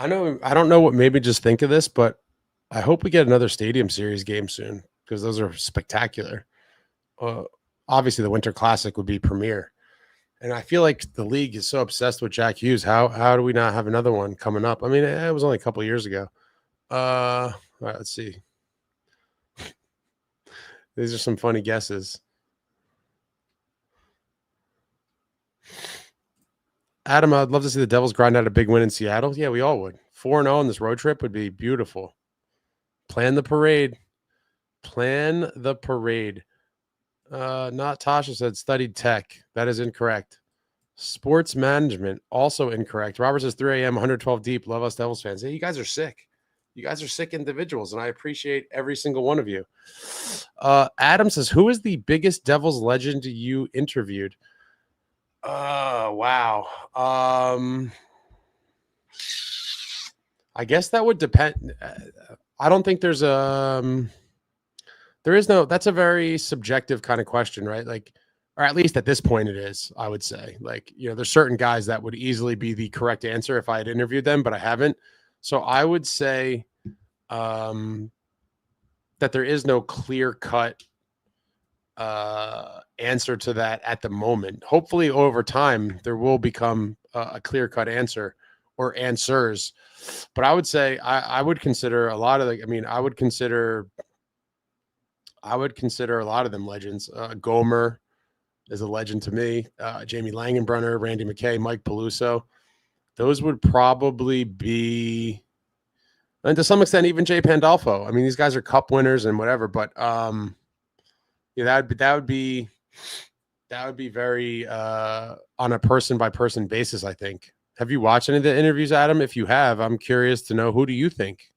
I don't know what made me just think of this, but I hope we get another Stadium Series game soon because those are spectacular. Obviously, the Winter Classic would be premier. And I feel like the league is so obsessed with Jack Hughes. How do we not have another one coming up? I mean, it was only a couple of years ago. All right, let's see. These are some funny guesses. Adam, I'd love to see the Devils grind out a big win in Seattle. Yeah, we all would. 4-0 on this road trip would be beautiful. Plan the parade. Plan the parade. Not Tasha said studied tech. That is incorrect. Sports management, also incorrect. Robert says 3 a.m., 112 deep. Love us Devils fans. Hey, you guys are sick. You guys are sick individuals, and I appreciate every single one of you. Adam says, who is the biggest Devils legend you interviewed? Wow. I guess that would depend. I don't think there's that's a very subjective kind of question, right? Like, or at least at this point it is, I would say. Like, there's certain guys that would easily be the correct answer if I had interviewed them, but I haven't. So I would say that there is no clear-cut answer to that at the moment. Hopefully over time there will become a clear-cut answer or answers. But I would say I would consider a lot of I would consider a lot of them legends. Gomer is a legend to me. Jamie Langenbrunner, Randy McKay, Mike Peluso. Those would probably be, and to some extent, even Jay Pandolfo. I mean, these guys are cup winners and whatever, but that would be very on a person by person basis, I think. Have you watched any of the interviews, Adam? If you have, I'm curious to know, who do you think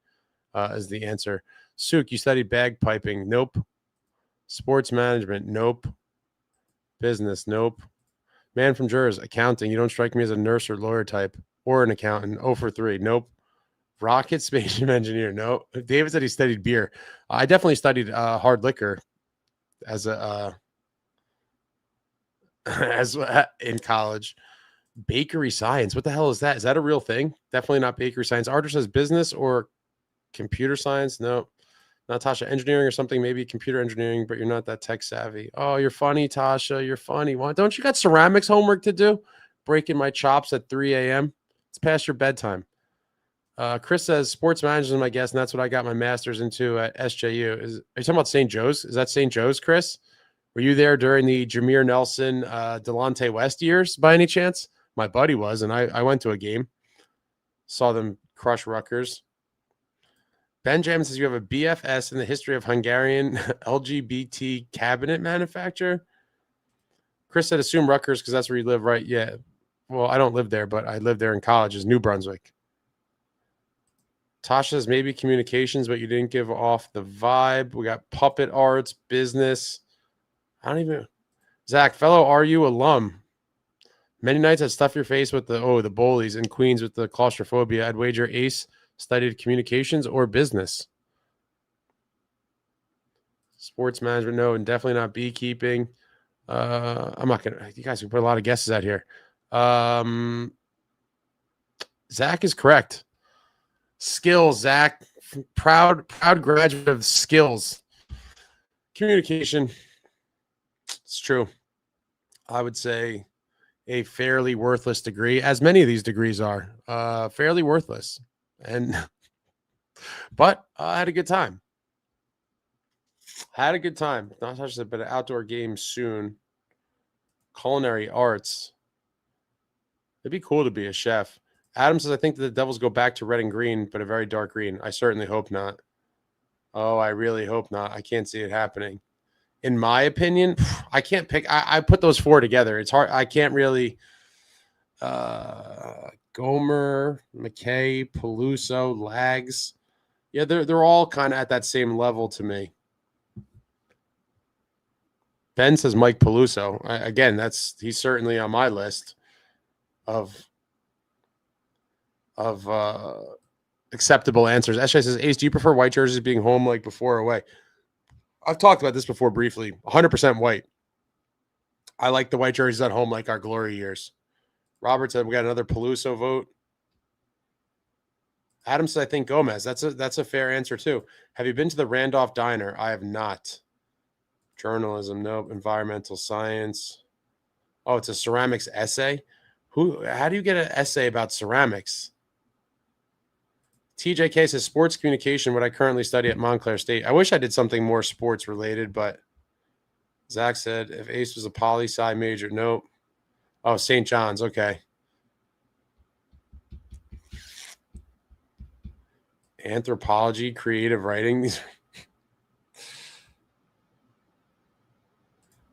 is the answer? Suk, you studied bagpiping? Nope. Sports management? Nope. Business? Nope. Man from Jurors, accounting. You don't strike me as a nurse or lawyer type or an accountant. 0 for 3. Nope. Rocket spaceship engineer. No. David said he studied beer. I definitely studied hard liquor as in college. Bakery science. What the hell is that? Is that a real thing? Definitely not bakery science. Arthur says business or computer science. No. Natasha, engineering or something, maybe computer engineering, but you're not that tech savvy. Oh, you're funny, Tasha. You're funny. Why don't you got ceramics homework to do? Breaking my chops at 3 a.m. It's past your bedtime. Chris says sports management, my guess, and that's what I got my master's into at SJU. Are you talking about St. Joe's? Is that St. Joe's, Chris? Were you there during the Jameer Nelson, Delonte West years by any chance? My buddy was, and I went to a game. Saw them crush Rutgers. Benjamin says you have a BFS in the history of Hungarian LGBT cabinet manufacturer. Chris said assume Rutgers because that's where you live, right? Yeah. Well, I don't live there, but I lived there in college. Is New Brunswick. Tasha says maybe communications, but you didn't give off the vibe. We got puppet arts, business. I don't even. Zach, fellow RU alum. Many nights I'd stuff your face with the bullies in Queens with the claustrophobia. I'd wager Ace studied communications or business. Sports management, no, and definitely not beekeeping. I'm not gonna. You guys can put a lot of guesses out here. Zach is correct. Skills, Zach. Proud graduate of skills. Communication. It's true. I would say a fairly worthless degree, as many of these degrees are. Fairly worthless. But I had a good time. Not touched it, but an outdoor game soon. Culinary arts. It'd be cool to be a chef. Adam says, I think that the Devils go back to red and green, but a very dark green. I certainly hope not. Oh, I really hope not. I can't see it happening. In my opinion, I can't pick. I put those four together. It's hard. I can't really. Gomer, McKay, Peluso, Lags. Yeah, they're all kind of at that same level to me. Ben says Mike Peluso. Again, he's certainly on my list of acceptable answers. SJ says, Ace, do you prefer white jerseys being home like before or away? I've talked about this before briefly. 100% white. I like the white jerseys at home like our glory years. Robert said we got another Peluso vote. Adam said, I think Gomez. That's a fair answer too. Have you been to the Randolph Diner? I have not. Journalism, nope. Environmental science. Oh, it's a ceramics essay. How do you get an essay about ceramics? TJK says sports communication, what I currently study at Montclair State. I wish I did something more sports related, but Zach said if Ace was a poli-sci major, nope. Oh, St. John's, okay. Anthropology, creative writing.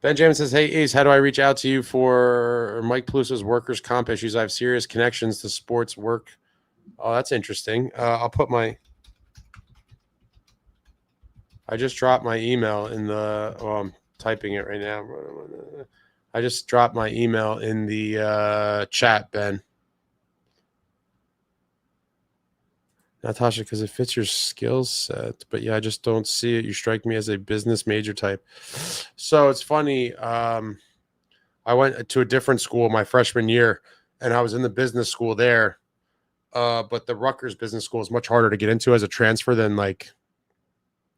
Benjamin says, hey, Ace, how do I reach out to you for Mike Peluso's workers' comp issues? I have serious connections to sports work. Oh, that's interesting. I'll put I just dropped my email in the, I'm typing it right now. I just dropped my email in the chat, Ben. Natasha, because it fits your skill set. But yeah, I just don't see it. You strike me as a business major type. So it's funny. I went to a different school my freshman year, and I was in the business school there. But the Rutgers business school is much harder to get into as a transfer than like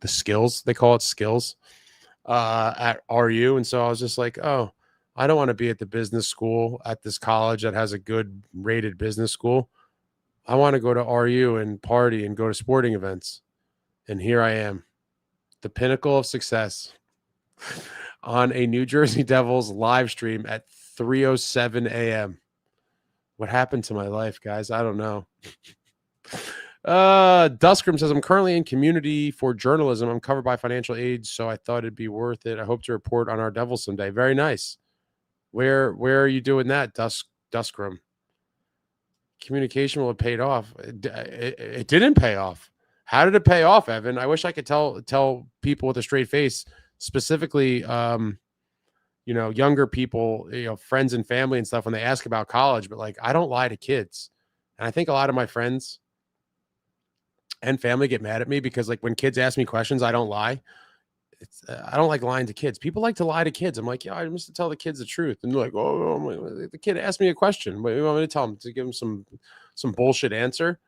the skills. They call it skills at RU. And so I was just like, oh, I don't want to be at the business school at this college that has a good rated business school. I want to go to RU and party and go to sporting events. And here I am, the pinnacle of success on a New Jersey Devils live stream at 3:07 a.m. What happened to my life, guys? I don't know. Duskram says, I'm currently in community for journalism. I'm covered by financial aid, so I thought it'd be worth it. I hope to report on our Devils someday. Very nice. Where are you doing that, Duskram? Communication will have paid off. It didn't pay off. How did it pay off, Evan? I wish I could tell people with a straight face, specifically, younger people, friends and family and stuff when they ask about college. But like, I don't lie to kids, and I think a lot of my friends and family get mad at me because like when kids ask me questions, I don't lie. I don't like lying to kids. People like to lie to kids. I'm like, yeah, I must tell the kids the truth. And they're like, oh, the kid asked me a question. What do you want me to tell him? To give him some bullshit answer?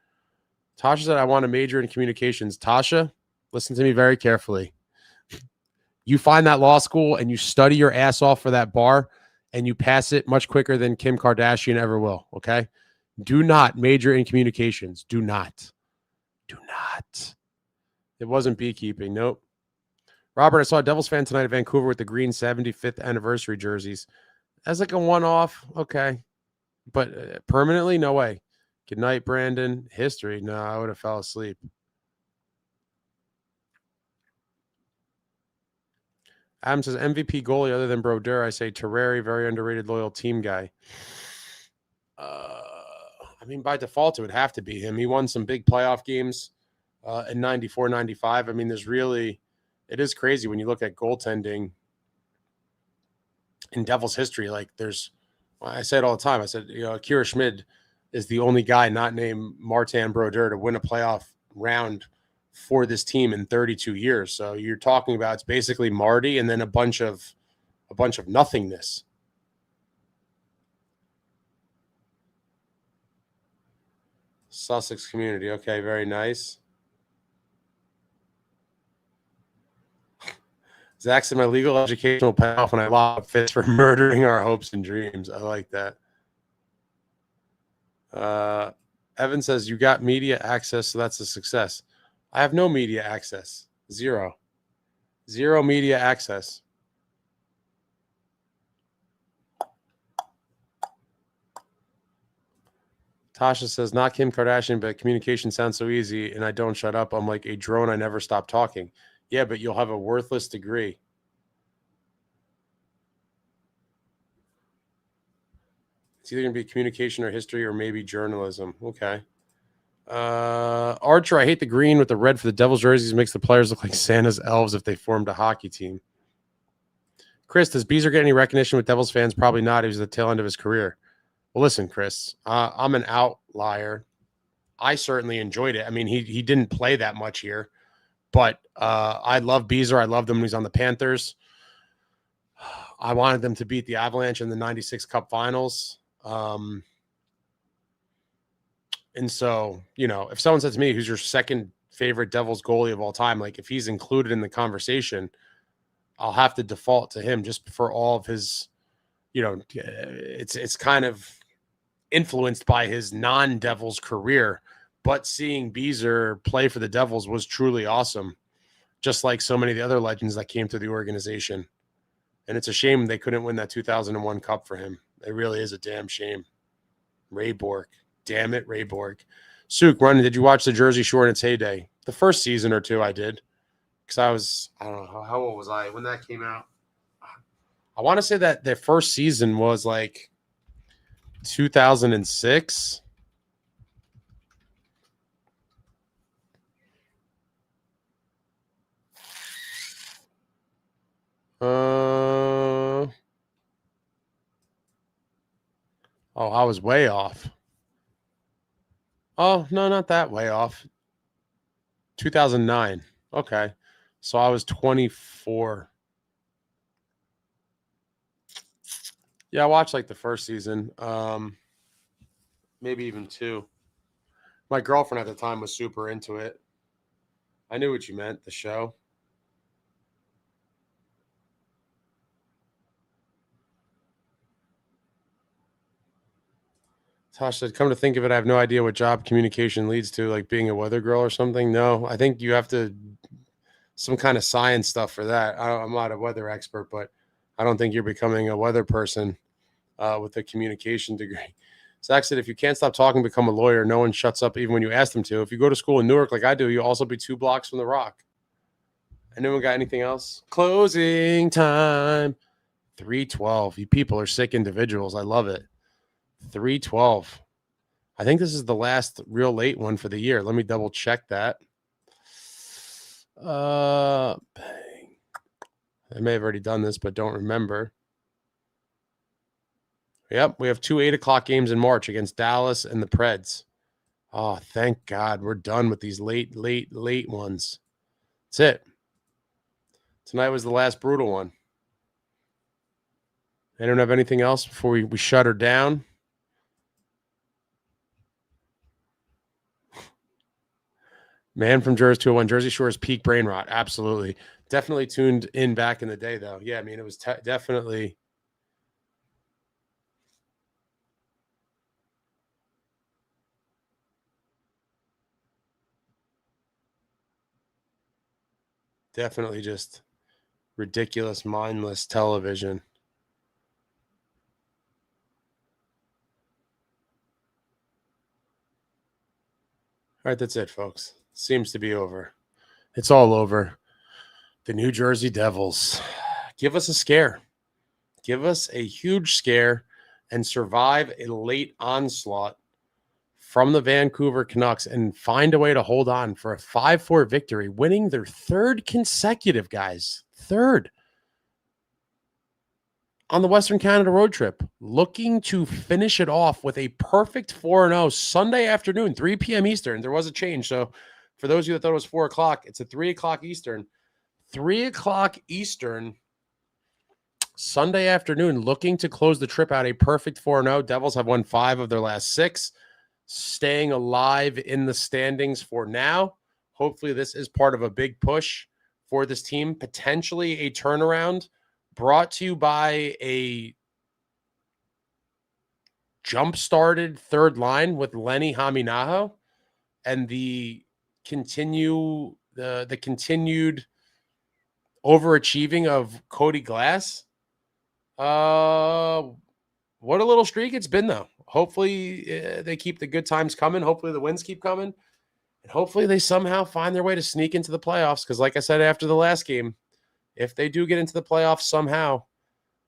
Tasha said, I want to major in communications. Tasha, listen to me very carefully. You find that law school and you study your ass off for that bar and you pass it much quicker than Kim Kardashian ever will, okay? Do not major in communications. Do not. It wasn't beekeeping. Nope. Robert, I saw a Devils fan tonight at Vancouver with the green 75th anniversary jerseys. That's like a one-off. Okay. But permanently? No way. Good night, Brandon. History? No, I would have fell asleep. Adam says, MVP goalie other than Brodeur. I say Terreri, very underrated, loyal team guy. I mean, by default, it would have to be him. He won some big playoff games in 94, 95. I mean, it is crazy when you look at goaltending in Devils history. Like I say it all the time. I said, Akira Schmid is the only guy not named Martin Brodeur to win a playoff round for this team in 32 years. So you're talking about it's basically Marty and then a bunch of nothingness. Sussex community. Okay, very nice. Zach said my legal education will pay off when I lock up Fitz for murdering our hopes and dreams. I like that. Evan says you got media access, so that's a success. I have no media access. Zero media access. Tasha says, not Kim Kardashian, but communication sounds so easy, and I don't shut up. I'm like a drone. I never stop talking. Yeah, but you'll have a worthless degree. It's either going to be communication or history or maybe journalism. Okay. Archer, I hate the green with the red for the Devils jerseys. Makes the players look like Santa's elves if they formed a hockey team. Chris, does Beezer get any recognition with Devils fans? Probably not. He was at the tail end of his career. Well, listen, Chris, I'm an outlier. I certainly enjoyed it. I mean, he didn't play that much here, but I love Beezer. I loved him when he was on the Panthers. I wanted them to beat the Avalanche in the 96 Cup Finals. And so, if someone said to me, who's your second favorite Devils goalie of all time, like if he's included in the conversation, I'll have to default to him just for all of his, it's kind of influenced by his non-Devils career, but seeing Beezer play for the Devils was truly awesome. Just like so many of the other legends that came through the organization. And it's a shame they couldn't win that 2001 Cup for him. It really is a damn shame. Ray Bork. Damn it, Ray Bork. Suk, Running, did you watch the Jersey Shore in its heyday? The first season or two I did. Because I don't know, how old was I when that came out? I want to say that their first season was like 2006. I was way off. Oh, no, not that way off. 2009. Okay. So I was 24. Yeah, I watched like the first season. Maybe even two. My girlfriend at the time was super into it. I knew what you meant, the show. Tosh said, come to think of it, I have no idea what job communication leads to, like being a weather girl or something. No, I think you have to some kind of science stuff for that. I'm not a weather expert, but I don't think you're becoming a weather person with a communication degree. Zach said, if you can't stop talking, become a lawyer. No one shuts up even when you ask them to. If you go to school in Newark like I do, you'll also be 2 blocks from the Rock. Anyone got anything else? Closing time. 3:12. You people are sick individuals. I love it. 3:12. I think this is the last real late one for the year. Let me double check that. Bang. I may have already done this, but don't remember. Yep, we have 2 8 o'clock games in March against Dallas and the Preds. Oh, thank God. We're done with these late ones. That's it. Tonight was the last brutal one. I don't have anything else before we shut her down. Man from Jersey 201, Jersey Shore's peak brain rot. Absolutely. Definitely tuned in back in the day, though. Yeah, I mean, it was definitely... Definitely just ridiculous, mindless television. All right, that's it, folks. Seems to be over. It's all over. The New Jersey Devils. Give us a scare. Give us a huge scare and survive a late onslaught from the Vancouver Canucks and find a way to hold on for a 5-4 victory, winning their third consecutive, guys. Third on the Western Canada road trip, looking to finish it off with a perfect 4-0 Sunday afternoon, 3 p.m. Eastern. There was a change. So for those of you that thought it was 4 o'clock, it's at 3 o'clock Eastern. 3 o'clock Eastern, Sunday afternoon, looking to close the trip out a perfect 4-0. Devils have won 5 of their last 6, staying alive in the standings for now. Hopefully this is part of a big push for this team, potentially a turnaround, brought to you by a jump-started third line with Lenni Hameenaho and the continued overachieving of Cody Glass. What a little streak it's been, though. Hopefully they keep the good times coming. Hopefully the wins keep coming. And hopefully they somehow find their way to sneak into the playoffs. Because like I said after the last game, if they do get into the playoffs somehow,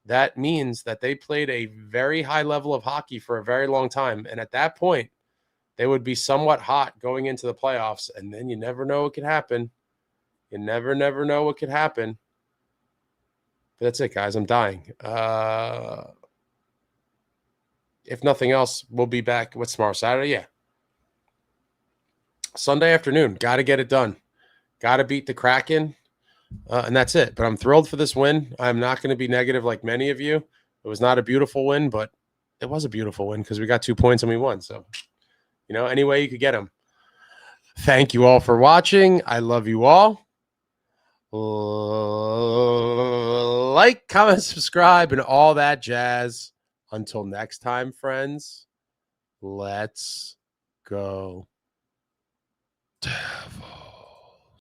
that means that they played a very high level of hockey for a very long time. And at that point, they would be somewhat hot going into the playoffs. And then you never know what could happen. You never know what could happen. But that's it, guys. I'm dying. If nothing else, we'll be back. What's tomorrow? Saturday? Yeah. Sunday afternoon. Got to get it done. Got to beat the Kraken. And that's it. But I'm thrilled for this win. I'm not going to be negative like many of you. It was not a beautiful win, but it was a beautiful win because we got 2 points and we won. So, any way you could get them. Thank you all for watching. I love you all. Like, comment, subscribe, and all that jazz. Until next time, friends, let's go. Devils.